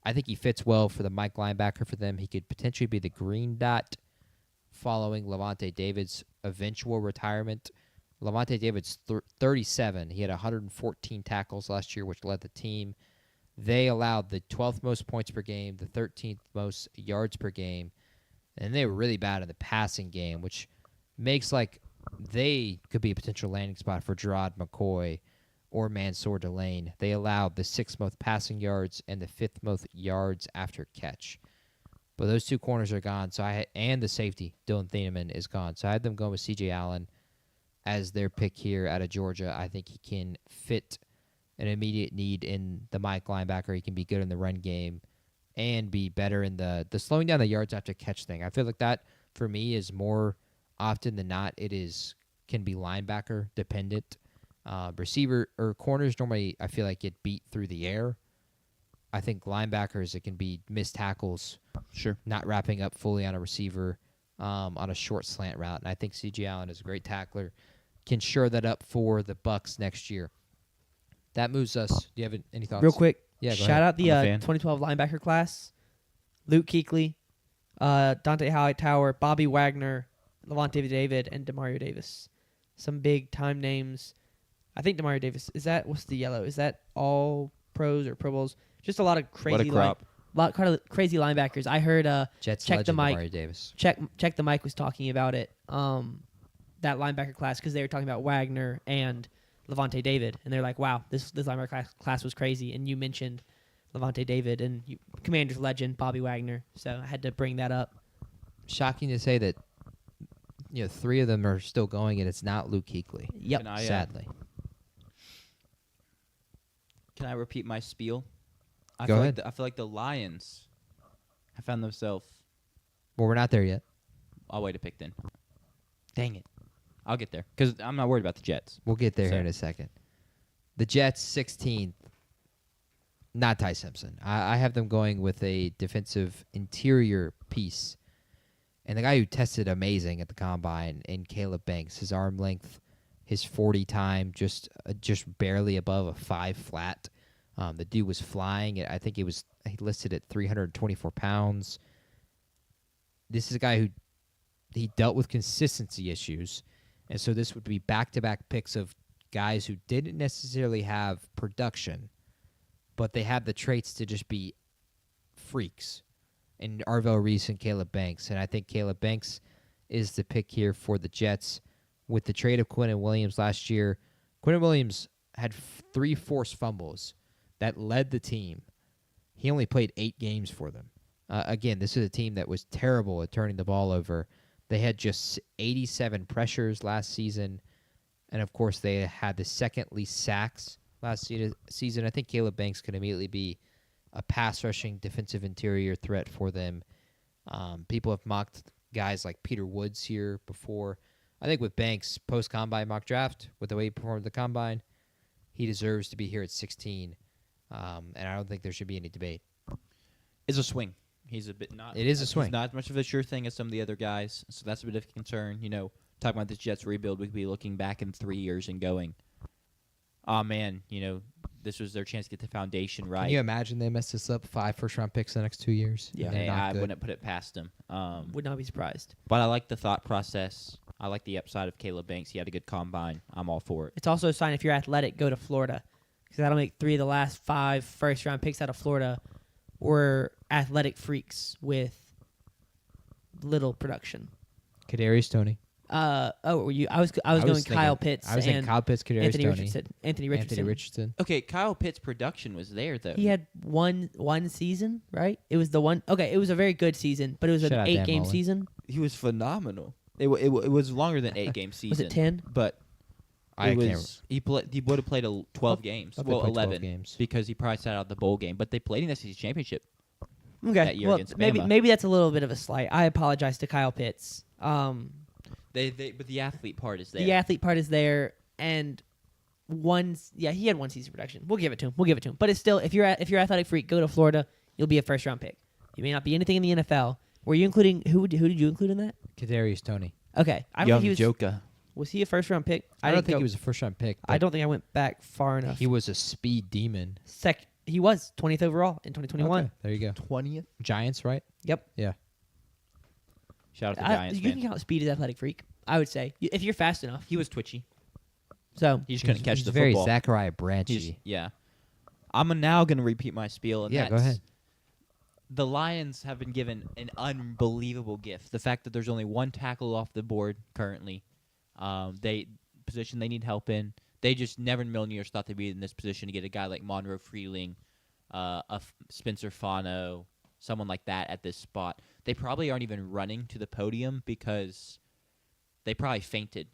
I think he fits well for the Mike linebacker for them. He could potentially be the green dot following Levante David's eventual retirement. Levante David's 37. He had 114 tackles last year, which led the team. They allowed the 12th most points per game, the 13th most yards per game, and they were really bad in the passing game, which makes they could be a potential landing spot for Gerard McCoy or Mansour Delane. They allowed the 6th most passing yards and the 5th most yards after catch. But those two corners are gone, and the safety, Dylan Thieneman, is gone. So I had them going with C.J. Allen as their pick here out of Georgia. I think he can fit an immediate need in the Mike linebacker. He can be good in the run game and be better in the slowing down the yards after catch thing. I feel like that, for me, is more often than not, can be linebacker dependent. Receiver or corners normally, I feel like, get beat through the air. I think linebackers, it can be missed tackles, Sure. not wrapping up fully on a receiver on a short slant route. And I think C.J. Allen is a great tackler, can shore that up for the Bucs next year. That moves us. Do you have any thoughts? Real quick, Yeah, go shout ahead. out the I'm a fan. 2012 linebacker class. Luke Kuechly, Dante Hightower, Bobby Wagner, Levante David, and Demario Davis. Some big time names. I think Demario Davis, what's the yellow? Is that all pros or Pro Bowls? Just a lot of crazy What a crop. crazy linebackers. I heard Jets check the legend mic. Amari Davis. Check the mic was talking about it. That linebacker class because they were talking about Wagner and Levante David, and they're like, "Wow, this linebacker class was crazy." And you mentioned Levante David and Commanders legend Bobby Wagner, so I had to bring that up. Shocking to say that 3 of them are still going, and it's not Luke Kuechly. Yep. Sadly. Can I repeat my spiel? Go ahead. I feel like the Lions have found themselves. Well, we're not there yet. I'll wait a pick then. Dang it. I'll get there because I'm not worried about the Jets. We'll get there So- here in a second. The Jets, 16th. Not Ty Simpson. I have them going with a defensive interior piece. And the guy who tested amazing at the combine in Caleb Banks, his arm length, his 40 time, just barely above a 5 flat. The dude was flying. I think he listed at 324 pounds. This is a guy who he dealt with consistency issues. And so this would be back-to-back picks of guys who didn't necessarily have production, but they have the traits to just be freaks. and Arvell Reese and Caleb Banks. And I think Caleb Banks is the pick here for the Jets. With the trade of Quinnen Williams last year, Quinnen Williams had 3 forced fumbles that led the team. He only played 8 games for them. Again, this is a team that was terrible at turning the ball over. They had just 87 pressures last season, and of course they had the second least sacks last season. I think Caleb Banks could immediately be a pass-rushing defensive interior threat for them. People have mocked guys like Peter Woods here before. I think with Banks, post-combine mock draft, with the way he performed at the combine, he deserves to be here at 16, and I don't think there should be any debate. It's a swing. He's a bit not. It is a swing. He's not as much of a sure thing as some of the other guys, so that's a bit of a concern. You know, talking about this Jets rebuild, we could be looking back in 3 years and going, "Oh man, you know, this was their chance to get the foundation right." Can you imagine they mess this up? 5 first-round picks the next 2 years? Yeah. And they're Hey, not I good? wouldn't put it past him. Would not be surprised. But I like the thought process. I like the upside of Caleb Banks. He had a good combine. I'm all for it. It's also a sign if you're athletic, go to Florida, because that'll make 3 of the last 5 first-round picks out of Florida were athletic freaks with little production. Kadarius Toney. Were you? I was going thinking- Kyle Pitts. I was thinking and Kyle Pitts, Kadarius Anthony Toney, Richardson. Anthony Richardson. Okay, Kyle Pitt's production was there though. He had one season, right? It was the one. Okay, it was a very good season, but it was Shout an out Dan 8-game Mullen. season. He was phenomenal. It was longer than 8-game season. Was it 10? But I it can't was he would have played 12 games. thought they Well, played 12 11 games. because he probably sat out the bowl game. But they played in the SEC championship. Okay, that year well, against maybe Bama. maybe that's a little bit of a slight. I apologize to Kyle Pitts. But the athlete part is there. The athlete part is there, and he had 1 season production. We'll give it to him. But it's still, if you're athletic freak, go to Florida. You'll be a first-round pick. You may not be anything in the NFL. Were you including who did you include in that? Kadarius Toney. Okay, I Young think he Joka. was he a first-round pick? I don't didn't think go- he was a first-round pick. I but don't think I went back far enough. He was a speed demon. He was 20th overall in 2021. Okay, there you go. 20th. Giants, right? Yep. Yeah. Shout out to Giants You fan. can count speed as athletic freak. I would say if you're fast enough. He was twitchy. So He just couldn't catch He's the very football. Zachariah He Branchy. just- yeah. I'm now going to repeat my spiel. And Yeah, go that's- ahead. The Lions have been given an unbelievable gift. The fact that there's only 1 tackle off the board currently. Position they need help in. They just never in a million years thought they'd be in this position to get a guy like Monroe Freeling, Spencer Fano, someone like that at this spot. They probably aren't even running to the podium because they probably fainted,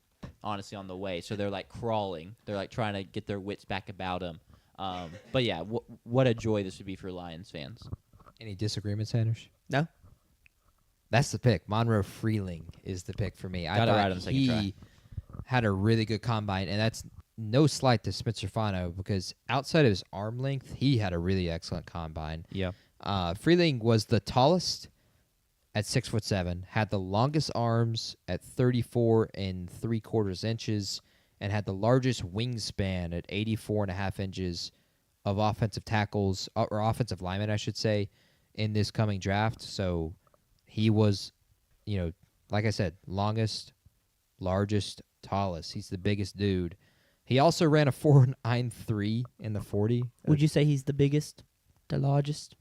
honestly, on the way. So they're like crawling. They're like trying to get their wits back about them. But yeah, what a joy this would be for Lions fans. Any disagreements, Sanders? no. That's the pick. Monroe Freeling is the pick for me. I Got it thought right on the second he try. had a really good combine, and that's no slight to Spencer Fano because outside of his arm length, he had a really excellent combine. Yeah. Freeling was the tallest at 6'7", had the longest arms at 34 3/4 inches, and had the largest wingspan at 84.5 inches of offensive tackles or offensive linemen, I should say, in this coming draft. So he was, like I said, longest, largest, tallest. He's the biggest dude. He also ran a 4.93 in the 40. Would you say he's the biggest, the largest?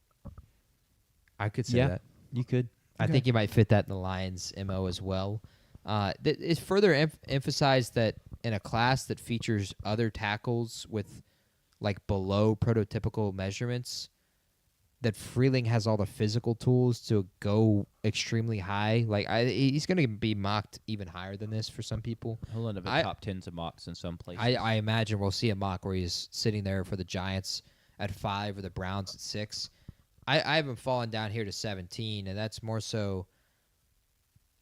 I could say Yeah. that. You could. I think he might fit that in the Lions' MO as well. It further emphasized that in a class that features other tackles with like below prototypical measurements, that Freeling has all the physical tools to go extremely high. Like he's going to be mocked even higher than this for some people. He'll end up in I- top 10s of mocks in some places. I imagine we'll see a mock where he's sitting there for the Giants at 5 or the Browns at 6. I haven't fallen down here to 17, and that's more so.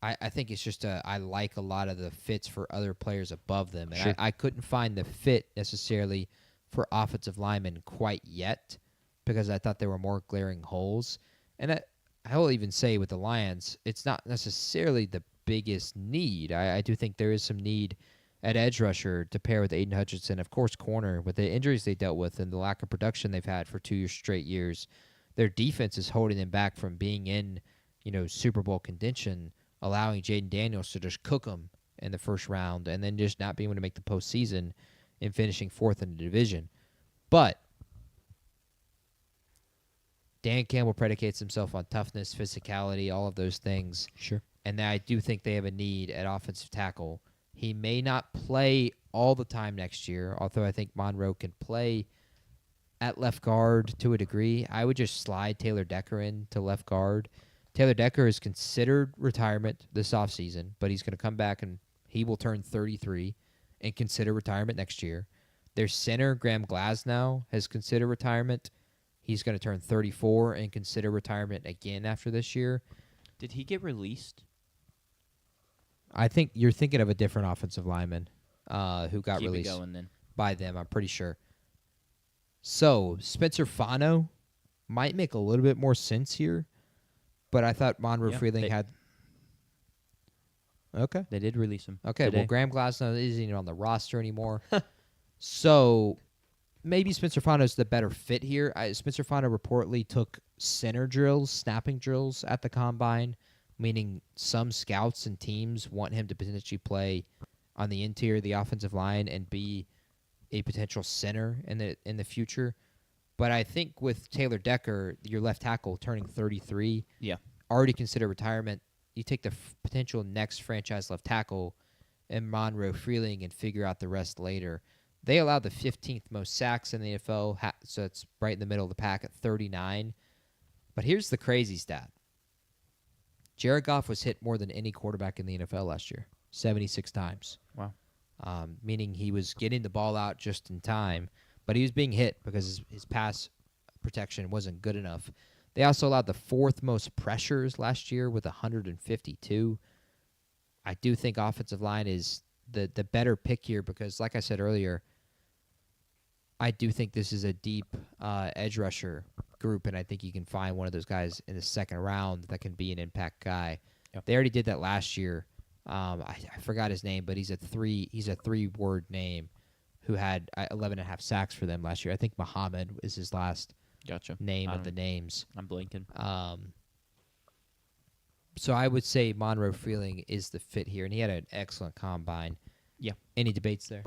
I think it's just I like a lot of the fits for other players above them, and Sure. I couldn't find the fit necessarily for offensive linemen quite yet because I thought there were more glaring holes. And I will even say with the Lions, it's not necessarily the biggest need. I do think there is some need at edge rusher to pair with Aiden Hutchinson. Of course, corner, with the injuries they dealt with and the lack of production they've had for 2 straight years. Their defense is holding them back from being in, Super Bowl contention, allowing Jaden Daniels to just cook them in the first round and then just not being able to make the postseason and finishing 4th in the division. But Dan Campbell predicates himself on toughness, physicality, all of those things. Sure. And I do think they have a need at offensive tackle. He may not play all the time next year, although I think Monroe can play at left guard to a degree. I would just slide Taylor Decker in to left guard. Taylor Decker is considered retirement this offseason, but he's going to come back and he will turn 33 and consider retirement next year. Their center, Graham Glasnow, has considered retirement. He's going to turn 34 and consider retirement again after this year. Did he get released? I think you're thinking of a different offensive lineman who got Keep released it going then. by them, I'm pretty sure. So, Spencer Fano might make a little bit more sense here, but I thought Monroe Yeah, Freeling they- had... Okay. They did release him. Okay, today. well, Graham Glasnow isn't even on the roster anymore. So, maybe Spencer Fano's the better fit here. Spencer Fano reportedly took center drills, snapping drills at the Combine, meaning some scouts and teams want him to potentially play on the interior of the offensive line and be a potential center in the future. But I think with Taylor Decker, your left tackle, turning 33, Yeah. already consider retirement, you take the potential next franchise left tackle and Monroe Freeling and figure out the rest later. They allowed the 15th most sacks in the NFL, so it's right in the middle of the pack at 39. But here's the crazy stat. Jared Goff was hit more than any quarterback in the NFL last year, 76 times. Wow. Meaning he was getting the ball out just in time, but he was being hit because his pass protection wasn't good enough. They also allowed the 4th most pressures last year with 152. I do think offensive line is the better pick here because, like I said earlier, I do think this is a deep edge rusher group, and I think you can find one of those guys in the second round that can be an impact guy. Yep. They already did that last year. I forgot his name, but he's a three-word name who had 11.5 sacks for them last year. I think Muhammad is his last Gotcha. name I of the don't- names. I'm blinking. So I would say Monroe Freeling is the fit here, and he had an excellent combine. Yeah. Any debates there?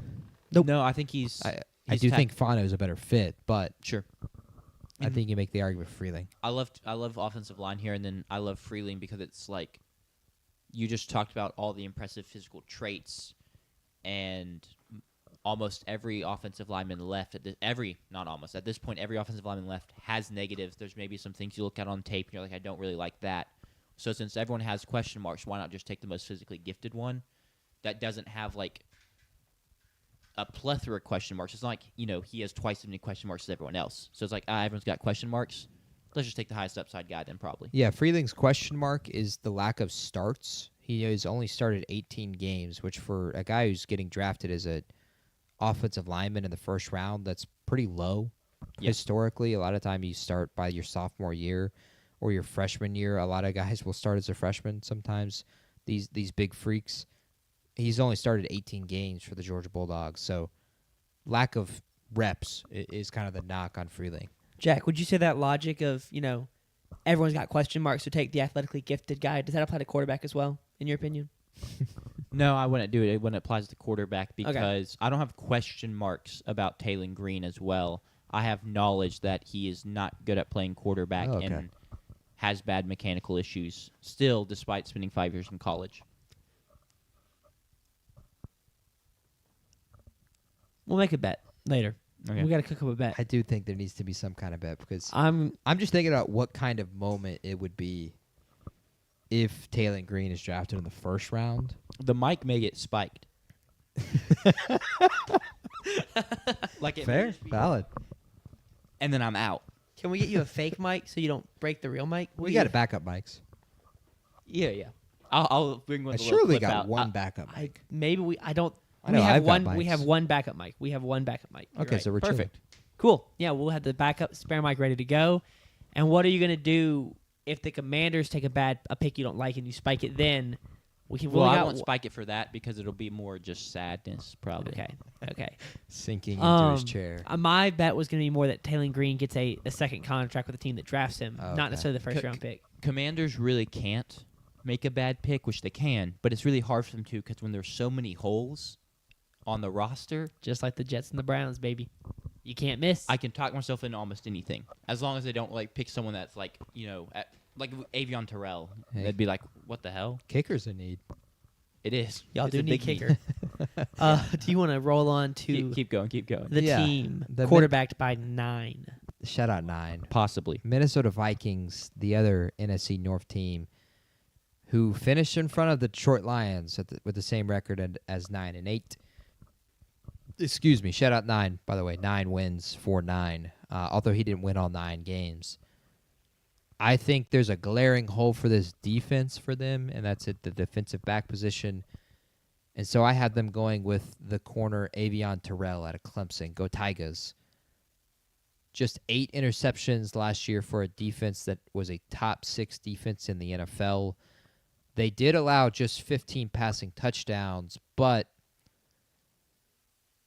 Nope. No, I think he's. I he's do tac- think Fano is a better fit, but Sure. I think you make the argument for Freeling. I love offensive line here, and then I love Freeling because it's like you just talked about all the impressive physical traits, and almost every offensive lineman left at this point every offensive lineman left has negatives. There's maybe some things you look at on tape and you're like, I don't really like that. So since everyone has question marks, why not just take the most physically gifted one that doesn't have like a plethora of question marks? It's not like, he has twice as many question marks as everyone else. So it's like, everyone's got question marks. Let's just take the highest upside guy then probably. Yeah, Freeling's question mark is the lack of starts. He has only started 18 games, which for a guy who's getting drafted as a offensive lineman in the first round, that's pretty low. Yeah. Historically, a lot of time you start by your sophomore year or your freshman year. A lot of guys will start as a freshman sometimes, these big freaks. He's only started 18 games for the Georgia Bulldogs, so lack of reps is kind of the knock on Freeling. Jack, would you say that logic of, everyone's got question marks, so take the athletically gifted guy, does that apply to quarterback as well, in your opinion? No, I wouldn't do it when it applies to quarterback because I don't have question marks about Taylor Green as well. I have knowledge that he is not good at playing quarterback Oh, okay. and has bad mechanical issues still, despite spending 5 years in college. We'll make a bet later. Okay. We got to cook up a bet. I do think there needs to be some kind of bet because I'm I'm just thinking about what kind of moment it would be if Taylor Green is drafted in the first round. The mic may get spiked. Like it may Fair, just be- valid. and then I'm out. Can we get you a fake mic so you don't break the real mic? We got backup mics. Yeah. I'll bring one. I with a little surely clip got out. one backup I mic. maybe we. I don't. I know, we have I've got one. We mics. have one backup mic. We have one backup mic. You're Okay, right. so we're chilling. Perfect. Cool. Yeah, we'll have the backup spare mic ready to go. And what are you gonna do if the Commanders take a pick you don't like and you spike it? Then we can. Well, really I got won't spike it for that because it'll be more just sadness, probably. Okay. Sinking into his Um, chair. My bet was gonna be more that Taylor Green gets a second contract with the team that drafts him, Oh, okay. not necessarily the first C- round pick. Commanders really can't make a bad pick, which they can, but it's really hard for them to because when there's so many holes on the roster, Just like the Jets and the Browns, baby. You can't miss. I can talk myself into almost anything as long as they don't like pick someone that's like like Avion Terrell. Hey. They'd be like, what the hell? Kicker's a need. It is. Y'all It's do a need big need. kicker. Do you want to roll on to Keep going. Keep going. the Yeah. team The quarterbacked by 9? Shout out 9. Possibly. Minnesota Vikings, the other NFC North team, who finished in front of the Detroit Lions with the same record as 9-8. Excuse me. Shout out 9, by the way. 9 wins for 9. Although he didn't win all 9 games. I think there's a glaring hole for this defense for them, and that's at the defensive back position. And so I have them going with the corner Avion Terrell out of Clemson. Go Tigers. Just 8 interceptions last year for a defense that was a top 6 defense in the NFL. They did allow just 15 passing touchdowns, but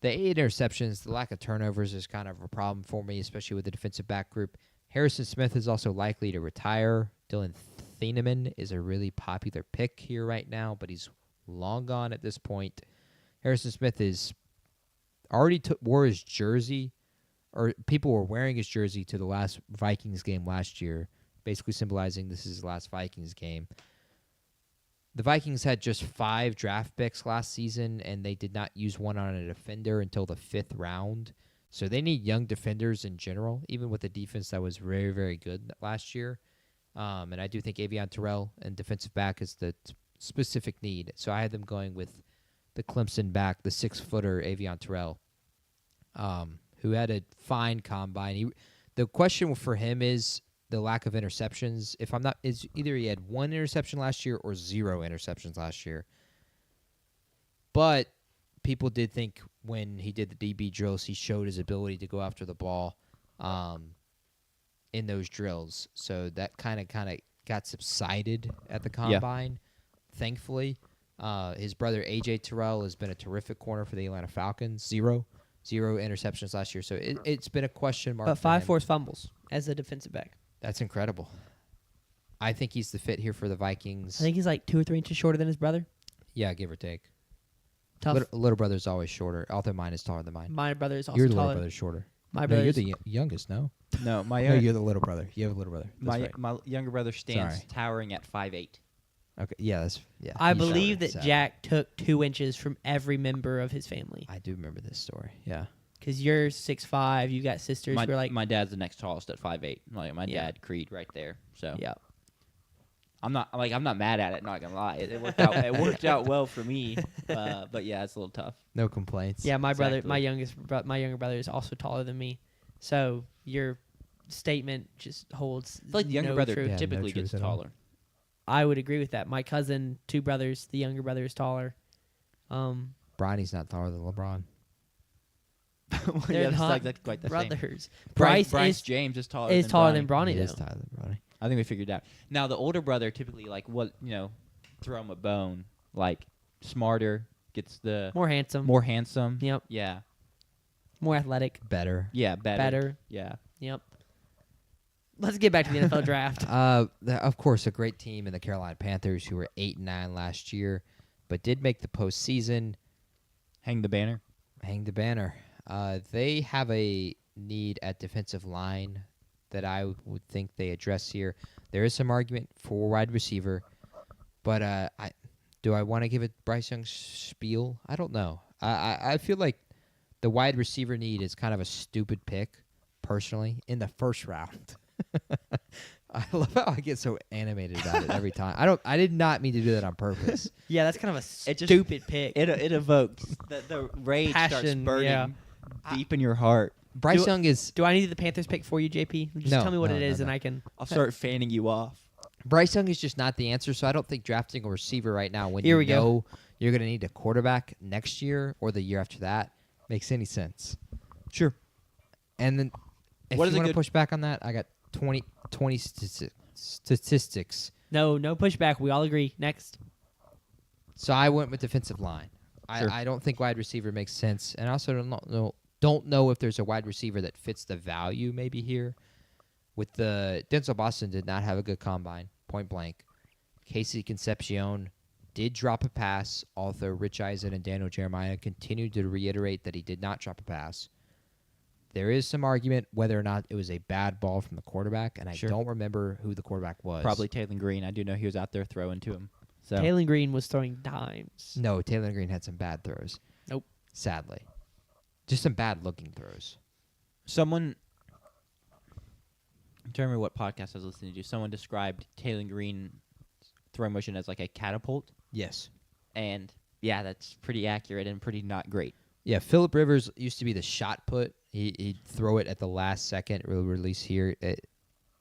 the 8 interceptions, the lack of turnovers is kind of a problem for me, especially with the defensive back group. Harrison Smith is also likely to retire. Dylan Thieneman is a really popular pick here right now, but he's long gone at this point. Harrison Smith is already wore his jersey, or people were wearing his jersey to the last Vikings game last year, basically symbolizing this is his last Vikings game. The Vikings had just 5 draft picks last season, and they did not use one on a defender until the 5th round. So they need young defenders in general, even with a defense that was very, very good last year. And I do think Avion Terrell and defensive back is the specific need. So I had them going with the Clemson back, the 6-footer Avion Terrell, who had a fine combine. The question for him is the lack of interceptions. If I'm not, is either he had 1 interception last year or 0 interceptions last year. But people did think when he did the DB drills, he showed his ability to go after the ball in those drills. So that kind of got subsided at the combine, thankfully. His brother, A.J. Terrell, has been a terrific corner for the Atlanta Falcons. Zero interceptions last year. So it's been a question mark. But 5 for him. forced fumbles as a defensive back. That's incredible. I think he's the fit here for the Vikings. I think he's like 2 or 3 inches shorter than his brother. Yeah, give or take. Tough. Little brother's always shorter. Although mine is taller than mine. My brother is also Your little taller. brother's shorter. My No, brother you're is the youngest, no? No, my No, you're the little brother. You have a little brother. That's my right. my younger brother stands Sorry. towering at 5'8". Okay, yeah. I he's believe shorter, that so. Jack took 2 inches from every member of his family. I do remember this story. Yeah. Because you're 6'5", you got sisters My, who are like, my dad's the next tallest at 5'8". Like my Yeah. dad, Creed, right there. So yeah. I'm not mad at it. Not gonna lie, it worked out. It worked out well for me. But yeah, it's a little tough. No complaints. Yeah, my brother, Exactly. my younger brother is also taller than me. So your statement just holds. I feel like the younger no brother truth. Yeah, no typically truth gets at all. taller. I would agree with that. My cousin, 2 brothers, the younger brother is taller. Bronny's not taller than LeBron. They're yeah, that's not not exactly quite the same. brothers. Bryce Bryce James is taller. is than taller Bronny. than Bronny He though. is taller than Bronny. I think we figured it out. Now the older brother typically throw him a bone, like smarter, gets the More handsome. more handsome. Yep. Yeah. More athletic. Better. Yeah. Better. Yeah. Yep. Let's get back to the NFL draft. Of course, a great team in the Carolina Panthers, who were 8-9 last year, but did make the postseason. Hang the banner. Hang the banner. They have a need at defensive line that I would think they address here. There is some argument for wide receiver, but do I want to give it Bryce Young spiel? I don't know. I feel like the wide receiver need is kind of a stupid pick, personally, in the first round. I love how I get so animated about it every time. I did not mean to do that on purpose. Yeah, that's kind of a It just- stupid pick. It evokes the rage starts Passion, burning yeah. deep in your heart. Bryce Young is Do I need the Panthers pick for you, JP? Just No, tell me what no, it no, is, and no. I can. I'll start fanning you off. Bryce Young is just not the answer, so I don't think drafting a receiver right now when Here you we go. know you're going to need a quarterback next year or the year after that makes any sense. Sure. And then if What you is a want to good- push back on that, I got 20 statistics. No pushback. We all agree. Next. So I went with defensive line. Sure. I don't think wide receiver makes sense, and I also don't know if there's a wide receiver that fits the value maybe here. With the Denzel Boston did not have a good combine, point blank. Casey Concepcion did drop a pass, although Rich Eisen and Daniel Jeremiah continued to reiterate that he did not drop a pass. There is some argument whether or not it was a bad ball from the quarterback, and I Sure. don't remember who the quarterback was. Probably Taylor Green. I do know he was out there throwing to him. So Taylor Green was throwing dimes. No, Taylor Green had some bad throws. Nope. Sadly. Just some bad-looking throws. someone, I'm trying to remember what podcast I was listening to. Someone described Taylor Green's throw motion as like a catapult, Yes. and yeah, that's pretty accurate and pretty not great. Yeah, Phillip Rivers used to be the shot put. He'd throw it at the last second, release here.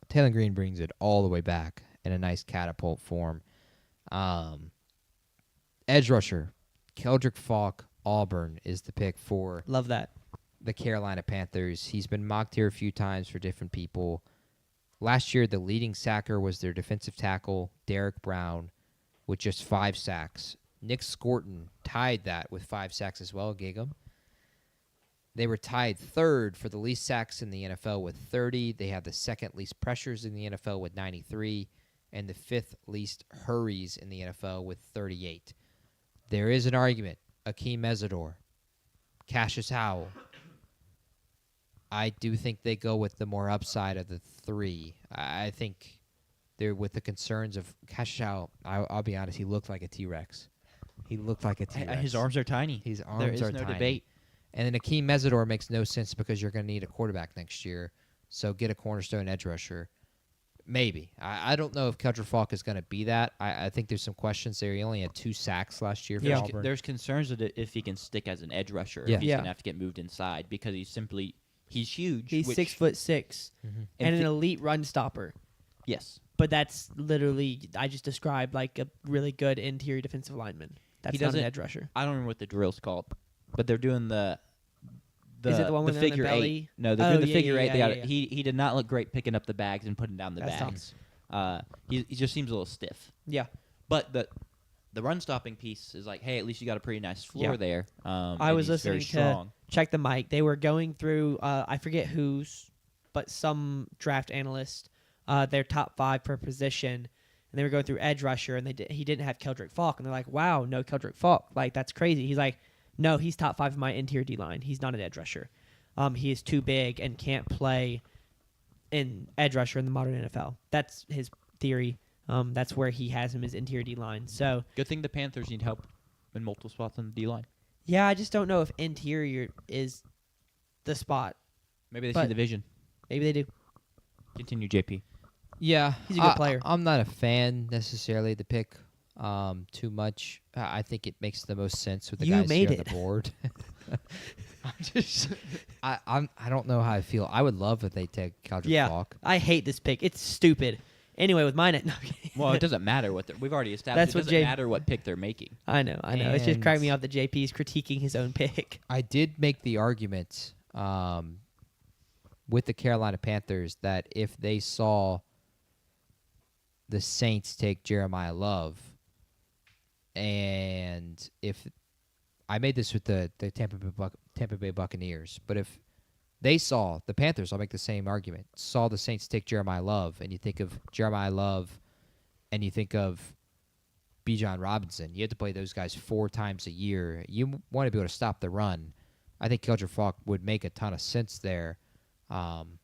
Taylor Green brings it all the way back in a nice catapult form. Edge rusher, Keldrick Falk, Auburn is the pick for Love that. the Carolina Panthers. He's been mocked here a few times for different people. Last year, the leading sacker was their defensive tackle, Derek Brown, with just 5 sacks. Nick Scorton tied that with 5 sacks as well, Gig'em. They were tied third for the least sacks in the NFL with 30. They had the second least pressures in the NFL with 93, and the fifth least hurries in the NFL with 38. There is an argument. Akeem Mesidor, Cassius Howell. I do think they go with the more upside of the 3. I think they're with the concerns of Cassius Howell. I'll be honest, he looked like a T-Rex. He looked like a T-Rex. His arms are tiny. His There arms is are no tiny. debate. And then Akeem Mesidor makes no sense because you're going to need a quarterback next year. So get a cornerstone edge rusher. Maybe. I don't know if Keldrick Falk is going to be that. I think there's some questions there. He only had 2 sacks last year for Yeah. Auburn. There's concerns that if he can stick as an edge rusher, Yeah. if he's Yeah. gonna have to get moved inside because he's huge. He's which- 6'6" Mhm. and an thi- elite run stopper. Yes, But that's literally I just described like a really good interior defensive lineman. That's not an doesn't- edge rusher. I don't remember what the drill's called, but they're doing the Is it the one with figure the belly? eight. No, they're Oh, doing the yeah, figure yeah, eight. yeah, They got yeah. He did not look great picking up the bags and putting down the That's tough. bags. He just seems a little stiff. Yeah. But the run stopping piece is like, hey, at least you got a pretty nice floor Yeah. there. I and was he's very listening to strong. Check the Mic. They were going through I forget whose, but some draft analyst, their top 5 per position, and they were going through edge rusher, and he didn't have Keldrick Falk, and they're like, wow, no Keldrick Falk, like that's crazy. He's like, no, he's top 5 in my interior D line. He's not an edge rusher. He is too big and can't play in edge rusher in the modern NFL. That's his theory. That's where he has him as interior D line. So Good thing the Panthers need help in multiple spots on the D line. yeah, I just don't know if interior is the spot. Maybe they But- see the vision. Maybe they do. Continue, JP. Yeah. He's a good player. I'm not a fan necessarily of the pick too much. I think it makes the most sense with the You guys made here on it. the board. I don't know how I feel. I would love if they take Keldrick Yeah. Falk. I hate this pick. It's stupid. Anyway, with mine, no, I'm kidding. Well, it doesn't matter what we've already established. That's it what doesn't J- matter what pick they're making. I know. It's just cracking me And- up that JP's critiquing his own pick. I did make the argument with the Carolina Panthers that if they saw the Saints take Jeremiah Love, and if I made this with the Tampa Bay Buccaneers, but if they saw the Panthers, I'll make the same argument, saw the Saints take Jeremiah Love, and you think of Jeremiah Love, and you think of Bijan Robinson, you have to play those guys 4 times a year. You want to be able to stop the run. I think Keldrick Falk would make a ton of sense there, and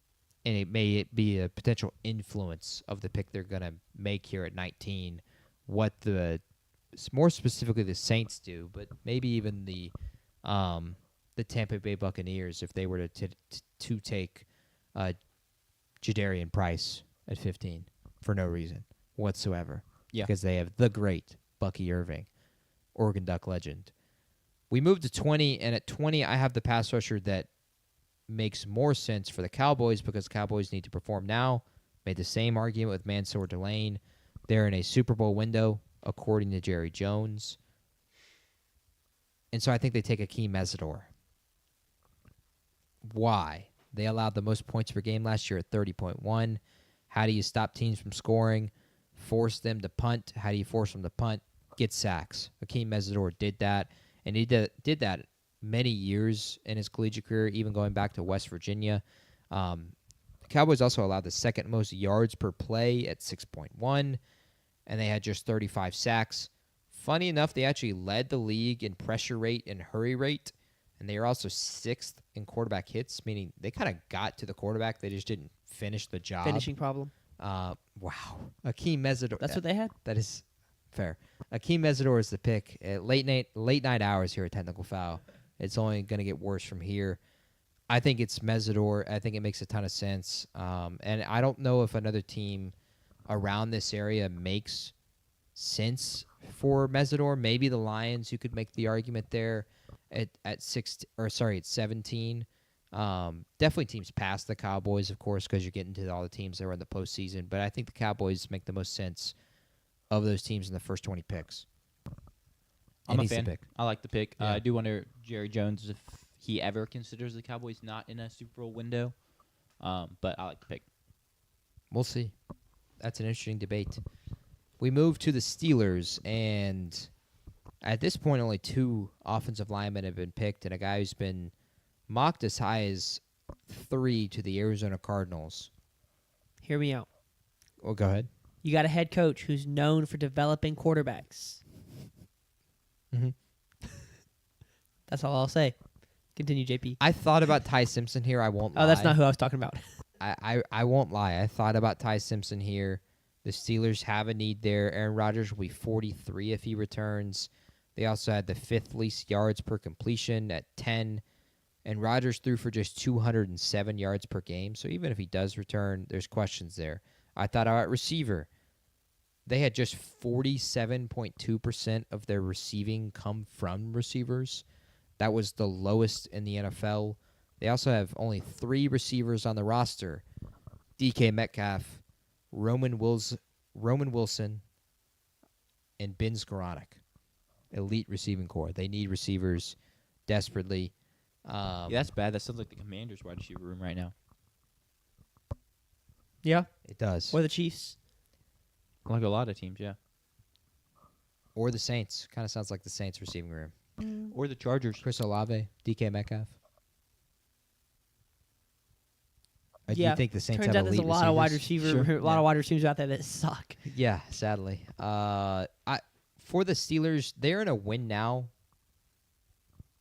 it may be a potential influence of the pick they're going to make here at 19. What more specifically the Saints do, but maybe even the Tampa Bay Buccaneers if they were to take Jadarian Price at 15 for no reason whatsoever. Yeah. Because they have the great Bucky Irving, Oregon Duck legend. We moved to 20, and at 20, I have the pass rusher that makes more sense for the Cowboys because Cowboys need to perform now. Made the same argument with Mansour Delane. They're in a Super Bowl window, according to Jerry Jones. And so I think they take Akeem Mesidor. Why? They allowed the most points per game last year at 30.1. How do you stop teams from scoring? Force them to punt. How do you force them to punt? Get sacks. Akeem Mesidor did that, and he did that many years in his collegiate career, even going back to West Virginia. The Cowboys also allowed the second most yards per play at 6.1, and they had just 35 sacks. Funny enough, they actually led the league in pressure rate and hurry rate, and they are also 6th in quarterback hits, meaning they kind of got to the quarterback. They just didn't finish the job. Finishing problem. Wow. Akeem Mesidor. That's what they had. That is fair. Akeem Mesidor is the pick at late night hours here at Technical Foul. It's only going to get worse from here. I think it's Mesidor. I think it makes a ton of sense. And I don't know if another team around this area makes sense for Mesidor. Maybe the Lions, you could make the argument there at 17. Definitely teams past the Cowboys, of course, because you're getting to all the teams that were in the postseason. But I think the Cowboys make the most sense of those teams in the first 20 picks. I'm a He's the fan. pick. I like the pick. Yeah. I do wonder Jerry Jones if he ever considers the Cowboys not in a Super Bowl window. But I like the pick. We'll see. That's an interesting debate. We move to the Steelers, and at this point, only 2 offensive linemen have been picked, and a guy who's been mocked as high as 3 to the Arizona Cardinals. Hear me out. Oh, go ahead. You got a head coach who's known for developing quarterbacks. Mm-hmm. That's all I'll say. Continue, JP. I thought about Ty Simpson here. I won't lie. Oh, that's not who I was talking about. I won't lie. I thought about Ty Simpson here. The Steelers have a need there. Aaron Rodgers will be 43 if he returns. They also had the 5th least yards per completion at 10. And Rodgers threw for just 207 yards per game. So even if he does return, there's questions there. I thought about receiver. They had just 47.2% of their receiving come from receivers. That was the lowest in the NFL. They also have only 3 receivers on the roster. DK Metcalf, Roman Wilson, and Ben Skoranek. Elite receiving core. They need receivers desperately. Yeah, that's bad. That sounds like the Commanders' wide receiver room right now. Yeah. It does. Or the Chiefs. Like a lot of teams, yeah. Or the Saints. Kind of sounds like the Saints receiving room. Or the Chargers. Chris Olave, DK Metcalf. Do Yeah. you think the Saints Turns have out there's elite a lot of wide receivers? receiver, Sure. a lot of wide receivers out there that suck. Yeah, sadly. For the Steelers, they're in a win now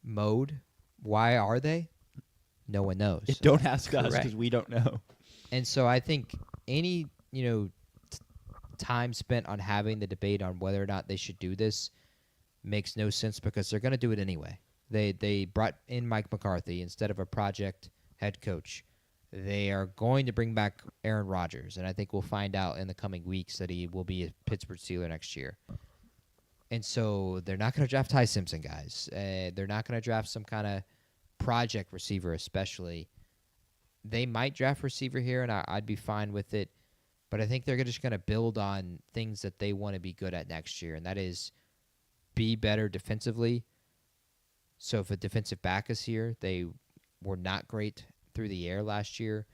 mode. Why are they? No one knows. Don't ask us Correct. because we don't know. And so I think any time spent on having the debate on whether or not they should do this makes no sense because they're going to do it anyway. They brought in Mike McCarthy instead of a project head coach. They are going to bring back Aaron Rodgers, and I think we'll find out in the coming weeks that he will be a Pittsburgh Steeler next year. And so they're not going to draft Ty Simpson, guys. They're not going to draft some kind of project receiver, especially. They might draft receiver here, and I'd be fine with it. But I think they're just going to build on things that they want to be good at next year, and that is be better defensively. So if a defensive back is here, they were not great through the air last year,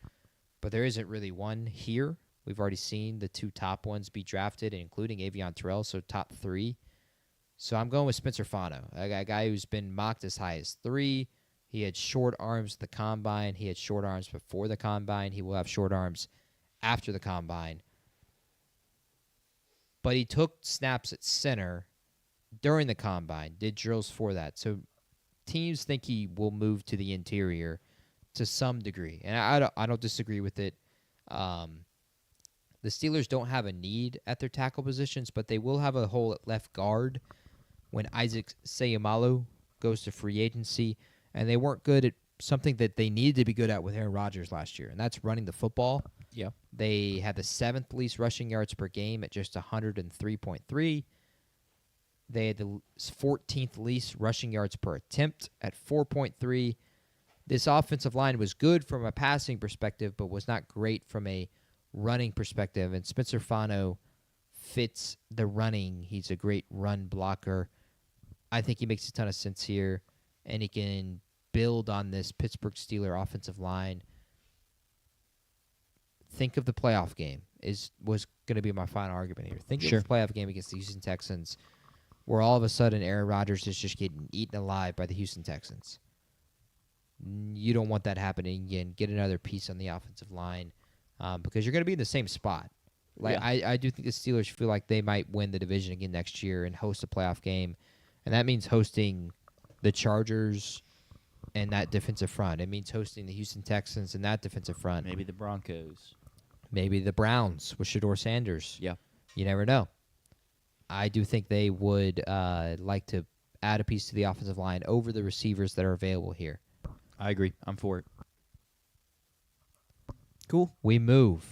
but there isn't really one here. We've already seen the 2 top ones be drafted, including Avion Terrell, so top 3. So I'm going with Spencer Fano, a guy who's been mocked as high as 3. He had short arms at the combine. He had short arms before the combine. He will have short arms after the combine. But he took snaps at center during the combine, did drills for that. So teams think he will move to the interior to some degree. And I don't disagree with it. The Steelers don't have a need at their tackle positions, but they will have a hole at left guard when Isaac Seumalo goes to free agency. And they weren't good at something that they needed to be good at with Aaron Rodgers last year, and that's running the football. Yeah. They had the 7th least rushing yards per game at just 103.3. They had the 14th least rushing yards per attempt at 4.3. This offensive line was good from a passing perspective, but was not great from a running perspective. And Spencer Fano fits the running. He's a great run blocker. I think he makes a ton of sense here, and he can build on this Pittsburgh Steelers offensive line. Think of the playoff game was going to be my final argument here. Think Sure. of the playoff game against the Houston Texans, where all of a sudden Aaron Rodgers is just getting eaten alive by the Houston Texans. You don't want that happening again. Get another piece on the offensive line because you're going to be in the same spot. Like Yeah. I do think the Steelers feel like they might win the division again next year and host a playoff game, and that means hosting the Chargers and that defensive front. It means hosting the Houston Texans and that defensive front. Maybe the Broncos. Maybe the Browns with Shador Sanders. Yeah. You never know. I do think they would like to add a piece to the offensive line over the receivers that are available here. I agree. I'm for it. Cool. We move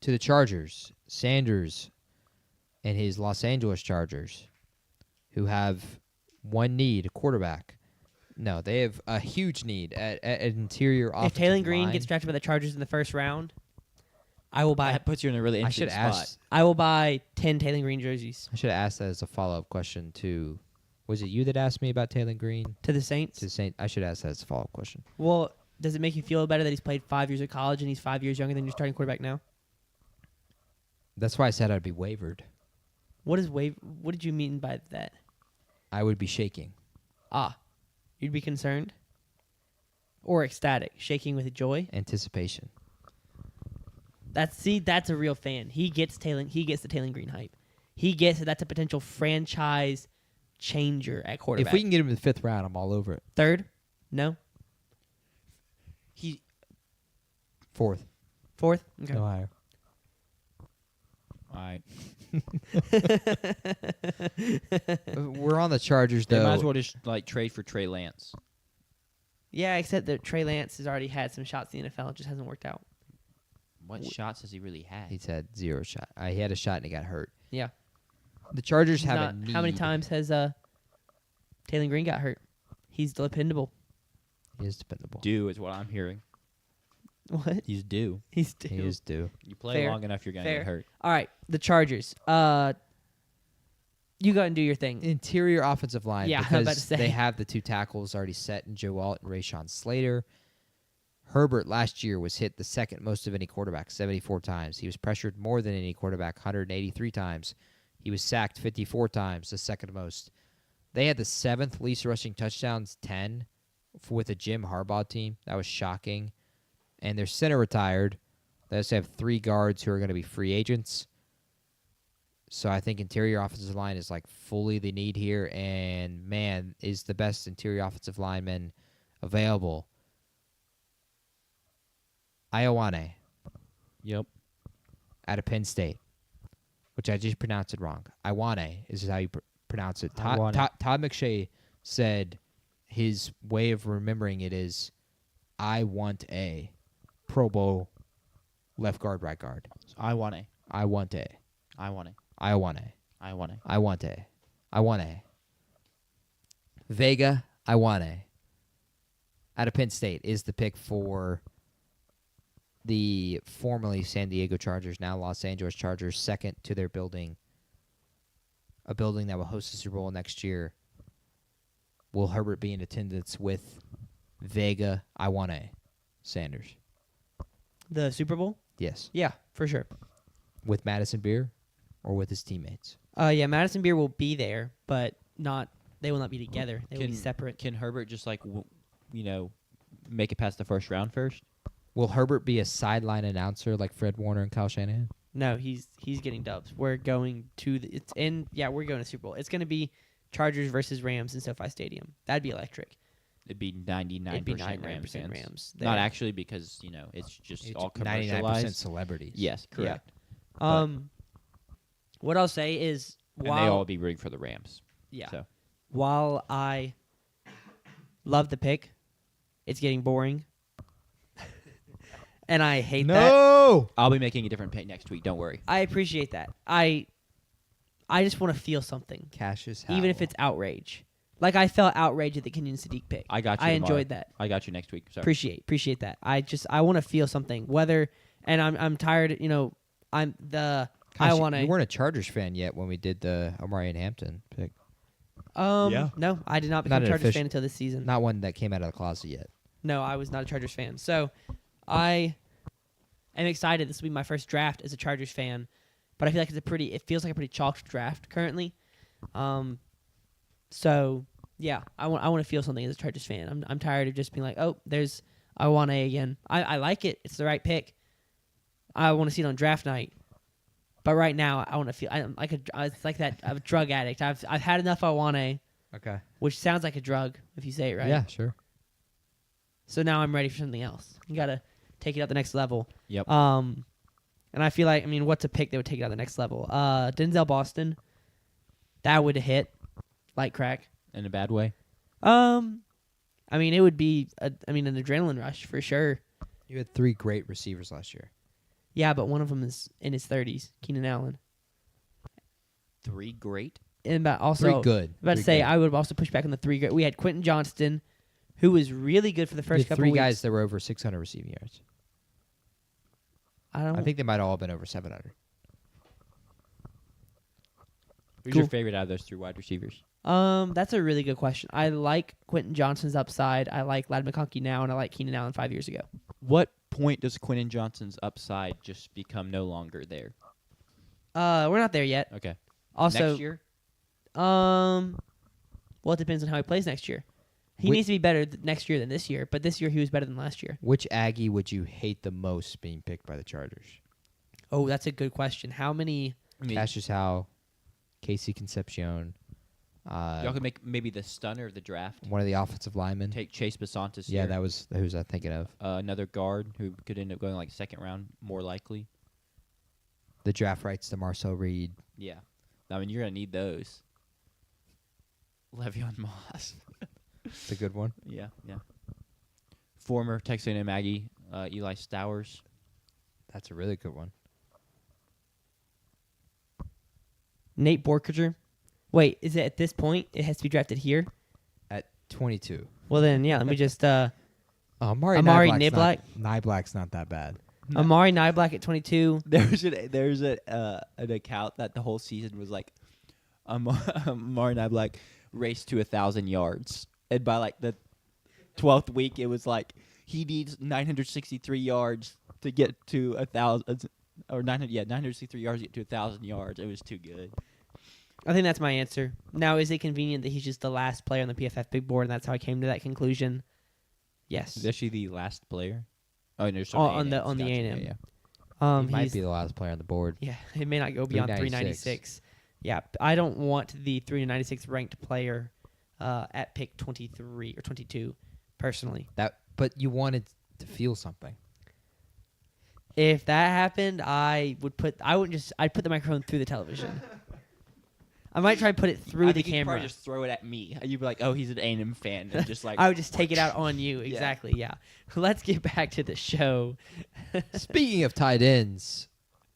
to the Chargers. Sanders and his Los Angeles Chargers, who have one need, a quarterback. No, they have a huge need at interior offensive If Taylor Green line. gets drafted by the Chargers in the first round, I will buy. That puts you in a really I interesting should spot. ask. I will buy 10 Taylor Green jerseys I should have asked that as a follow-up question to. Was it you that asked me about Taylor Green? to the Saints. To Saint, I should ask that as a follow-up question. Well, does it make you feel better that he's played 5 years of college and he's 5 years younger than your starting quarterback now? That's why I said I'd be wavered. What did you mean by that? I would be shaking. You'd be concerned or ecstatic, shaking with joy. Anticipation. That's a real fan. He gets the Taylor Green hype. He gets that that's a potential franchise changer at quarterback. If we can get him in the 5th round, I'm all over it. Third? No. He 4th. Fourth? Okay. No higher. All right. We're on the Chargers, They though. might as well just like trade for Trey Lance. Yeah, except that Trey Lance has already had some shots in the NFL. It just hasn't worked out. What shots has he really had? He's had 0 shot. He had a shot and he got hurt. Yeah. The Chargers He's have not- a need. How many times has Taylor Green got hurt? He's dependable. He is dependable. Due is what I'm hearing. What? He's due. He's due. He is due. You play Fair. long enough, you're gonna Fair. get hurt. All right, the Chargers. You go and do your thing. Interior offensive line. Yeah, I'm because about to say. they have the 2 tackles already set in Joe Alt and Rashawn Slater. Herbert last year was hit the second most of any quarterback, 74 times. He was pressured more than any quarterback, 183 times. He was sacked 54 times, the second most. They had the 7th least rushing touchdowns, 10, with a Jim Harbaugh team. That was shocking. And their center retired. They also have 3 guards who are going to be free agents. So I think interior offensive line is like fully the need here. And, man, is the best interior offensive lineman available. Ioane Yep. out of Penn State, which I just pronounced it wrong. Ioane is how you pronounce it. Ioane. Todd McShay said his way of remembering it is, I want a Pro Bowl left guard, right guard. I want a. I want a. I want a. I want a. I want a. I want a. I want a. Vega, I want a. Out of Penn State is the pick for the formerly San Diego Chargers, now Los Angeles Chargers, second to their building. A building that will host the Super Bowl next year. Will Herbert be in attendance with Vega, I want a. Sanders? The Super Bowl? Yes. Yeah, for sure. With Madison Beer or with his teammates? Yeah, Madison Beer will be there, but not. They will not be together. They will be Can- separate. Can Herbert just like make it past the first round first? Will Herbert be a sideline announcer like Fred Warner and Kyle Shanahan? No, he's getting dubs. We're going to we're going to Super Bowl. It's going to be Chargers versus Rams in SoFi Stadium. That'd be electric. It'd be 99% It'd be Rams 99% fans. Rams. Not there. actually because it's just It's all 99% commercialized. celebrities. Yes, correct. What I'll say is And they all be rooting for the Rams. yeah. So While I love the pick, it's getting boring. And I hate that. No! I'll be making a different pick next week. Don't worry. I appreciate that. I just want to feel something, Cassius even if it's outrage. Like I felt outraged at the Kenyon Sadiq pick. I got you. I tomorrow. enjoyed that. I got you next week. Sorry. Appreciate that. I want to feel something. I'm tired. I want You to. weren't a Chargers fan yet when we did the Omarion Hampton pick. Yeah. No, I did not Not become a an Chargers official- fan until this season. Not one that came out of the closet yet. No, I was not a Chargers fan. So I am excited. This will be my first draft as a Chargers fan, but I feel like it feels like a pretty chalked draft currently. So yeah, I want to feel something as a Chargers fan. I'm tired of just being like, oh, there's I want A again. I like it. It's the right pick. I want to see it on draft night. But right now, I want to feel it's like that. I'm a drug addict. I've had enough. I want A, Okay. which sounds like a drug if you say it right. Yeah, sure. So now I'm ready for something else. You got to take it up the next level. Yep. And I feel like, I mean, what's a pick that would take it up the next level? Denzel Boston. That would hit like crack. In a bad way. I mean, it would be, an adrenaline rush for sure. You had 3 great receivers last year. Yeah, but one of them is in his 30s, Keenan Allen. 3 great. And but also, 3 good. about to 3 say, good. I would also push back on the 3 great. We had Quentin Johnston, who was really good for the You first had couple 3 weeks. guys that were over 600 receiving yards. I I think they might all have been over 700. Who's Cool. your favorite out of those 3 wide receivers? That's a really good question. I like Quentin Johnston's upside. I like Lad McConkey now, and I like Keenan Allen 5 years ago. What point does Quentin Johnston's upside just become no longer there? We're not there yet. Okay. Also, Next year? well, it depends on how he plays next year. He Whi- needs to be better next year than this year, but this year he was better than last year. Which Aggie would you hate the most being picked by the Chargers? Oh, that's a good question. How many? I mean, Cassius Howe, Casey Concepcion, y'all could make maybe the stunner of the draft. one of the offensive linemen. Take Chase Basantis. Yeah, here. that was who's I thinking of. Another guard who could end up going like second round, more likely. The draft rights to Marcel Reed. Yeah. I mean, you're gonna need those. Le'Veon Moss. It's a good one. Yeah. Former Texas A&M Aggie, Eli Stowers. That's a really good one. Nate Borkager. Wait, is it at this point? It has to be drafted here. At 22. Well then, yeah. Let me just Amari Amari Niblack's Niblack's not that bad. Amari Niblack at 22. There's an account that the whole season was like, Amari Niblack raced to 1,000 yards, and by like the 12th week, it was like he needs 963 yards to get to 1,000, or 963 yards to get to 1,000 yards. It was too good. I think that's my answer. Now, is it convenient that he's just the last player on the PFF big board, and that's how I came to that conclusion? Yes. Is actually the last player? Oh, no, On the A&M. Yeah. He might he's- be the last player on the board. Yeah, it may not go beyond 396. Yeah, I don't want the 396 ranked player at pick 23 or 22, personally. But you wanted to feel something. If that happened, I'd put the microphone through the television. I might try to put it through I the think you'd probably camera. just throw it at me. You'd be like, "Oh, he's an A&M fan," and just like I would just take it out on you. Exactly. Yeah. Let's get back to the show. Speaking of tight ends,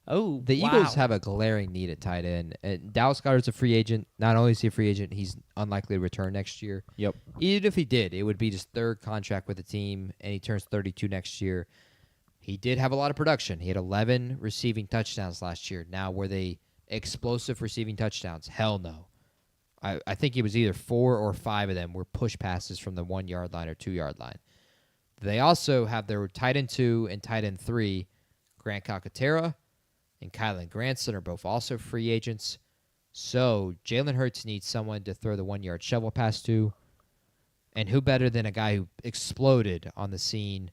Oh, the wow. Eagles have a glaring need at tight end. And Dallas Goedert's a free agent. Not only is he a free agent, he's unlikely to return next year. Yep. Even if he did, it would be his 3rd contract with the team, and he turns 32 next year. He did have a lot of production. He had 11 receiving touchdowns last year. Now, were they explosive receiving touchdowns? Hell no. I think it was either 4 or 5 of them were push passes from the 1 yard line or 2 yard line. They also have their tight end 2 and tight end 3, Grant Calcaterra and Kylan Granson, are both also free agents. So Jalen Hurts needs someone to throw the 1 yard shovel pass to. And who better than a guy who exploded on the scene,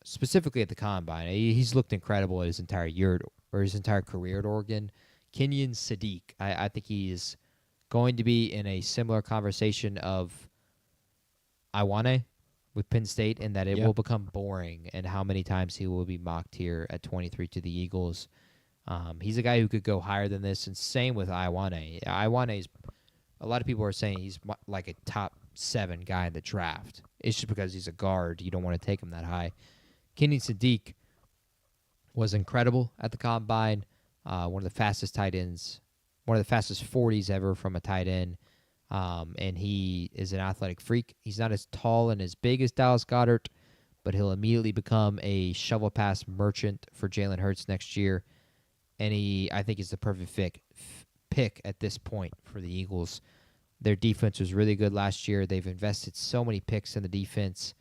specifically at the combine? He's looked incredible his entire year or his entire career at Oregon. Kenyon Sadiq. I think he is going to be in a similar conversation of Iwane with Penn State, in that it Yeah. will become boring and how many times he will be mocked here at 23 to the Eagles. He's a guy who could go higher than this, and same with Iwane. Iwane's, a lot of people are saying he's like a top 7 guy in the draft. It's just because he's a guard. You don't want to take him that high. Kenyon Sadiq was incredible at the combine. One of the fastest tight ends, one of the fastest 40s ever from a tight end. And he is an athletic freak. He's not as tall and as big as Dallas Goedert, but he'll immediately become a shovel pass merchant for Jalen Hurts next year. And I think, is the perfect pick at this point for the Eagles. Their defense was really good last year. They've invested so many picks in the defense,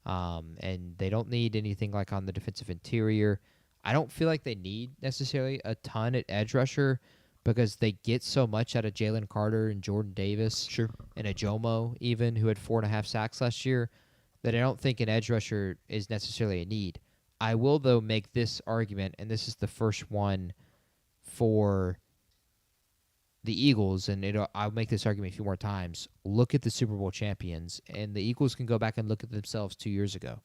and they don't need anything like on the defensive interior. I don't feel like they need necessarily a ton at edge rusher because they get so much out of Jalen Carter and Jordan Davis. Sure. And Ajomo, even, who had 4.5 sacks last year, that I don't think an edge rusher is necessarily a need. I will, though, make this argument, and this is the first one for the Eagles, and I'll make this argument a few more times, look at the Super Bowl champions, and the Eagles can go back and look at themselves 2 years ago.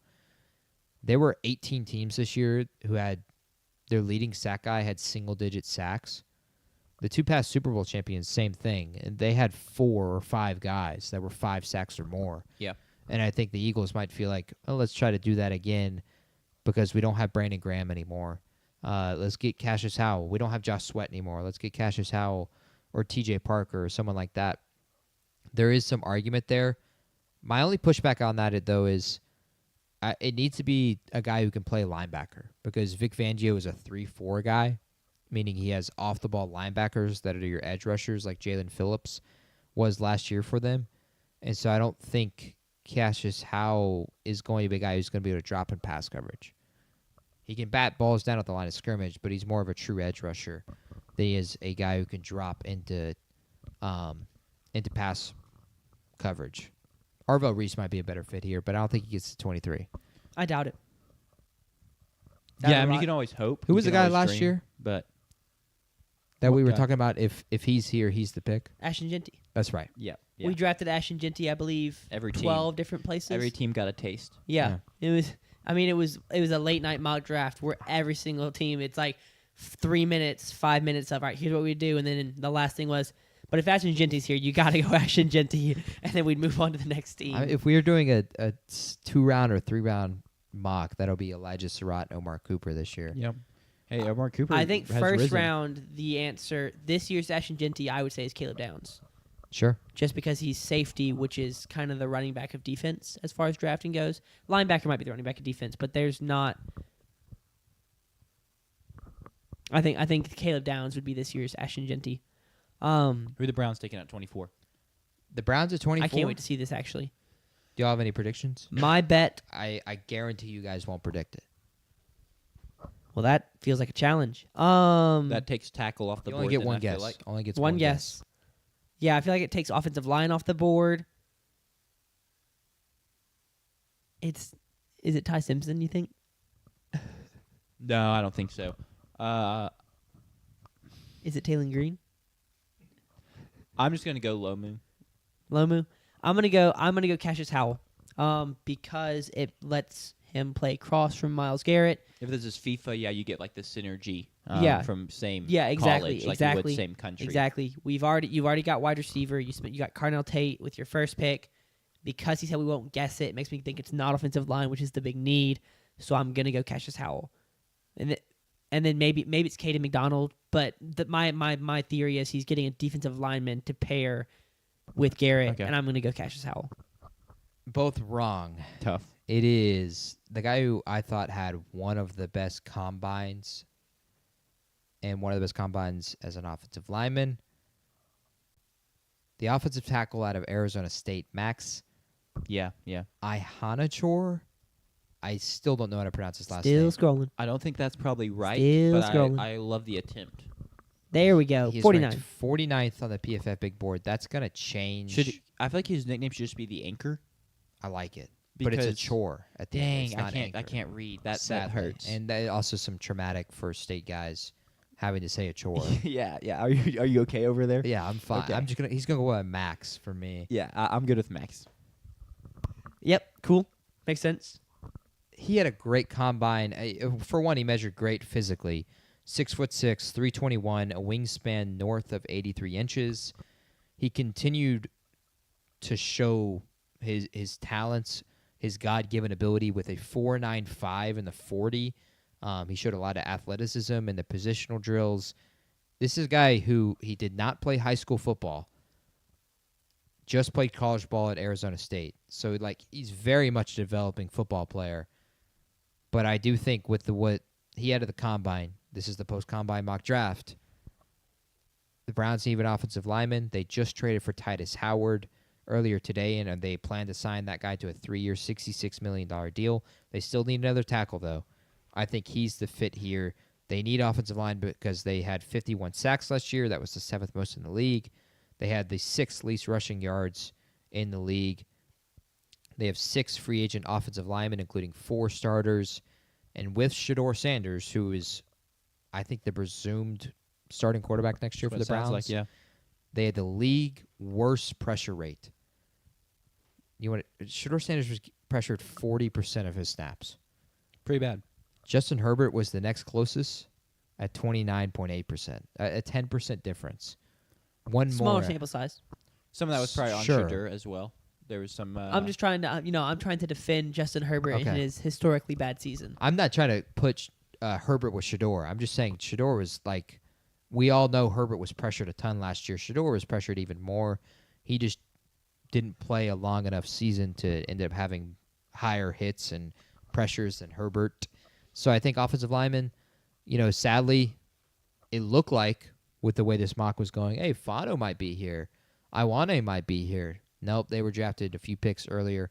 There were 18 teams this year who had their leading sack guy had single-digit sacks. The 2 past Super Bowl champions, same thing, and they had 4 or 5 guys that were 5 sacks or more. Yeah. And I think the Eagles might feel like, oh, let's try to do that again because we don't have Brandon Graham anymore. Let's get Cassius Howell. We don't have Josh Sweat anymore. Let's get Cassius Howell or TJ Parker or someone like that. There is some argument there. My only pushback on that, though, is it needs to be a guy who can play linebacker because Vic Fangio is a 3-4 guy, meaning he has off-the-ball linebackers that are your edge rushers like Jalen Phillips was last year for them. And so I don't think Cassius Howell is going to be a guy who's going to be able to drop in pass coverage. He can bat balls down at the line of scrimmage, but he's more of a true edge rusher than he is a guy who can drop into pass coverage. Arvell Reese might be a better fit here, but I don't think he gets to 23. I doubt it. Yeah, I mean, you can always hope. Who You was the can guy always last dream, year But that we What were guy? talking about? If he's here, he's the pick. Ashton Genty. That's right. yeah, We drafted Ashton Genty, I believe, Every team. 12 different places. every team got a taste. Yeah. It was it was a late night mock draft where every single team, it's like 3 minutes, 5 minutes of, all right, here's what we do. And then the last thing was, but if Ashton Genty's here, you got to go Ashton Genty. And then we'd move on to the next team. If we are doing a 2-round or 3-round mock, that'll be Elijah Surratt and Omar Cooper this year. Yep. Hey, Omar Cooper. I think has first risen. round, the answer, this year's Ashton Genty, I would say, is Caleb Downs. Sure. Just because he's safety, which is kind of the running back of defense as far as drafting goes. Linebacker might be the running back of defense, but there's not. I think Caleb Downs would be this year's Ashton Genty. Who are the Browns taking at 24? The Browns at 24. I can't wait to see this, actually. Do y'all have any predictions? My bet, I guarantee you guys won't predict it. well, that feels like a challenge. Mm. That takes tackle off the You board. only get then, one I feel guess. like. Only gets One guess. Yeah, I feel like it takes offensive line off the board. Is it Ty Simpson, you think? No, I don't think so. Is it Taylor Green? I'm just gonna go Lomu. Lomu? I'm gonna go Cassius Howell. Because it lets him play across from Myles Garrett. If this is FIFA, yeah, you get like the synergy. Yeah. From same. Yeah, exactly, college, like exactly, you would same country. Exactly. You've already got wide receiver. You got Carnell Tate with your first pick. Because he said we won't guess it makes me think it's not offensive line, which is the big need. So I'm gonna go Cassius Howell, and then maybe it's Caden McDonald. But my theory is he's getting a defensive lineman to pair with Garrett, Okay. and I'm gonna go Cassius Howell. Both wrong. Tough. It is the guy who I thought had one of the best combines and one of the best combines as an offensive lineman. The offensive tackle out of Arizona State, Max Yeah. Ihanachor. I still don't know how to pronounce his last Still name. scrolling. I don't think that's probably right, Still but scrolling. I love the attempt. There we go. He's 49. ranked 49th on the PFF big board. That's going to change. I feel like his nickname should just be the anchor. I like it. But it's a Because- chore at the end. It's Dang, I not can't. I anchor, can't read that. That sadly. hurts. And also some traumatic for state guys having to say a chore. yeah. Are you okay over there? Yeah, I'm fine. Okay. He's gonna go with a Max for me. Yeah, I'm good with Max. Yep. Cool. Makes sense. He had a great combine. For one, he measured great physically. 6'6", 321, a wingspan north of 83 inches. He continued to show his talents, his God-given ability with a 4.95 in the 40. He showed a lot of athleticism in the positional drills. This is a guy who he did not play high school football. Just played college ball at Arizona State. So he's very much a developing football player. But I do think with what he had at the combine, this is the post-combine mock draft, the Browns need an offensive lineman. They just traded for Titus Howard earlier today, and they plan to sign that guy to a 3-year, $66 million deal. They still need another tackle, though. I think he's the fit here. They need offensive line because they had 51 sacks last year. That was the 7th most in the league. They had the 6th least rushing yards in the league. They have 6 free agent offensive linemen, including 4 starters. And with Shador Sanders, who is, I think, the presumed starting quarterback next year for the Browns. Like, yeah. They had the league worst pressure rate. Shador Sanders was pressured 40% of his snaps. Pretty bad. Justin Herbert was the next closest at 29.8%, a 10% difference. One Smaller more. sample size. Some of that was probably on Sure. Shedeur as well. There was some. I'm just trying to, I'm trying to defend Justin Herbert in Okay. his historically bad season. I'm not trying to put Herbert with Shador. I'm just saying Shador was like, we all know Herbert was pressured a ton last year. Shador was pressured even more. He just didn't play a long enough season to end up having higher hits and pressures than Herbert. So I think offensive linemen, sadly, it looked like with the way this mock was going, hey, Fano might be here. Iwane might be here. Nope, they were drafted a few picks earlier.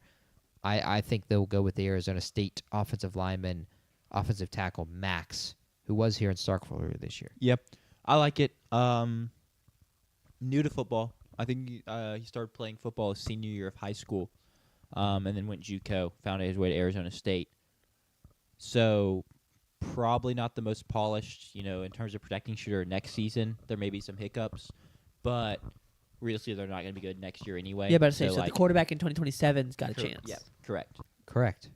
I think they'll go with the Arizona State offensive lineman, offensive tackle Max, who was here in Starkville earlier this year. Yep, I like it. New to football. I think he started playing football his senior year of high school, and then went JUCO. Found his way to Arizona State. So probably not the most polished, in terms of protecting Shedeur next season. There may be some hiccups, but realistically, they're not going to be good next year anyway. Yeah, but so like, the quarterback in 2027's got a cor- chance. Yeah, correct. Correct.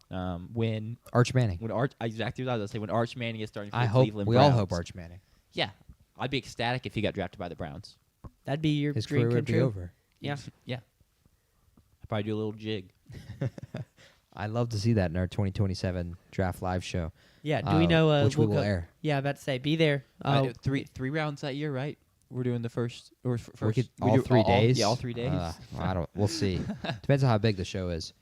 When Arch Manning. exactly what I was going to say, when Arch Manning is starting for I the hope Cleveland we Browns. all hope Arch Manning. Yeah, I'd be ecstatic if he got drafted by the Browns. That'd be your His dream career come would be true. over. Yeah. Yeah. I'd probably do a little jig. I'd love to see that in our 2027 draft live show. Yeah. Do we know? Which we will air. Yeah, I'm about to say, be there. Three rounds that year, right? We're doing the first We first could, we all do 3 days. Yeah, all 3 days. I don't. We'll see. Depends on how big the show is.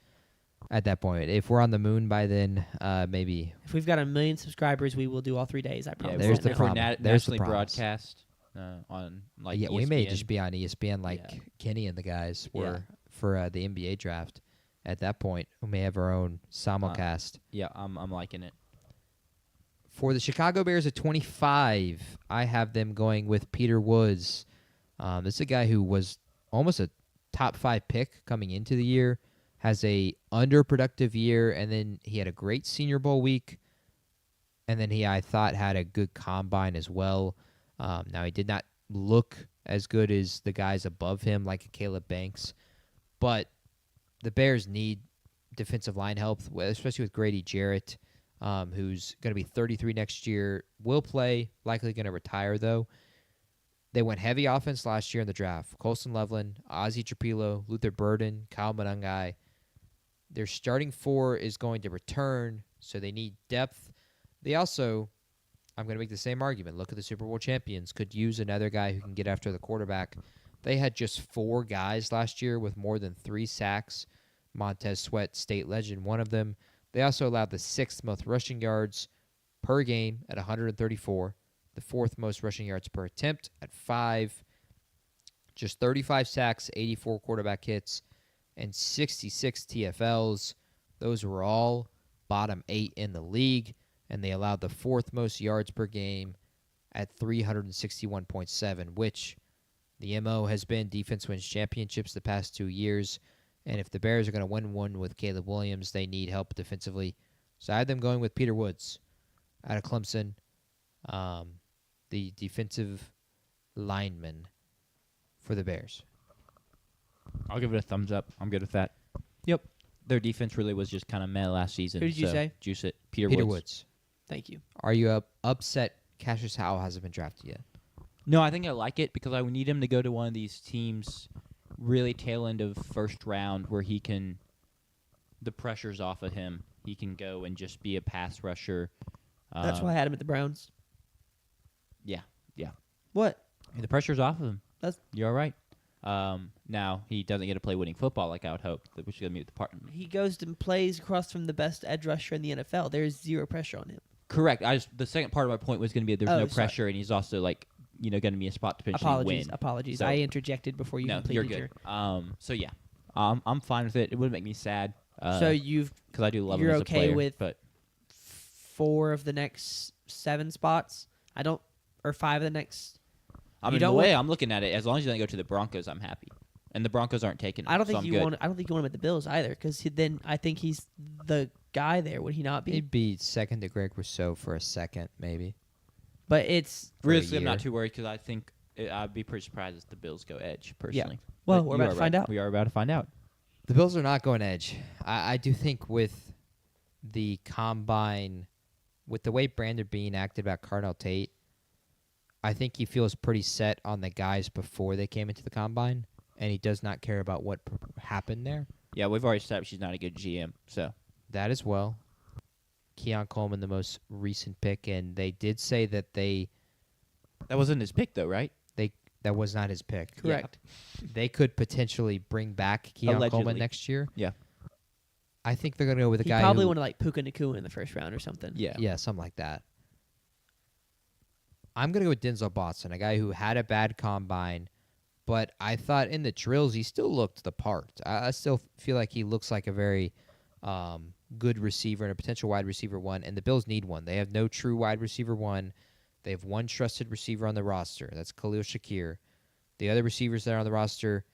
At that point, if we're on the moon by then, maybe. If we've got 1 million subscribers, we will do all 3 days. I promise. there's that the now. if we're problem. There's the nationally promise. broadcast on like Yeah, we may ESPN. just be on ESPN like Yeah. Kenny and the guys were Yeah. for the NBA draft. At that point, we may have our own simulcast. Yeah, I'm liking it. For the Chicago Bears at 25, I have them going with Peter Woods. This is a guy who was almost a top 5 pick coming into the year, has a underproductive year, and then he had a great Senior Bowl week, and then I thought, had a good combine as well. Now, he did not look as good as the guys above him, like Caleb Banks, but the Bears need defensive line help, especially with Grady Jarrett, who's going to be 33 next year, will play, likely going to retire, though. They went heavy offense last year in the draft. Colston Loveland, Ozzie Trapilo, Luther Burden, Kyle Monangai. Their starting 4 is going to return, so they need depth. They also, I'm going to make the same argument. Look at the Super Bowl champions. Could use another guy who can get after the quarterback. They had just 4 guys last year with more than 3 sacks. Montez Sweat, state legend, one of them. They also allowed the 6th most rushing yards per game at 134. The 4th most rushing yards per attempt at 5. Just 35 sacks, 84 quarterback hits, and 66 TFLs. Those were all bottom 8 in the league, and they allowed the 4th most yards per game at 361.7, which the MO has been defense wins championships the past 2 years. And if the Bears are going to win one with Caleb Williams, they need help defensively. So I had them going with Peter Woods out of Clemson, the defensive lineman for the Bears. I'll give it a thumbs up. I'm good with that. Yep. Their defense really was just kind of meh last season. Who did you so say? Juice it. Peter Peter Woods. Woods. Thank you. Are you upset Cassius Howell hasn't been drafted yet? No, I think I like it because I would need him to go to one of these teams really tail end of first round where he can, the pressure's off of him. He can go and just be a pass rusher. That's why I had him at the Browns. Yeah. What? The pressure's off of him. That's- You're all right. Now, he doesn't get to play winning football like I would hope, which is going to be the part. He goes and plays across from the best edge rusher in the NFL. There's 0 pressure on him. Correct. The second part of my point was going to be that there's no sorry. pressure, and he's also like, going to be a spot to potentially win. Apologies. So- I interjected before you No, you're completed good. So yeah, I'm fine with it. It wouldn't make me sad. So you've because I do love him you're as a okay player, with but 4 of the next 7 spots. Or 5 of the next. I You mean, don't the way want- I'm looking at it, as long as you don't go to the Broncos, I'm happy. And the Broncos aren't taking him. I don't so think I'm you good. want. I don't think you want him at the Bills either, because then I think he's the guy there. Would he not be? He'd be second to Greg Rousseau for a second, maybe. But it's for a Realistically, I'm year. not too worried because I think I'd be pretty surprised if the Bills go edge, personally. Well, But we're you about are to find right. out. We are about to find out. The Bills are not going edge. I do think with the combine, with the way Brandon Beane acted about Cardinal Tate, I think he feels pretty set on the guys before they came into the combine, and he does not care about what happened there. Yeah, we've already established she's not a good GM, so. That as well. Keon Coleman, the most recent pick, and they did say that That wasn't his pick, though, right? that was not his pick. Correct. They could potentially bring back Keon Allegedly. Coleman next year. Yeah. I think they're going to go with a He guy probably who, wanted like Puka Nakua in the first round or something. yeah, something like that. I'm going to go with Denzel Boston, a guy who had a bad combine, but I thought in the drills he still looked the part. I still feel like he looks like a very good receiver and a potential wide receiver one, and the Bills need one. They have no true wide receiver one. They have one trusted receiver on the roster. That's Khalil Shakir. The other receivers that are on the roster,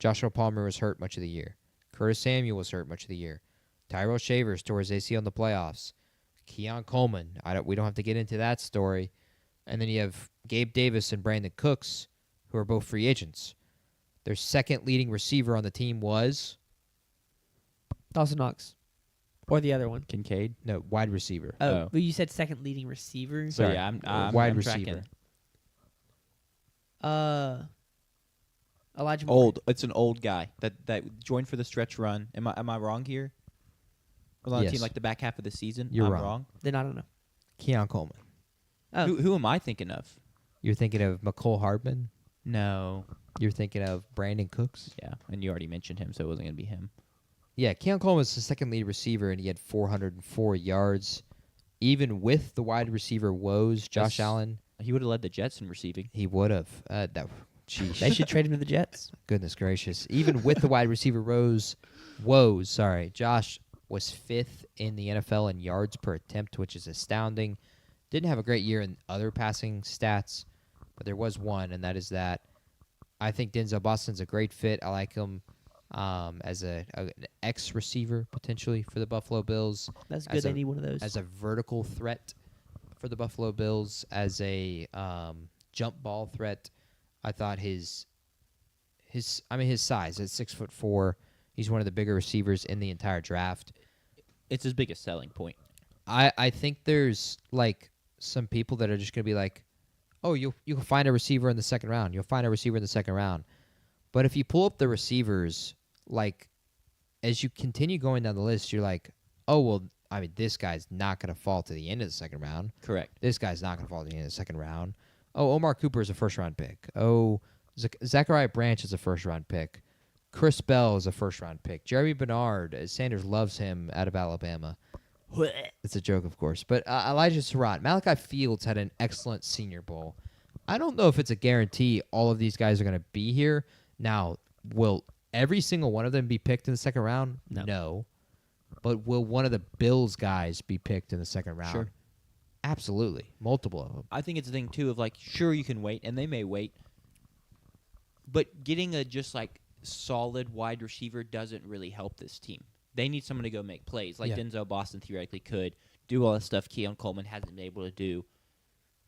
Joshua Palmer was hurt much of the year. Curtis Samuel was hurt much of the year. Tyrell Shavers tore his ACL in the playoffs. Keon Coleman, we don't have to get into that story. And then you have Gabe Davis and Brandon Cooks, who are both free agents. Their second leading receiver on the team was Dawson Knox. Or the other one. Kincaid. wide receiver. Oh, but you said second leading receiver. So, Sorry. yeah, I'm Wide I'm receiver. tracking. Elijah Moore. Old. It's an old guy that joined for the stretch run. Am I wrong here? Was on the Yes. team like the back half of the season. You're I'm wrong. Then I don't know. Keon Coleman. Oh, Who am I thinking of? You're thinking of McCole Hardman. No. You're thinking of Brandon Cooks. Yeah, and you already mentioned him, so it wasn't gonna be him. Yeah, Keon Coleman was the second lead receiver, and he had 404 yards. Even with the wide receiver woes, Josh That's- Allen, He would have led the Jets in receiving. he would have. Sheesh. they should trade him to the Jets. Goodness gracious. Even with the wide receiver woes, Josh was fifth in the NFL in yards per attempt, which is astounding. Didn't have a great year in other passing stats, but there was one, and that is that. I think Denzel Boston's a great fit. I like him as an X receiver potentially for the Buffalo Bills, That's As good. They a- need one of those. as a vertical threat for the Buffalo Bills, as a jump ball threat. I thought his size at 6'4", he's one of the bigger receivers in the entire draft. It's his biggest selling point. I think there's like some people that are just gonna be like, oh, you can find a receiver in the second round. You'll find a receiver in the second round. But if you pull up the receivers, like as you continue going down the list, you're like, oh well, I mean, this guy's not gonna fall to the end of the second round. Correct. This guy's not gonna fall to the end of the second round. Oh, Omar Cooper is a first round pick. Oh, Zachariah Branch is a first round pick. Chris Bell is a first round pick. Jeremy Bernard, Sanders loves him out of Alabama. It's a joke, of course. But Elijah Surratt, Malachi Fields had an excellent Senior Bowl. I don't know if it's a guarantee all of these guys are going to be here. Now, will every single one of them be picked in the second round? No. But will one of the Bills guys be picked in the second round? Sure. Absolutely. Multiple of them. I think it's a thing too of like, sure you can wait, and they may wait, but getting a just like solid wide receiver doesn't really help this team. They need someone to go make plays, like Yeah. Denzel Boston theoretically could do all the stuff Keon Coleman hasn't been able to do.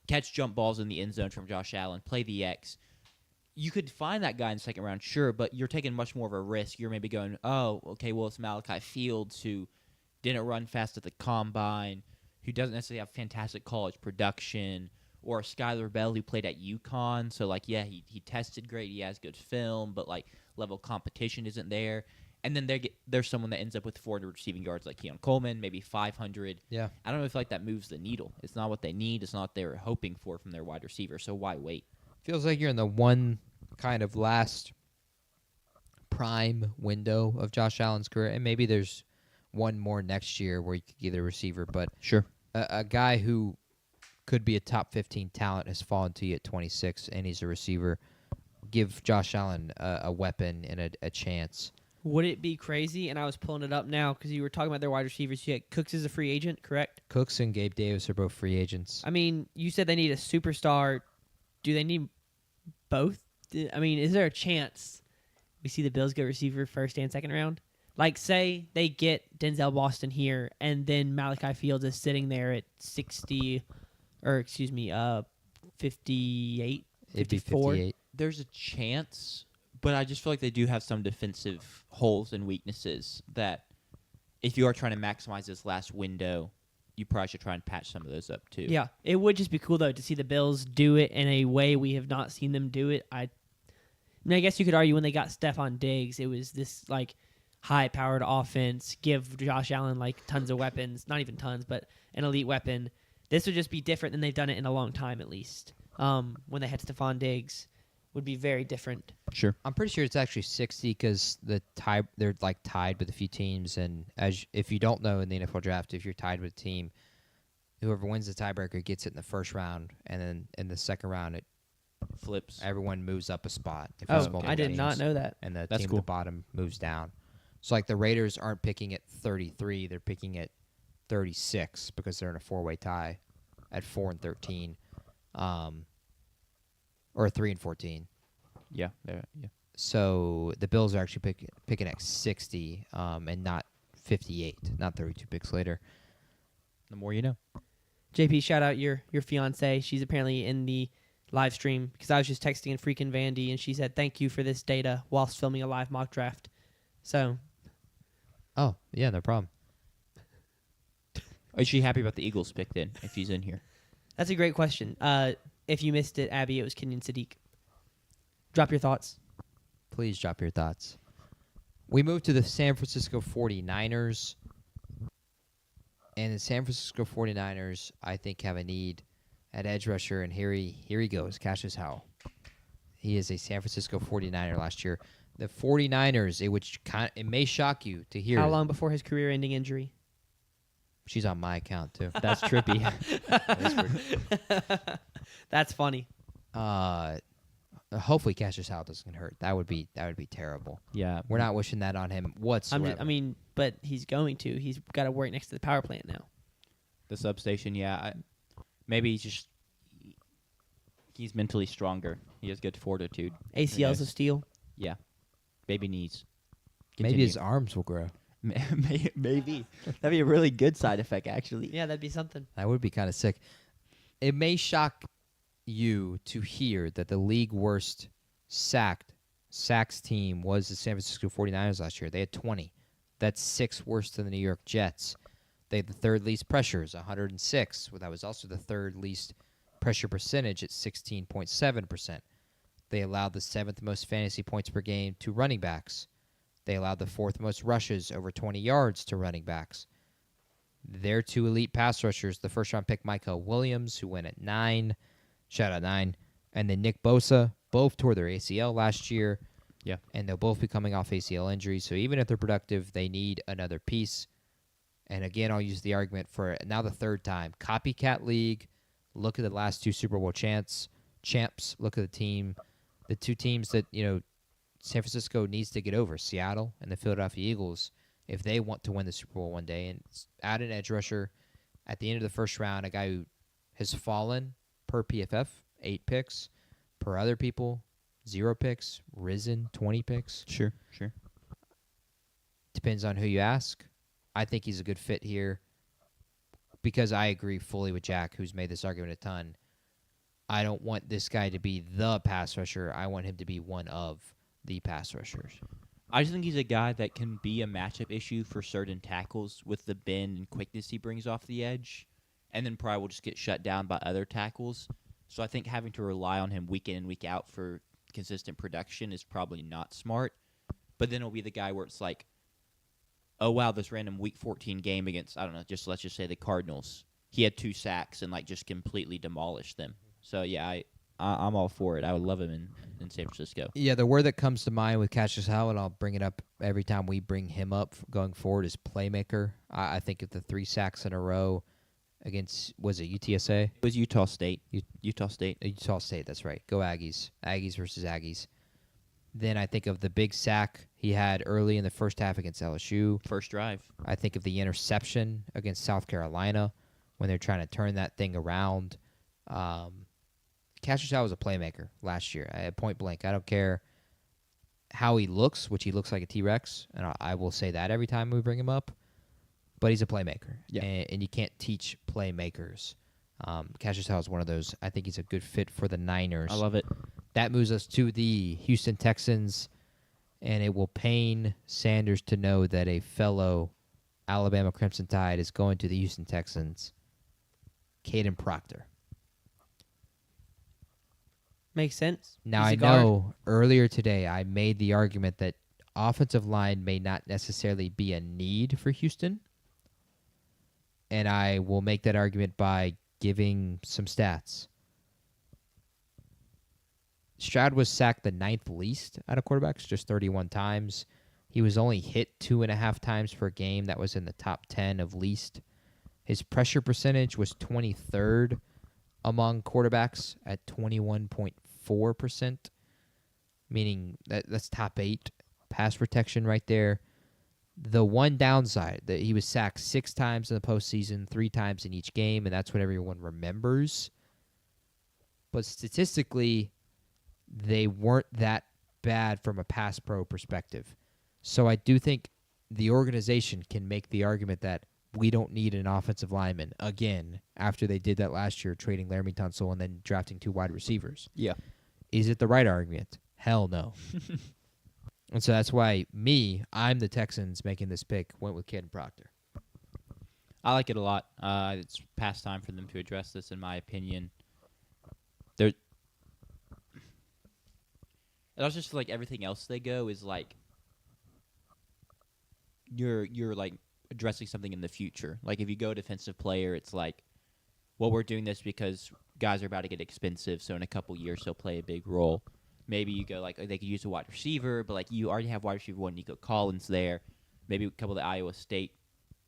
Catch jump balls in the end zone from Josh Allen, play the X. You could find that guy in the second round, sure, but you're taking much more of a risk. You're maybe going, oh, okay, well, it's Malachi Fields who didn't run fast at the combine, who doesn't necessarily have fantastic college production, or Skylar Bell who played at UConn. So, like, yeah, he tested great, he has good film, but, like, level of competition isn't there. And then there's someone that ends up with 400 receiving yards like Keon Coleman, maybe 500. Yeah. I don't know if like that moves the needle. It's not what they need. It's not what they were hoping for from their wide receiver. So why wait? Feels like you're in the one kind of last prime window of Josh Allen's career, and maybe there's one more next year where you could get a receiver, but Sure. a guy who could be a top 15 talent has fallen to you at 26, and he's a receiver. Give Josh Allen a weapon and a chance. Would it be crazy? And I was pulling it up now because you were talking about their wide receivers. You had Cooks is a free agent, correct? Cooks and Gabe Davis are both free agents. I mean, you said they need a superstar. Do they need both? I mean, is there a chance we see the Bills get receiver first and second round? Like, say they get Denzel Boston here, and then Malachi Fields is sitting there at 58. It'd be 54. 58. There's a chance, but I just feel like they do have some defensive holes and weaknesses that if you are trying to maximize this last window, you probably should try and patch some of those up too. Yeah, it would just be cool though to see the Bills do it in a way we have not seen them do it. I mean, I guess you could argue when they got Stephon Diggs, it was this like high-powered offense, give Josh Allen like tons of weapons, not even tons, but an elite weapon. This would just be different than they've done it in a long time, at least. When they had Stephon Diggs, would be very different. Sure. I'm pretty sure it's actually 60 because they're like tied with a few teams, and if you don't know in the NFL draft, if you're tied with a team, whoever wins the tiebreaker gets it in the first round, and then in the second round, Flips. everyone moves up a spot. If Oh, it's multiple I did teams, not know that. And the That's team cool. at the bottom moves down. So like the Raiders aren't picking at 33; they're picking at 36 because they're in a 4-way tie at 4 and 13, or 3 and 14. Yeah. Yeah. So the Bills are actually picking at 60 and not 58, not 32 picks later. The more you know. JP, shout out your fiance. She's apparently in the live stream because I was just texting and freaking Vandy, and she said thank you for this data whilst filming a live mock draft. So Oh, yeah, no problem. Is she happy about the Eagles pick then, if he's in here? that's a great question. If you missed it, Abby, it was Kenyon Sadiq. Drop your thoughts. Please drop your thoughts. We move to the San Francisco 49ers. And the San Francisco 49ers, I think, have a need at edge rusher. And here he goes, Cassius Howell. He is a San Francisco 49er last year. The 49ers, it may shock you to hear. How long before his career-ending injury? She's on my account, too. That's trippy. That's funny. Hopefully Cassius Howell doesn't get hurt. That would be terrible. Yeah. We're not wishing that on him whatsoever. But he's going to. He's got to work next to the power plant now. The substation, yeah. Maybe he's mentally stronger. He has good fortitude. ACLs Yes. of steel. Yeah. Baby knees. Maybe his arms will grow. Maybe. That'd be a really good side effect, actually. Yeah, that'd be something. That would be kind of sick. It may shock you to hear that the league worst sacks team was the San Francisco 49ers last year. They had 20. That's 6 worse than the New York Jets. They had the third least pressures, 106. Well, that was also the third least pressure percentage at 16.7%. They allowed the 7th most fantasy points per game to running backs. They allowed the 4th most rushes over 20 yards to running backs. Their 2 elite pass rushers, the first-round pick Micah Williams, who went at 9, shout out 9, and then Nick Bosa, both tore their ACL last year. Yeah. And they'll both be coming off ACL injuries. So even if they're productive, they need another piece. And again, I'll use the argument for now the third time. Copycat league. Look at the last 2 Super Bowl champs. Look at the team. The 2 teams that, San Francisco needs to get over, Seattle and the Philadelphia Eagles, if they want to win the Super Bowl one day. And add an edge rusher at the end of the first round, a guy who has fallen per PFF, 8 picks. Per other people, 0 picks. Risen, 20 picks. Sure. Depends on who you ask. I think he's a good fit here because I agree fully with Jack, who's made this argument a ton. I don't want this guy to be the pass rusher. I want him to be one of the pass rushers. I just think he's a guy that can be a matchup issue for certain tackles with the bend and quickness he brings off the edge, and then probably will just get shut down by other tackles. So I think having to rely on him week in and week out for consistent production is probably not smart. But then it'll be the guy where it's like, oh, wow, this random Week 14 game against, I don't know, let's just say the Cardinals. He had 2 sacks and, just completely demolished them. So, yeah, I'm all for it. I would love him in San Francisco. Yeah, the word that comes to mind with Cassius Howell, and I'll bring it up every time we bring him up going forward, is playmaker. I think of the 3 sacks in a row against, was it UTSA? It was Utah State. Utah State. Utah State, that's right. Go Aggies. Aggies versus Aggies. Then I think of the big sack he had early in the first half against LSU. First drive. I think of the interception against South Carolina when they're trying to turn that thing around. Cassius Howell was a playmaker last year. At point blank. I don't care how he looks, which he looks like a T-Rex, and I will say that every time we bring him up. But he's a playmaker, Yeah. and you can't teach playmakers. Cassius Howell is one of those. I think he's a good fit for the Niners. I love it. That moves us to the Houston Texans, and it will pain Sanders to know that a fellow Alabama Crimson Tide is going to the Houston Texans. Caden Proctor. Makes sense. Now, He's I a guard. know earlier today I made the argument that offensive line may not necessarily be a need for Houston, and I will make that argument by giving some stats. Stroud was sacked the 9th least out of quarterbacks, just 31 times. He was only hit 2.5 times per game. That was in the top 10 of least. His pressure percentage was 23rd among quarterbacks at 21.4%, meaning that's top 8 pass protection right there. The one downside, that he was sacked 6 times in the postseason, 3 times in each game, and that's what everyone remembers. But statistically, they weren't that bad from a pass pro perspective. So I do think the organization can make the argument that we don't need an offensive lineman again after they did that last year, trading Laramie Tunsil and then drafting 2 wide receivers. Yeah. Is it the right argument? Hell no. And so that's why I'm the Texans making this pick, went with Caden Proctor. I like it a lot. It's past time for them to address this, in my opinion. There. I also just feel like everything else they go is like you're like addressing something in the future. Like if you go defensive player, it's like, well, we're doing this because guys are about to get expensive, so in a couple years he'll play a big role. Maybe you go like they could use a wide receiver, but like you already have wide receiver 1, Nico Collins there. Maybe a couple of the Iowa State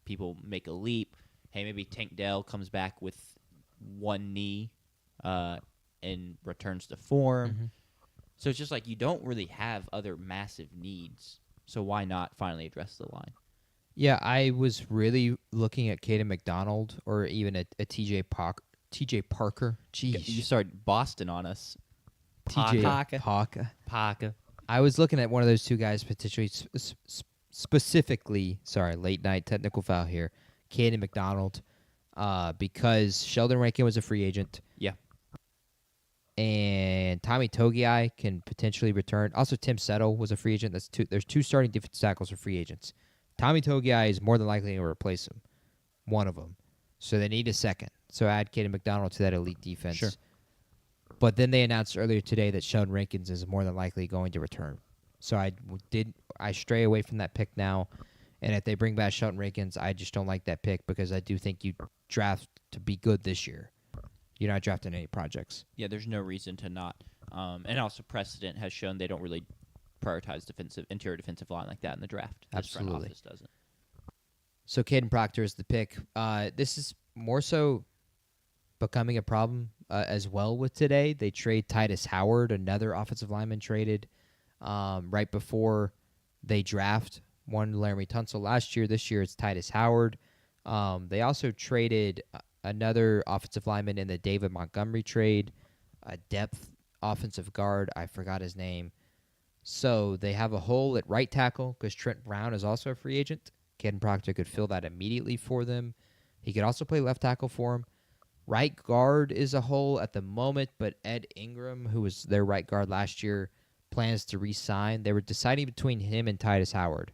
people make a leap. Hey, maybe Tank Dell comes back with one knee and returns to form. Mm-hmm. So it's just like you don't really have other massive needs. So why not finally address the line? Yeah, I was really looking at Caden McDonald or even a TJ Parker. Jeez. You started Boston on us. TJ Parker. Parker. I was looking at one of those 2 guys potentially specifically, late night technical foul here, Caden McDonald, because Sheldon Rankin was a free agent. Yeah. And Tommy Togiai can potentially return. Also, Tim Settle was a free agent. There's 2 starting defensive tackles for free agents. Tommy Togiai is more than likely to replace him, one of them. So they need a second. So add Caden McDonald to that elite defense. Sure. But then they announced earlier today that Sheldon Rankins is more than likely going to return. So I stray away from that pick now. And if they bring back Sheldon Rankins, I just don't like that pick because I do think you draft to be good this year. You're not drafting any projects. Yeah, there's no reason to not. And also precedent has shown they don't really prioritize interior defensive line like that in the draft. This front Absolutely. office doesn't. So Caden Proctor is the pick. This is more so becoming a problem as well with today. They trade Titus Howard, another offensive lineman traded right before they draft. One Laramie Tunsil last year. This year it's Titus Howard. They also traded another offensive lineman in the David Montgomery trade, a depth offensive guard. I forgot his name. So they have a hole at right tackle because Trent Brown is also a free agent. Caden Proctor could fill that immediately for them. He could also play left tackle for him. Right guard is a hole at the moment, but Ed Ingram, who was their right guard last year, plans to re-sign. They were deciding between him and Titus Howard,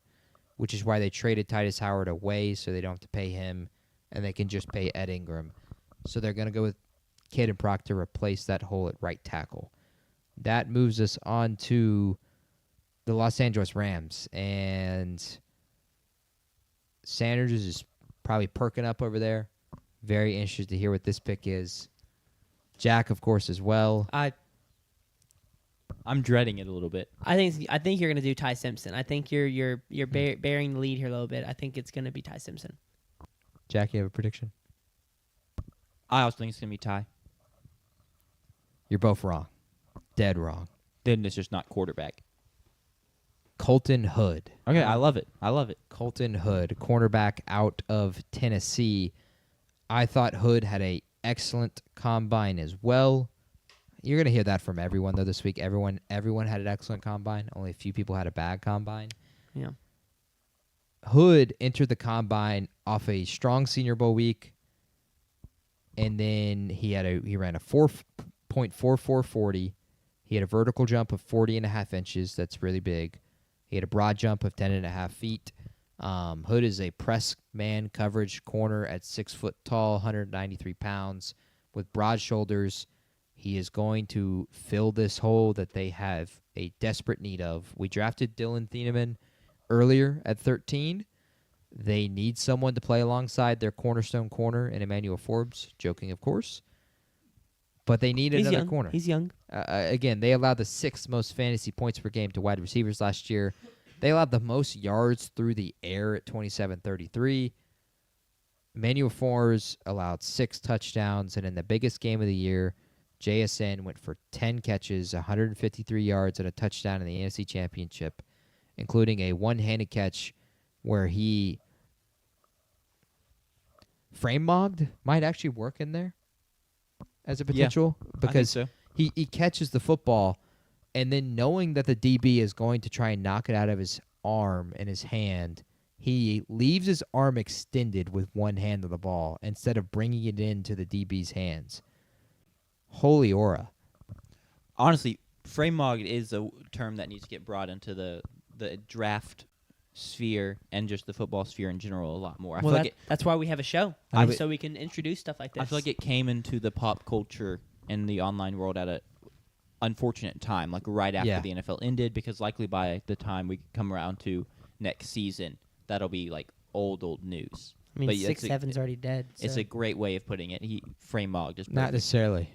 which is why they traded Titus Howard away so they don't have to pay him, and they can just pay Ed Ingram. So they're going to go with Caden Proctor to replace that hole at right tackle. That moves us on to the Los Angeles Rams, and Sanders is probably perking up over there. Very interested to hear what this pick is. Jack, of course, as well. I'm dreading it a little bit. I think you're gonna do Ty Simpson. I think you're bearing the lead here a little bit. I think it's gonna be Ty Simpson. Jack, you have a prediction? I also think it's going to be Ty. You're both wrong. Dead wrong. Then it's just not quarterback. Colton Hood. Okay, I love it. Colton Hood, cornerback out of Tennessee. I thought Hood had a excellent combine as well. You're going to hear that from everyone, though, this week. Everyone had an excellent combine. Only a few people had a bad combine. Yeah. Hood entered the combine off a strong Senior Bowl week. and then he ran a 4.4440. He had a vertical jump of 40.5 inches. That's really big. He had a broad jump of 10.5 feet. Hood is a press man coverage corner at 6 foot tall, 193 pounds, with broad shoulders. He is going to fill this hole that they have a desperate need of. We drafted Dylan Thieneman earlier at 13. They need someone to play alongside their cornerstone corner in Emmanuel Forbes, joking, of course. But they need He's another young. corner. He's young. Again, they allowed the 6th most fantasy points per game to wide receivers last year. They allowed the most yards through the air at 27.33. Emmanuel Forbes allowed 6 touchdowns, and in the biggest game of the year, JSN went for 10 catches, 153 yards, and a touchdown in the NFC Championship, including a one-handed catch where he frame-mogged, might actually work in there as a potential, because so. he catches the football, and then knowing that the DB is going to try and knock it out of his arm and his hand, he leaves his arm extended with one hand of the ball instead of bringing it into the DB's hands. Holy aura. Honestly, frame mogged is a term that needs to get brought into the draft sphere and just the football sphere in general a lot more. I feel like that's why we have a show, so we can introduce stuff like this. I feel like it came into the pop culture and the online world at a unfortunate time, like right after the NFL ended, because likely by the time we come around to next season, that'll be like old news. I mean, but 6'7's already dead. It's so. a great way of putting it. He frame mogged just Not necessarily.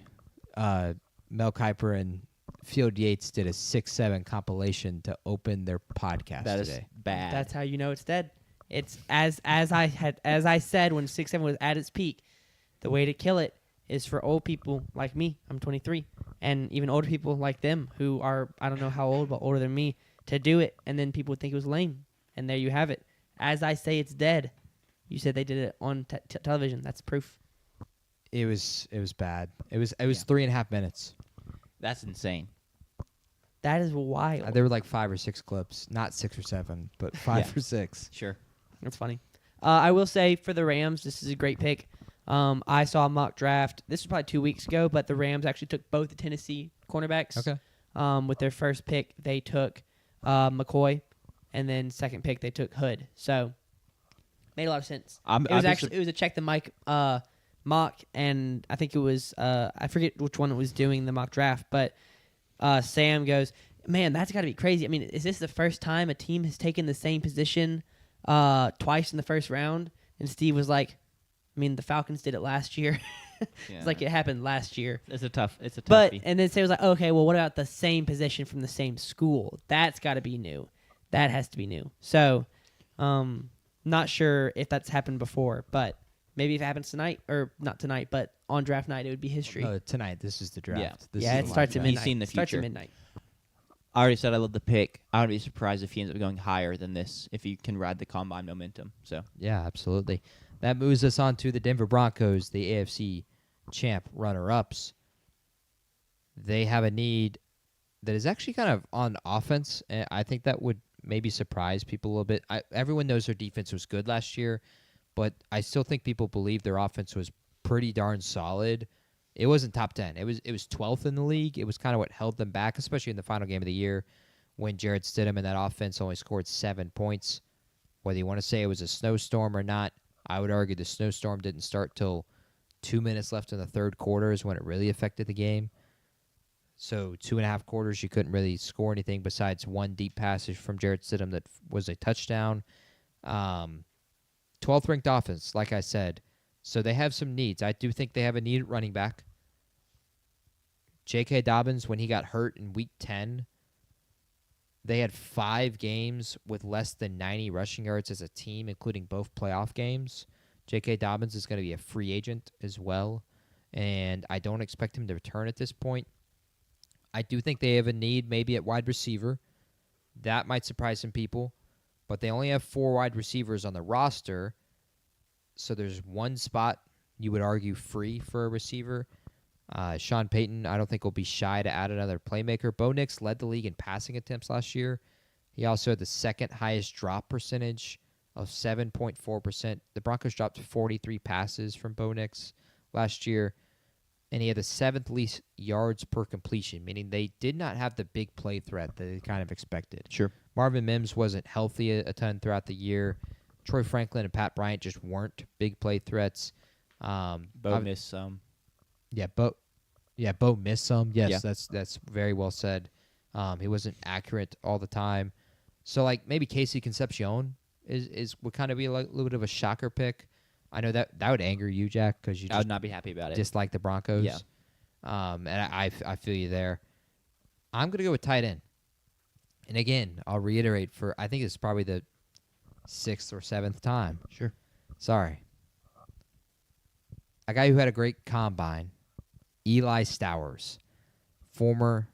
Mel Kiper and Field Yates did a 6'7 compilation to open their podcast that today. is bad. That's how you know it's dead. It's as I said when 6'7 was at its peak. The way to kill it is for old people like me. I'm 23, and even older people like them who are, I don't know how old, but older than me, to do it, and then people would think it was lame. And there you have it. As I say, it's dead. You said they did it on television. That's proof. It was bad. It was 3.5 minutes. That's insane. That is wild. There were like 5 or 6 clips, not 6 or 7, but 5 or 6. Sure. That's funny. I will say for the Rams, this is a great pick. I saw a mock draft. This was probably 2 weeks ago, but the Rams actually took both the Tennessee cornerbacks. Okay. With their first pick, they took McCoy, and then second pick they took Hood. So made a lot of sense. It was a check the mic mock, and I think it was I forget which one it was doing the mock draft, but Sam goes, "Man, that's got to be crazy. I mean, is this the first time a team has taken the same position twice in the first round?" And Steve was like, "I mean, the Falcons did it last year." It's like it happened last year. It's a tough. But and then Sam was like, "Okay, well, what about the same position from the same school? That's got to be new. That has to be new." So, not sure if that's happened before, but maybe if it happens tonight, or not tonight, but on draft night, it would be history. Tonight, this is the draft. Yeah. This Yeah, is it the starts live at draft. midnight. He's seen the It starts at future. midnight. I already said I love the pick. I wouldn't be surprised if he ends up going higher than this if he can ride the combine momentum. So Yeah, absolutely. That moves us on to the Denver Broncos, the AFC champ runner-ups. They have a need that is actually kind of on offense, and I think that would maybe surprise people a little bit. Everyone knows their defense was good last year, but I still think people believe their offense was pretty darn solid. It wasn't top 10. It was 12th in the league. It was kind of what held them back, especially in the final game of the year when Jarrett Stidham and that offense only scored 7 points. Whether you want to say it was a snowstorm or not, I would argue the snowstorm didn't start till 2 minutes left in the third quarter is when it really affected the game. So 2.5 quarters, you couldn't really score anything besides one deep passage from Jarrett Stidham that was a touchdown. 12th ranked offense, like I said. So they have some needs. I do think they have a need at running back. J.K. Dobbins, when he got hurt in Week 10, they had 5 games with less than 90 rushing yards as a team, including both playoff games. J.K. Dobbins is going to be a free agent as well, and I don't expect him to return at this point. I do think they have a need maybe at wide receiver. That might surprise some people, but they only have 4 wide receivers on the roster, so there's one spot you would argue free for a receiver. Sean Payton, I don't think will be shy to add another playmaker. Bo Nix led the league in passing attempts last year. He also had the second highest drop percentage of 7.4%. The Broncos dropped 43 passes from Bo Nix last year, and he had the 7th least yards per completion, meaning they did not have the big play threat that they kind of expected. Sure. Marvin Mims wasn't healthy a ton throughout the year. Troy Franklin and Pat Bryant just weren't big play threats. Bo missed some. Yeah, Bo missed some. Yes, Yeah. that's very well said. He wasn't accurate all the time. So like maybe Casey Concepcion is would kind of be like a little bit of a shocker pick. I know that would anger you, Jack, because you I would just not be happy about it. dislike the Broncos. Yeah. And I feel you there. I'm gonna go with tight end. And again, I'll reiterate I think it's probably the 6th or 7th time. Sure. Sorry. A guy who had a great combine, Eli Stowers, former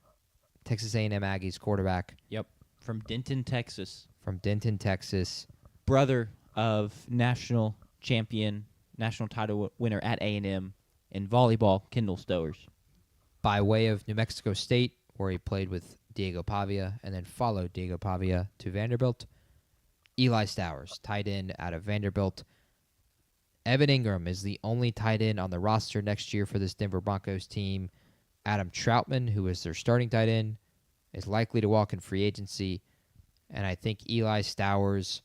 Texas A&M Aggies quarterback Yep. From Denton, Texas. from Denton, Texas. Brother of national champion, national title winner at A&M in volleyball, Kendall Stowers. By way of New Mexico State, where he played with Diego Pavia and then followed Diego Pavia to Vanderbilt. Eli Stowers, tight end out of Vanderbilt. Evan Ingram is the only tight end on the roster next year for this Denver Broncos team. Adam Troutman, who is their starting tight end, is likely to walk in free agency. And I think Eli Stowers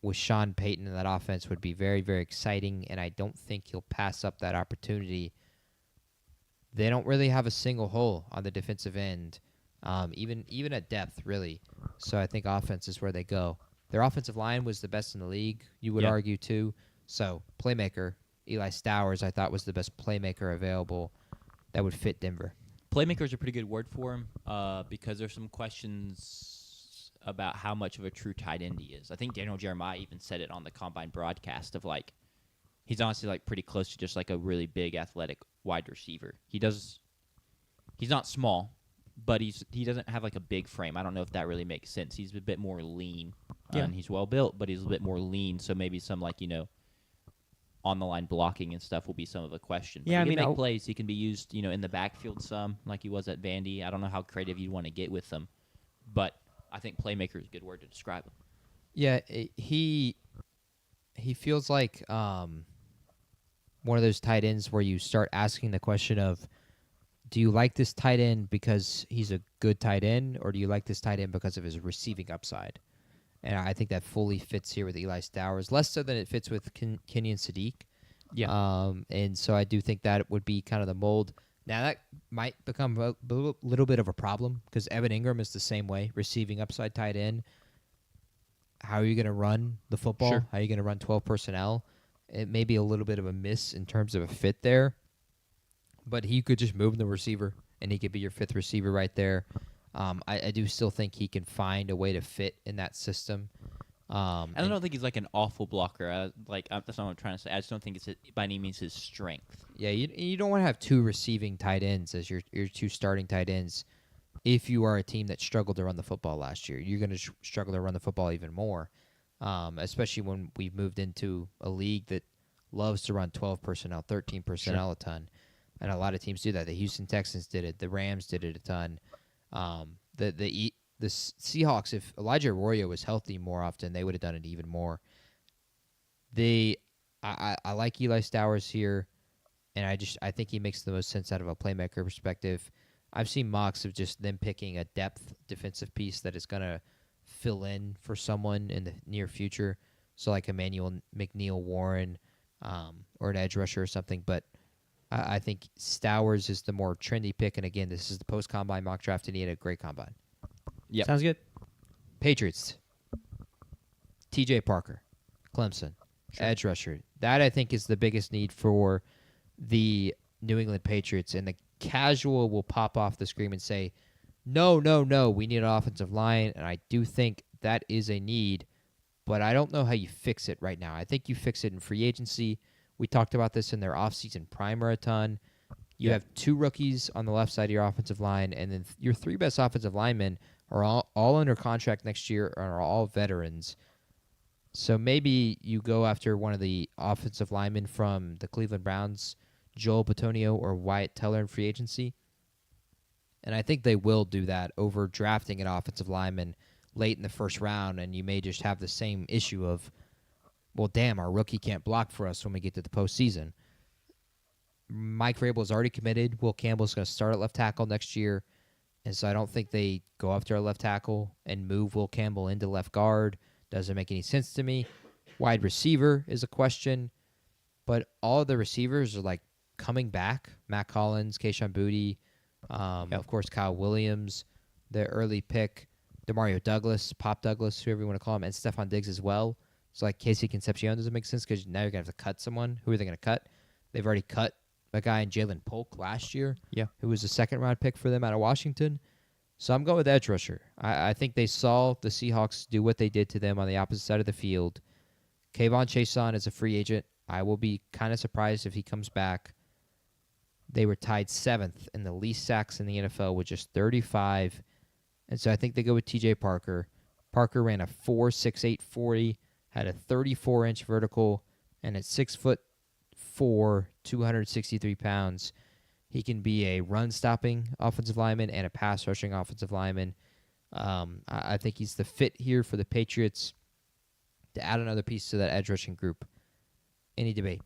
with Sean Payton in that offense would be very, very exciting, and I don't think he'll pass up that opportunity. They don't really have a single hole on the defensive end, even at depth, really. So I think offense is where they go. Their offensive line was the best in the league, you would Yeah. argue, too. So playmaker, Eli Stowers, I thought was the best playmaker available that would fit Denver. Playmaker is a pretty good word for him because there's some questions about how much of a true tight end he is. I think Daniel Jeremiah even said it on the Combine broadcast of like, he's honestly like pretty close to just like a really big athletic wide receiver. He's not small, but he doesn't have like a big frame. I don't know if that really makes sense. He's a bit more lean. Yeah. And he's well built, but he's a bit more lean. So maybe some like, on the line blocking and stuff will be some of the question. But Yeah, he I can mean, make plays. He can be used, in the backfield some, like he was at Vandy. I don't know how creative you'd want to get with them, but I think playmaker is a good word to describe him. Yeah, he feels like one of those tight ends where you start asking the question of, do you like this tight end because he's a good tight end, or do you like this tight end because of his receiving upside? And I think that fully fits here with Eli Stowers, less so than it fits with Kenyon Sadiq. Yeah. And so I do think that would be kind of the mold. Now that might become a little bit of a problem because Evan Ingram is the same way, receiving upside tight end. How are you going to run the football? Sure. How are you going to run 12 personnel? It may be a little bit of a miss in terms of a fit there, but he could just move the receiver, and he could be your 5th receiver right there. I do still think he can find a way to fit in that system. I don't think he's like an awful blocker. That's not what I'm trying to say. I just don't think it's by any means his strength. Yeah, you don't want to have 2 receiving tight ends as your 2 starting tight ends. If you are a team that struggled to run the football last year, you're going to struggle to run the football even more, especially when we've moved into a league that loves to run 12 personnel, 13 personnel a ton. And a lot of teams do that. The Houston Texans did it. The Rams did it a ton. The Seahawks, if Elijah Arroyo was healthy more often, they would have done it even more. I like Eli Stowers here, and I think he makes the most sense out of a playmaker perspective. I've seen mocks of just them picking a depth defensive piece that is going to fill in for someone in the near future. So like Emmanuel McNeil Warren or an edge rusher or something. But I think Stowers is the more trendy pick. And again, this is the post-combine mock draft, and he had a great combine. Yep. Sounds good. Patriots. TJ Parker, Clemson, edge rusher. That, I think, is the biggest need for the New England Patriots. And the casual will pop off the screen and say, no, we need an offensive line. And I do think that is a need, but I don't know how you fix it right now. I think you fix it in free agency. We talked about this in their offseason primer a ton. You have 2 rookies on the left side of your offensive line, and then your 3 best offensive linemen are all under contract next year and are all veterans. So maybe you go after one of the offensive linemen from the Cleveland Browns, Joel Bitonio or Wyatt Teller in free agency. And I think they will do that over drafting an offensive lineman late in the first round, and you may just have the same issue of, well, damn, our rookie can't block for us when we get to the postseason. Mike Vrabel is already committed. Will Campbell's going to start at left tackle next year. And so I don't think they go after a left tackle and move Will Campbell into left guard. Doesn't make any sense to me. Wide receiver is a question. But all of the receivers are like coming back. Matt Collins, Kayshon Boutte, of course Kyle Williams, the early pick, Demario Douglas, Pop Douglas, whoever you want to call him, and Stephon Diggs as well. So like Casey Concepcion doesn't make sense because now you're going to have to cut someone. Who are they going to cut? They've already cut a guy in Jalen Polk last year, who was a second-round pick for them out of Washington. So I'm going with edge rusher. I think they saw the Seahawks do what they did to them on the opposite side of the field. Kayvon Chason is a free agent. I will be kind of surprised if he comes back. They were tied 7th in the least sacks in the NFL with just 35. And so I think they go with T.J. Parker. Parker ran a 4.68 40, had a 34-inch vertical, and at 6'4", 263 pounds. He can be a run-stopping offensive lineman and a pass-rushing offensive lineman. I think he's the fit here for the Patriots to add another piece to that edge rushing group. Any debate?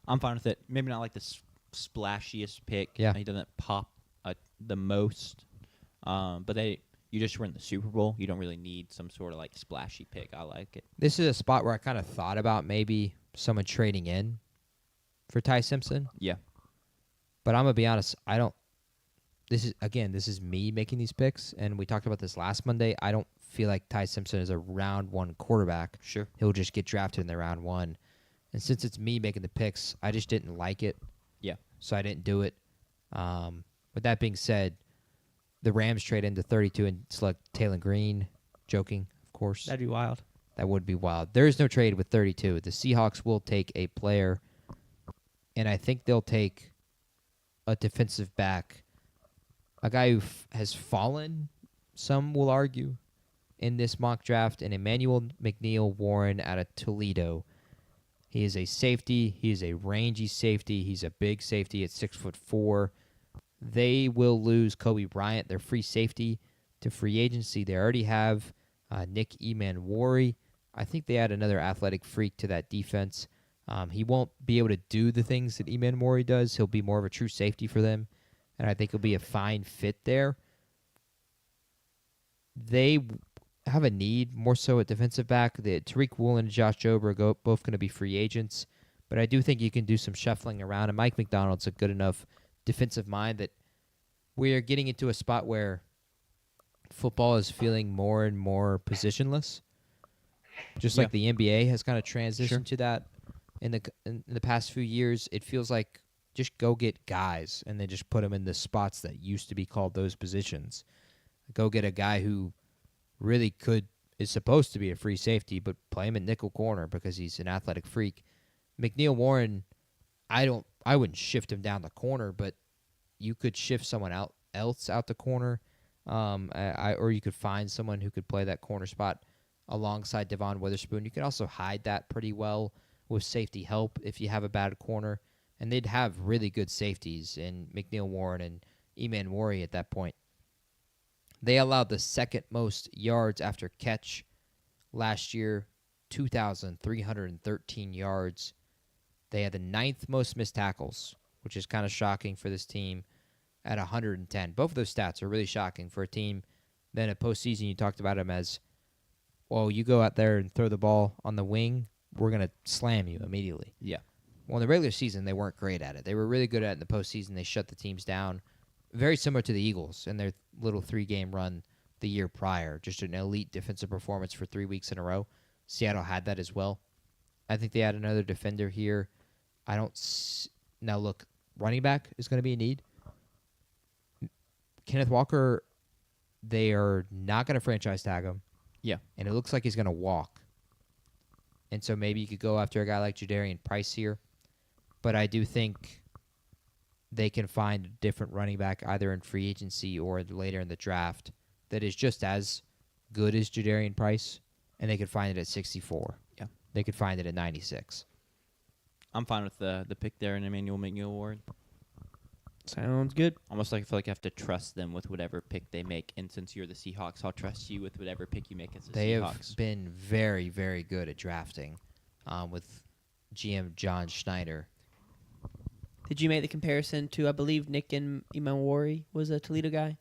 I'm fine with it. Maybe not like the splashiest pick. Yeah. He doesn't pop the most. But you just were in the Super Bowl. You don't really need some sort of like splashy pick. I like it. This is a spot where I kind of thought about maybe someone trading in for Ty Simpson. Yeah. But I'm going to be honest, I don't. This is me making these picks, and we talked about this last Monday. I don't feel like Ty Simpson is a round 1 quarterback. Sure. He'll just get drafted in the round 1. And since it's me making the picks, I just didn't like it. Yeah. So I didn't do it. With that being said, the Rams trade into 32 and select Taylor Green. Joking, of course. That'd be wild. That would be wild. There is no trade with 32. The Seahawks will take a player, and I think they'll take a defensive back, a guy who has fallen, some will argue, in this mock draft, and Emmanuel McNeil Warren out of Toledo. He is a safety. He is a rangy safety. He's a big safety at 6'4". They will lose Kobe Bryant, their free safety, to free agency. They already have Nick Emanwari. I think they add another athletic freak to that defense. He won't be able to do the things that Emanwari does. He'll be more of a true safety for them, and I think he'll be a fine fit there. They have a need more so at defensive back. Tariq Woolen and Josh Jobe are both going to be free agents, but I do think you can do some shuffling around, and Mike McDonald's a good enough defensive mind that we are getting into a spot where football is feeling more and more positionless, just like the NBA has kind of transitioned to that. In the past few years, it feels like just go get guys and then just put them in the spots that used to be called those positions. Go get a guy who really is supposed to be a free safety, but play him in nickel corner because he's an athletic freak. McNeil Warren, I wouldn't shift him down the corner, but you could shift someone else out the corner, or you could find someone who could play that corner spot alongside Devon Witherspoon. You could also hide that pretty well with safety help if you have a bad corner, and they'd have really good safeties in McNeil Warren and Emanwari at that point. They allowed the second most yards after catch last year, 2,313 yards. They had the 9th most missed tackles, which is kind of shocking for this team, at 110. Both of those stats are really shocking for a team. Then at postseason, you talked about them as, well, you go out there and throw the ball on the wing, we're going to slam you immediately. Yeah. Well, in the regular season, they weren't great at it. They were really good at it in the postseason. They shut the teams down. Very similar to the Eagles in their little 3-game run the year prior. Just an elite defensive performance for 3 weeks in a row. Seattle had that as well. I think they had another defender here. Now, look, running back is going to be a need. Kenneth Walker, they are not going to franchise tag him. Yeah. And it looks like he's going to walk. And so maybe you could go after a guy like Jadarian Price here. But I do think they can find a different running back either in free agency or later in the draft that is just as good as Jadarian Price, and they could find it at 64. Yeah. They could find it at 96. I'm fine with the pick there in Emmanuel McNeil Ward. Sounds good. Almost like I feel like I have to trust them with whatever pick they make. And since you're the Seahawks, I'll trust you with whatever pick you make as the They Seahawks. have been very, very good at drafting with GM John Schneider. Did you make the comparison to, I believe, Nick and Imawari was a Toledo guy?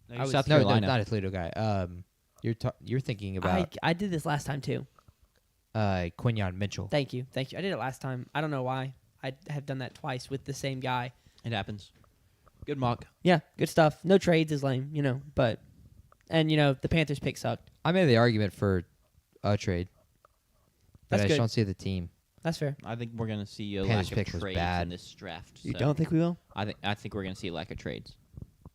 No, I was- South No, Carolina. not a Toledo guy. You're thinking about I did this last time too. Quinyon Mitchell. Thank you. I did it last time. I don't know why. I have done that twice with the same guy. It happens. Good mock. Yeah, good stuff. No trades is lame, but the Panthers pick sucked. I made the argument for a trade, but That's I just good. don't see the team. That's fair. I think we're gonna see a Panthers lack pick of was trades bad. in this draft. You so don't think we will? I think we're gonna see a lack of trades.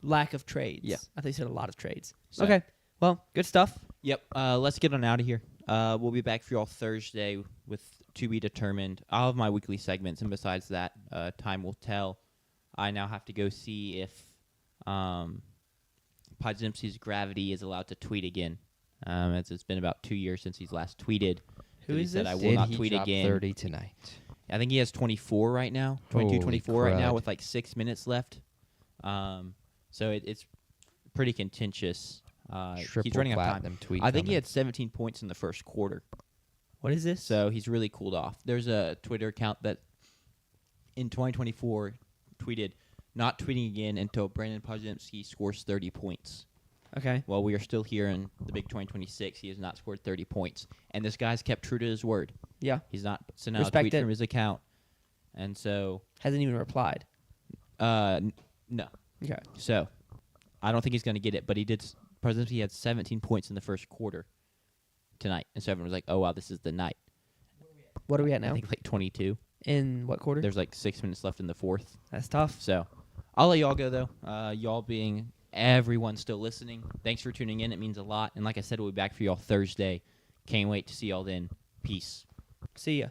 Lack of trades. Yeah. I think you said a lot of trades. So- Okay. Well, good stuff. Yep. Let's get on out of here. We'll be back for y'all Thursday with to be determined. I'll have my weekly segments, and besides that, time will tell. I now have to go see if Podzimski's Gravity is allowed to tweet again. As it's been about 2 years since he's last tweeted. Who He is said, this? I will Did not he tweet drop again. 30 tonight? I think he has 24 right now. 22, Holy 24 right now crud. with like 6 minutes left. So it's pretty contentious. He's Triple running out of time. platinum tweet. I think he coming. had 17 points in the first quarter. What is this? So he's really cooled off. There's a Twitter account that in 2024 tweeted, not tweeting again until Brandon Podziemski scores 30 points. Okay. Well, we are still here in the big 2026. He has not scored 30 points. And this guy's kept true to his word. Yeah. He's not sent out a Respect tweet it. from his account. And so, Hasn't even replied. no. Okay. So, I don't think he's going to get it, but he did. Podziemski had 17 points in the first quarter tonight. And so everyone was like, oh, wow, this is the night. What are we at I now? think like 22. In what quarter? There's like 6 minutes left in the fourth. That's tough. So, I'll let y'all go, though. Y'all being everyone still listening, thanks for tuning in. It means a lot. And like I said, we'll be back for y'all Thursday. Can't wait to see y'all then. Peace. See ya.